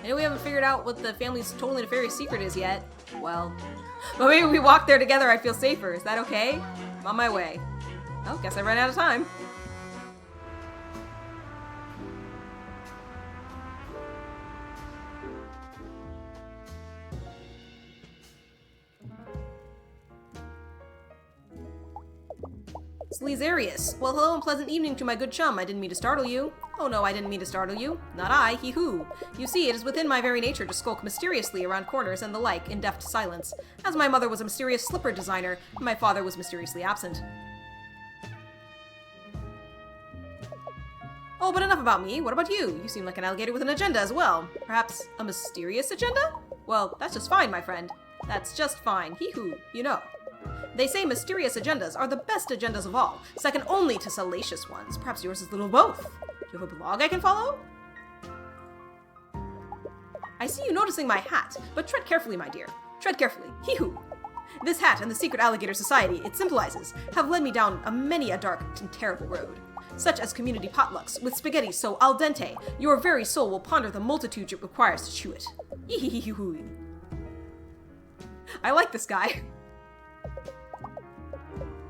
I know we haven't figured out what the family's totally nefarious secret is yet. Well, but maybe if we walk there together, I'd feel safer. Is that okay? I'm on my way. Oh, guess I ran out of time. Slezarius. Well, hello and pleasant evening to my good chum. I didn't mean to startle you. Oh no, I didn't mean to startle you. Not I, he-hoo. You see, it is within my very nature to skulk mysteriously around corners and the like in deft silence, as my mother was a mysterious slipper designer, and my father was mysteriously absent. Oh, but enough about me. What about you? You seem like an alligator with an agenda as well. Perhaps a mysterious agenda? Well, that's just fine, my friend. That's just fine. Hee-hoo, you know. They say mysterious agendas are the best agendas of all, second only to salacious ones. Perhaps yours is a little both. Do you have a blog I can follow? I see you noticing my hat, but tread carefully, my dear. Tread carefully. Hee-hoo. This hat and the secret alligator society it symbolizes have led me down many a dark and terrible road, such as community potlucks with spaghetti so al dente your very soul will ponder the multitude it requires to chew it. Hee-hee-hee-hoo. I like this guy.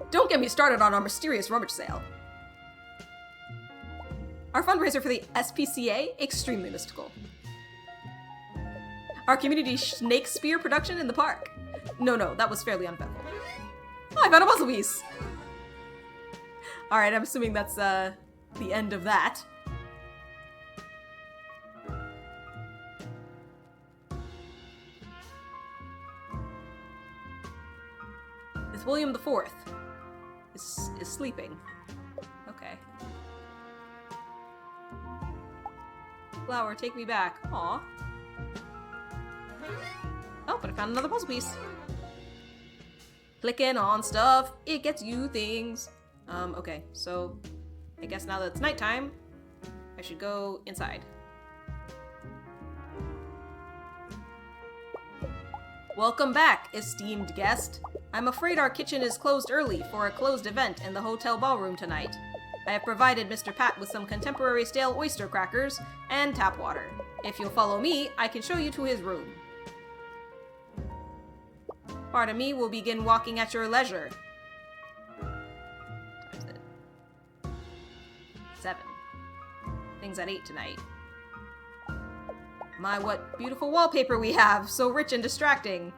Don't get me started on our mysterious rummage sale. Our fundraiser for the SPCA, extremely mystical. Our community snake spear production in the park. No, that was fairly uneventful. Oh, I found a puzzle piece! Alright, I'm assuming that's, the end of that. It's William the Fourth. Is sleeping. Okay. Flower, take me back. Aw. Oh, but I found another puzzle piece. Clicking on stuff, it gets you things. Okay, so I guess now that it's nighttime, I should go inside. Welcome back, esteemed guest. I'm afraid our kitchen is closed early for a closed event in the hotel ballroom tonight. I have provided Mr. Pat with some contemporary stale oyster crackers and tap water. If you'll follow me, I can show you to his room. Pardon me, we'll begin walking at your leisure. What time is it? 7. Things at 8 tonight. My, what beautiful wallpaper we have! So rich and distracting!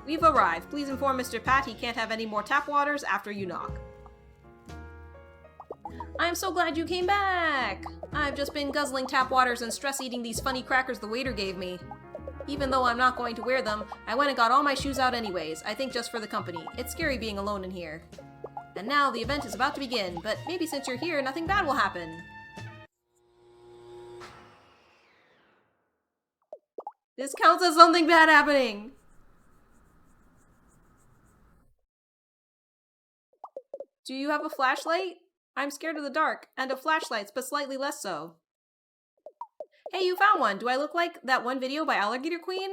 We've arrived. Please inform Mr. Pat he can't have any more tap waters after you knock. I'm so glad you came back! I've just been guzzling tap waters and stress-eating these funny crackers the waiter gave me. Even though I'm not going to wear them, I went and got all my shoes out anyways, I think just for the company. It's scary being alone in here. And now the event is about to begin, but maybe since you're here, nothing bad will happen. This counts as something bad happening! Do you have a flashlight? I'm scared of the dark, and of flashlights, but slightly less so. Hey, you found one! Do I look like that one video by Alligator Queen?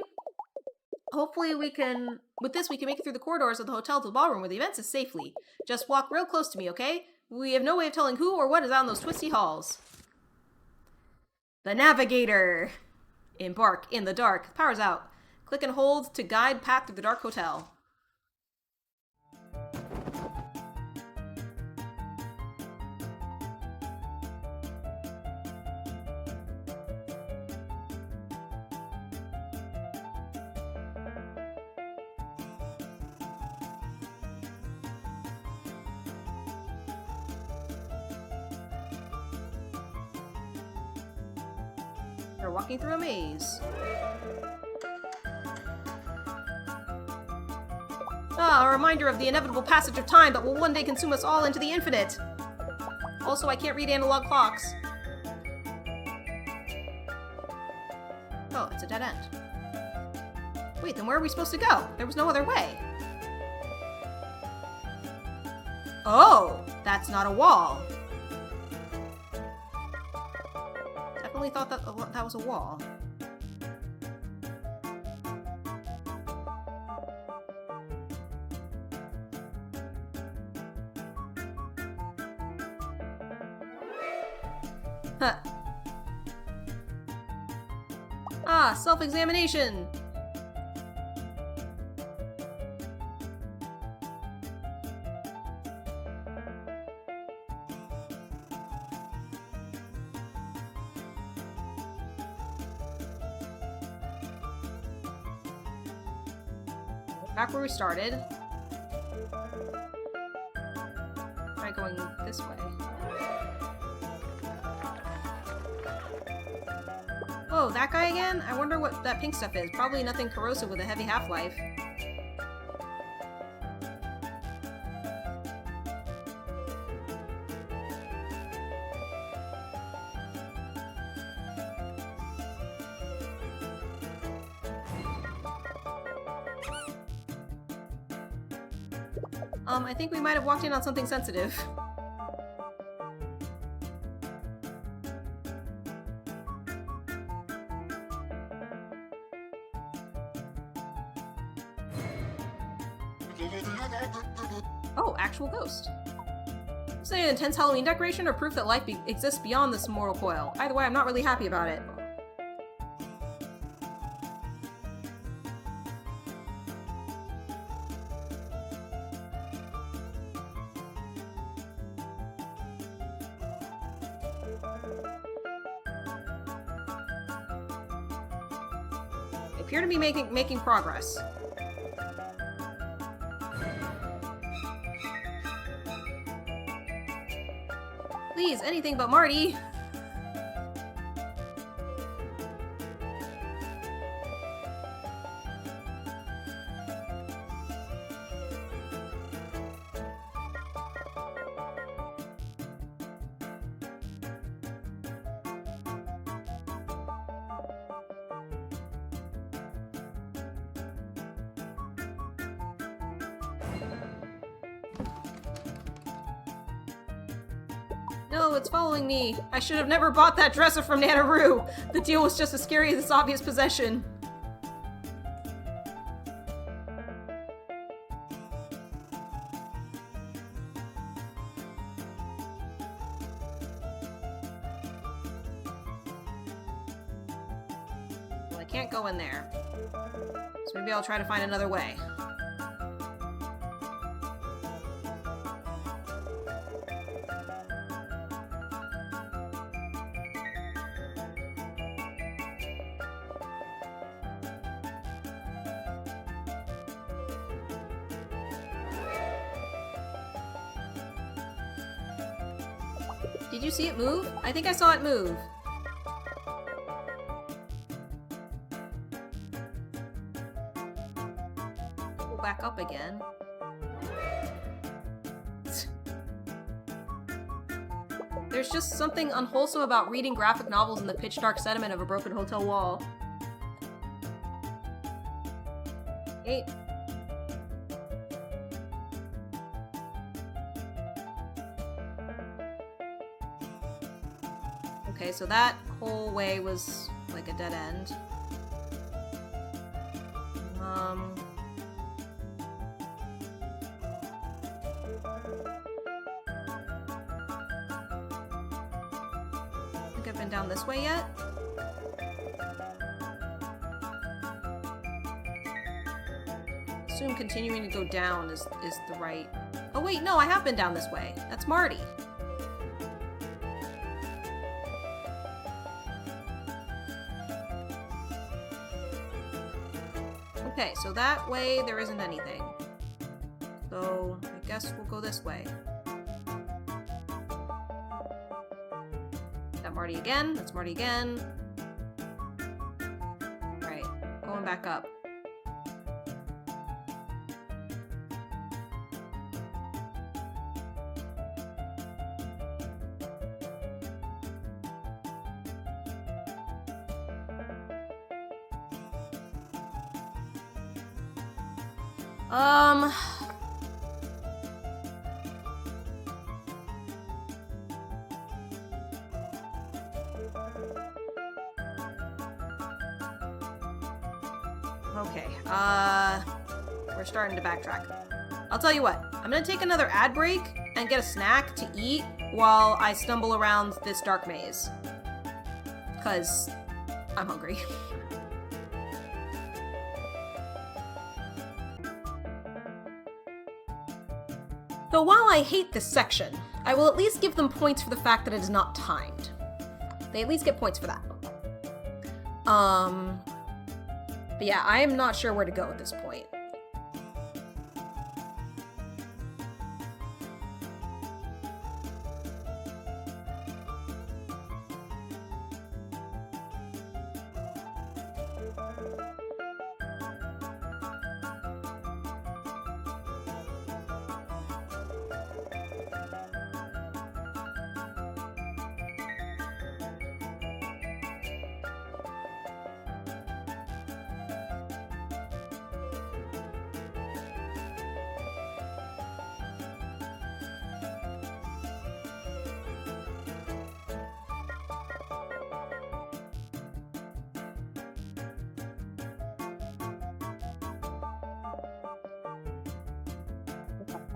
Hopefully we can... With this, we can make it through the corridors of the hotel to the ballroom where the event is safely. Just walk real close to me, okay? We have no way of telling who or what is out in those twisty halls. The Navigator! Embark in the dark. Power's out. Click and hold to guide path through the dark hotel. We're walking through a maze. A reminder of the inevitable passage of time that will one day consume us all into the infinite. Also, I can't read analog clocks. Oh, it's a dead end. Wait, then where are we supposed to go? There was no other way. Oh, that's not a wall. Definitely thought that was a wall. Huh. Ah, self-examination! Back where we started. Try going this way. Oh, that guy again? I wonder what that pink stuff is. Probably nothing corrosive with a heavy half-life. I think we might have walked in on something sensitive. Oh, actual ghost. Is it an intense Halloween decoration or proof that life exists beyond this mortal coil? Either way, I'm not really happy about it. They appear to be making progress. Please, anything but Marty! No, it's following me. I should have never bought that dresser from Nanaroo. The deal was just as scary as its obvious possession. Well, I can't go in there. So maybe I'll try to find another way. Did you see it move? I think I saw it move. Go back up again. There's just something unwholesome about reading graphic novels in the pitch dark sediment of a broken hotel wall. Hey. Okay, so that whole way was like a dead end. Think I've been down this way yet? Assume continuing to go down is the right... Oh wait, no, I have been down this way. That's Marty. Okay, so that way there isn't anything. So I guess we'll go this way. That Marty again. That's Marty again. Alright, going back up. Okay, we're starting to backtrack. I'll tell you what, I'm gonna take another ad break and get a snack to eat while I stumble around this dark maze. Because I'm hungry. So while I hate this section, I will at least give them points for the fact that it is not timed. They at least get points for that. But yeah, I am not sure where to go at this point.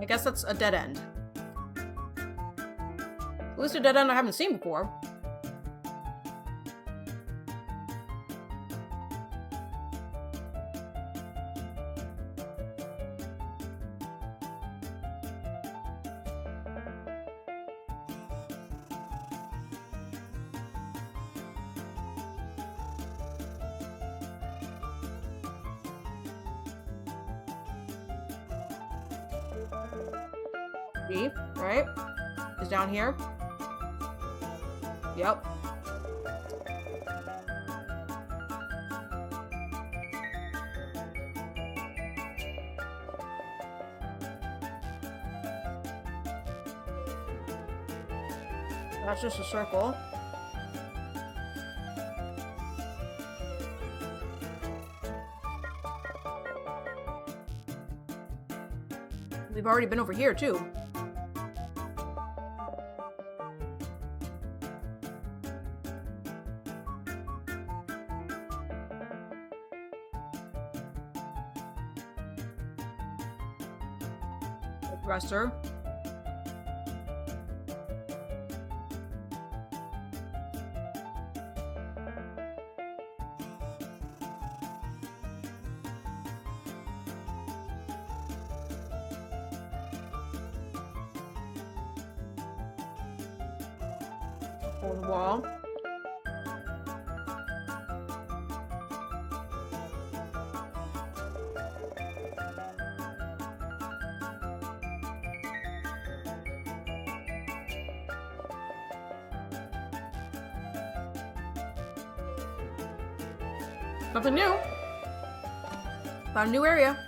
I guess that's a dead end. At least a dead end I haven't seen before. B, right? Is down here. Yep. That's just a circle. We've already been over here, too. Dresser. Old wall. Nothing new. Found a new area.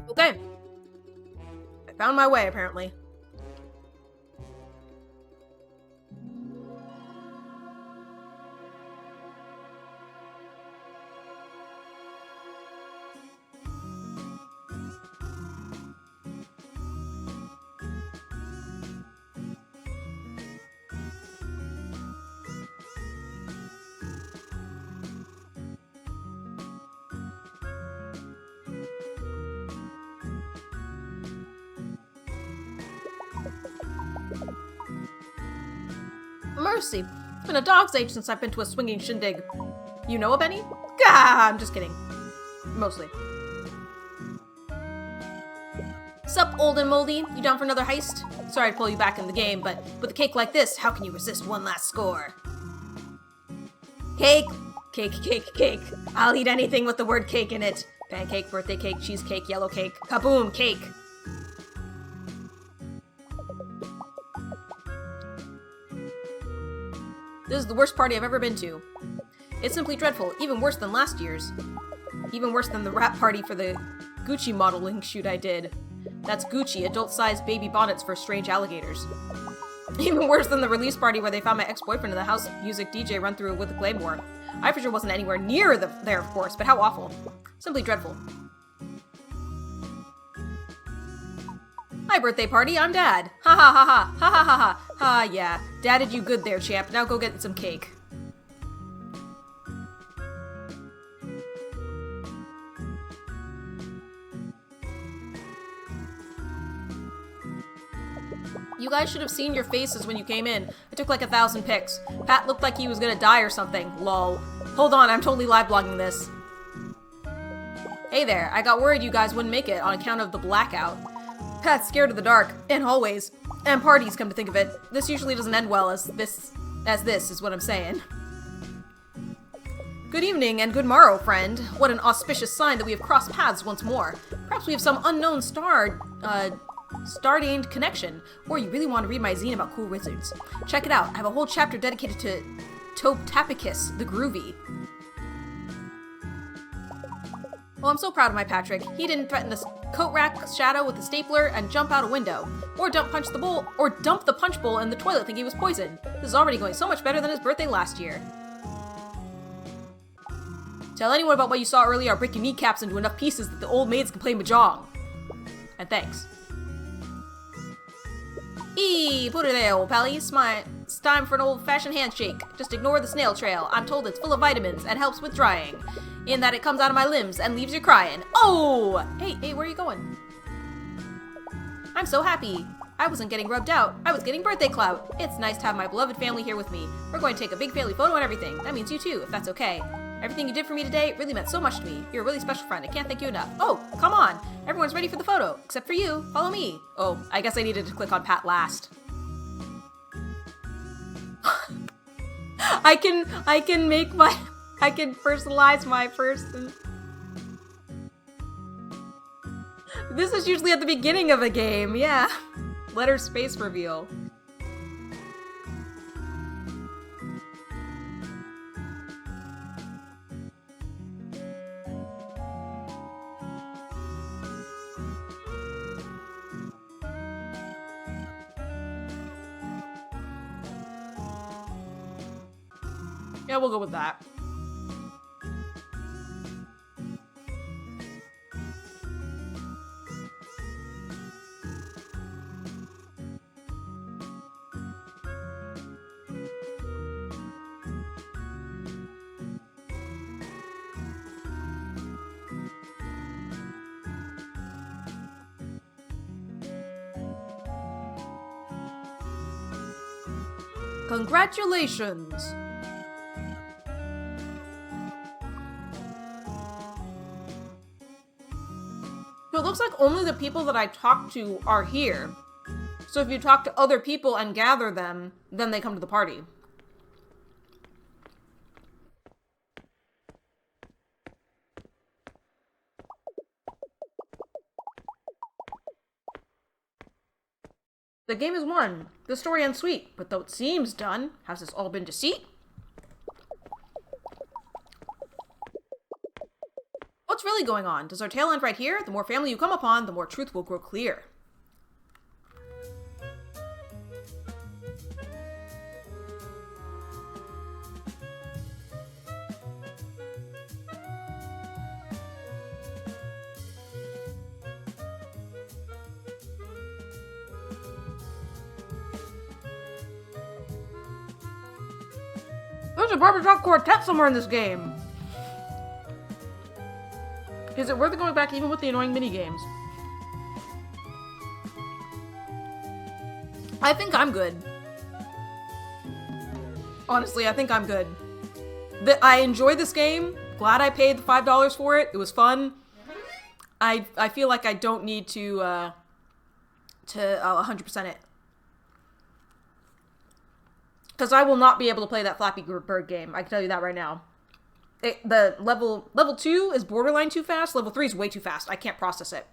Okay. I found my way, apparently. Mercy, it's been a dog's age since I've been to a swinging shindig. You know of any? Gah, I'm just kidding. Mostly. Sup, old and moldy? You down for another heist? Sorry to pull you back in the game, but with a cake like this, how can you resist one last score? Cake! Cake, cake, cake. I'll eat anything with the word cake in it. Pancake, birthday cake, cheesecake, yellow cake. Kaboom, cake! This is the worst party I've ever been to. It's simply dreadful, even worse than last year's. Even worse than the wrap party for the Gucci modeling shoot I did. That's Gucci, adult-sized baby bonnets for strange alligators. Even worse than the release party where they found my ex-boyfriend in the house music DJ run through with a claymore. I for sure wasn't anywhere near there, of course, but how awful. Simply dreadful. Hi, birthday party, I'm Dad. Ha ha ha ha, ha ha ha ha. Ha, yeah. Dad did you good there, champ. Now go get some cake. You guys should have seen your faces when you came in. I took like 1,000 pics. Pat looked like he was gonna die or something. Lol. Hold on, I'm totally live blogging this. Hey there, I got worried you guys wouldn't make it on account of the blackout. Pat's scared of the dark, and hallways, and parties, come to think of it. This usually doesn't end well as this is what I'm saying. Good evening and good morrow, friend. What an auspicious sign that we have crossed paths once more. Perhaps we have some unknown star-ordained connection, or you really want to read my zine about cool wizards. Check it out, I have a whole chapter dedicated to Toptapicus the Groovy. Well, I'm so proud of my Patrick. He didn't threaten the coat rack shadow with a stapler and jump out a window, or dump the punch bowl in the toilet thinking he was poisoned. This is already going so much better than his birthday last year. Tell anyone about what you saw earlier, I'll break your kneecaps into enough pieces that the old maids can play mahjong. And thanks. Put it there, old pally. It's time for an old-fashioned handshake. Just ignore the snail trail. I'm told it's full of vitamins and helps with drying. In that it comes out of my limbs and leaves you crying. Oh! Hey, where are you going? I'm so happy. I wasn't getting rubbed out. I was getting birthday clout. It's nice to have my beloved family here with me. We're going to take a big family photo and everything. That means you too, if that's okay. Everything you did for me today really meant so much to me. You're a really special friend. I can't thank you enough. Oh, come on. Everyone's ready for the photo, except for you. Follow me. Oh, I guess I needed to click on Pat last. I can personalize my person. This is usually at the beginning of a game, yeah. Letter space reveal. Yeah, we'll go with that. Congratulations! So it looks like only the people that I talk to are here. So if you talk to other people and gather them, then they come to the party. The game is won. The story ends sweet, but though it seems done, has this all been deceit? What's really going on? Does our tale end right here? The more family you come upon, the more truth will grow clear. There's a barbershop quartet somewhere in this game. Is it worth it going back even with the annoying mini-games? I think I'm good.
Honestly, I think I'm good. I enjoyed this game. Glad I paid the $5 for it. It was fun. I feel like I don't need to 100% it. Because I will not be able to play that Flappy Bird game. I can tell you that right now. The level 2 is borderline too fast. Level 3 is way too fast. I can't process it.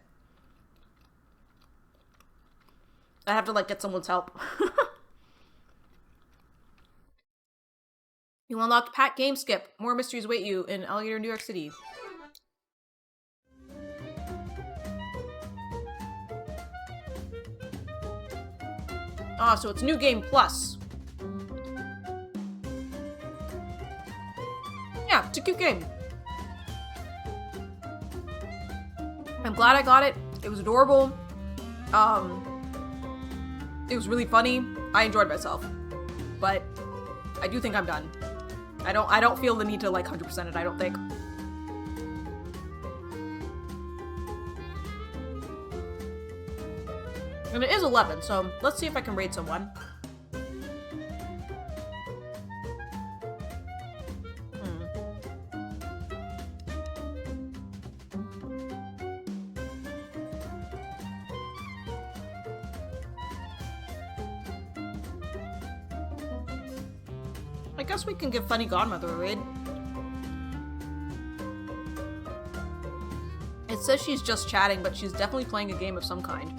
I have to, like, get someone's help. You unlocked Pat Game Skip. More mysteries await you in Alligator, New York City. Ah, so it's New Game Plus. Yeah, it's a cute game. I'm glad I got it. It was adorable. It was really funny. I enjoyed myself. But I do think I'm done. I don't feel the need to like 100% it, I don't think. And it is 11, so let's see if I can raid someone. I guess we can give Funny Godmother a raid. It says she's just chatting, but she's definitely playing a game of some kind.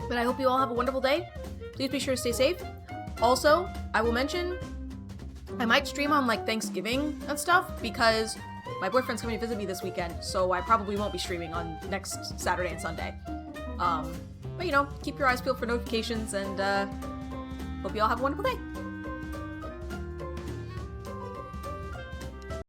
But I hope you all have a wonderful day. Please be sure to stay safe. Also, I will mention I might stream on like Thanksgiving and stuff because my boyfriend's coming to visit me this weekend, so I probably won't be streaming on next Saturday and Sunday. But you know, keep your eyes peeled for notifications and hope you all have a wonderful day.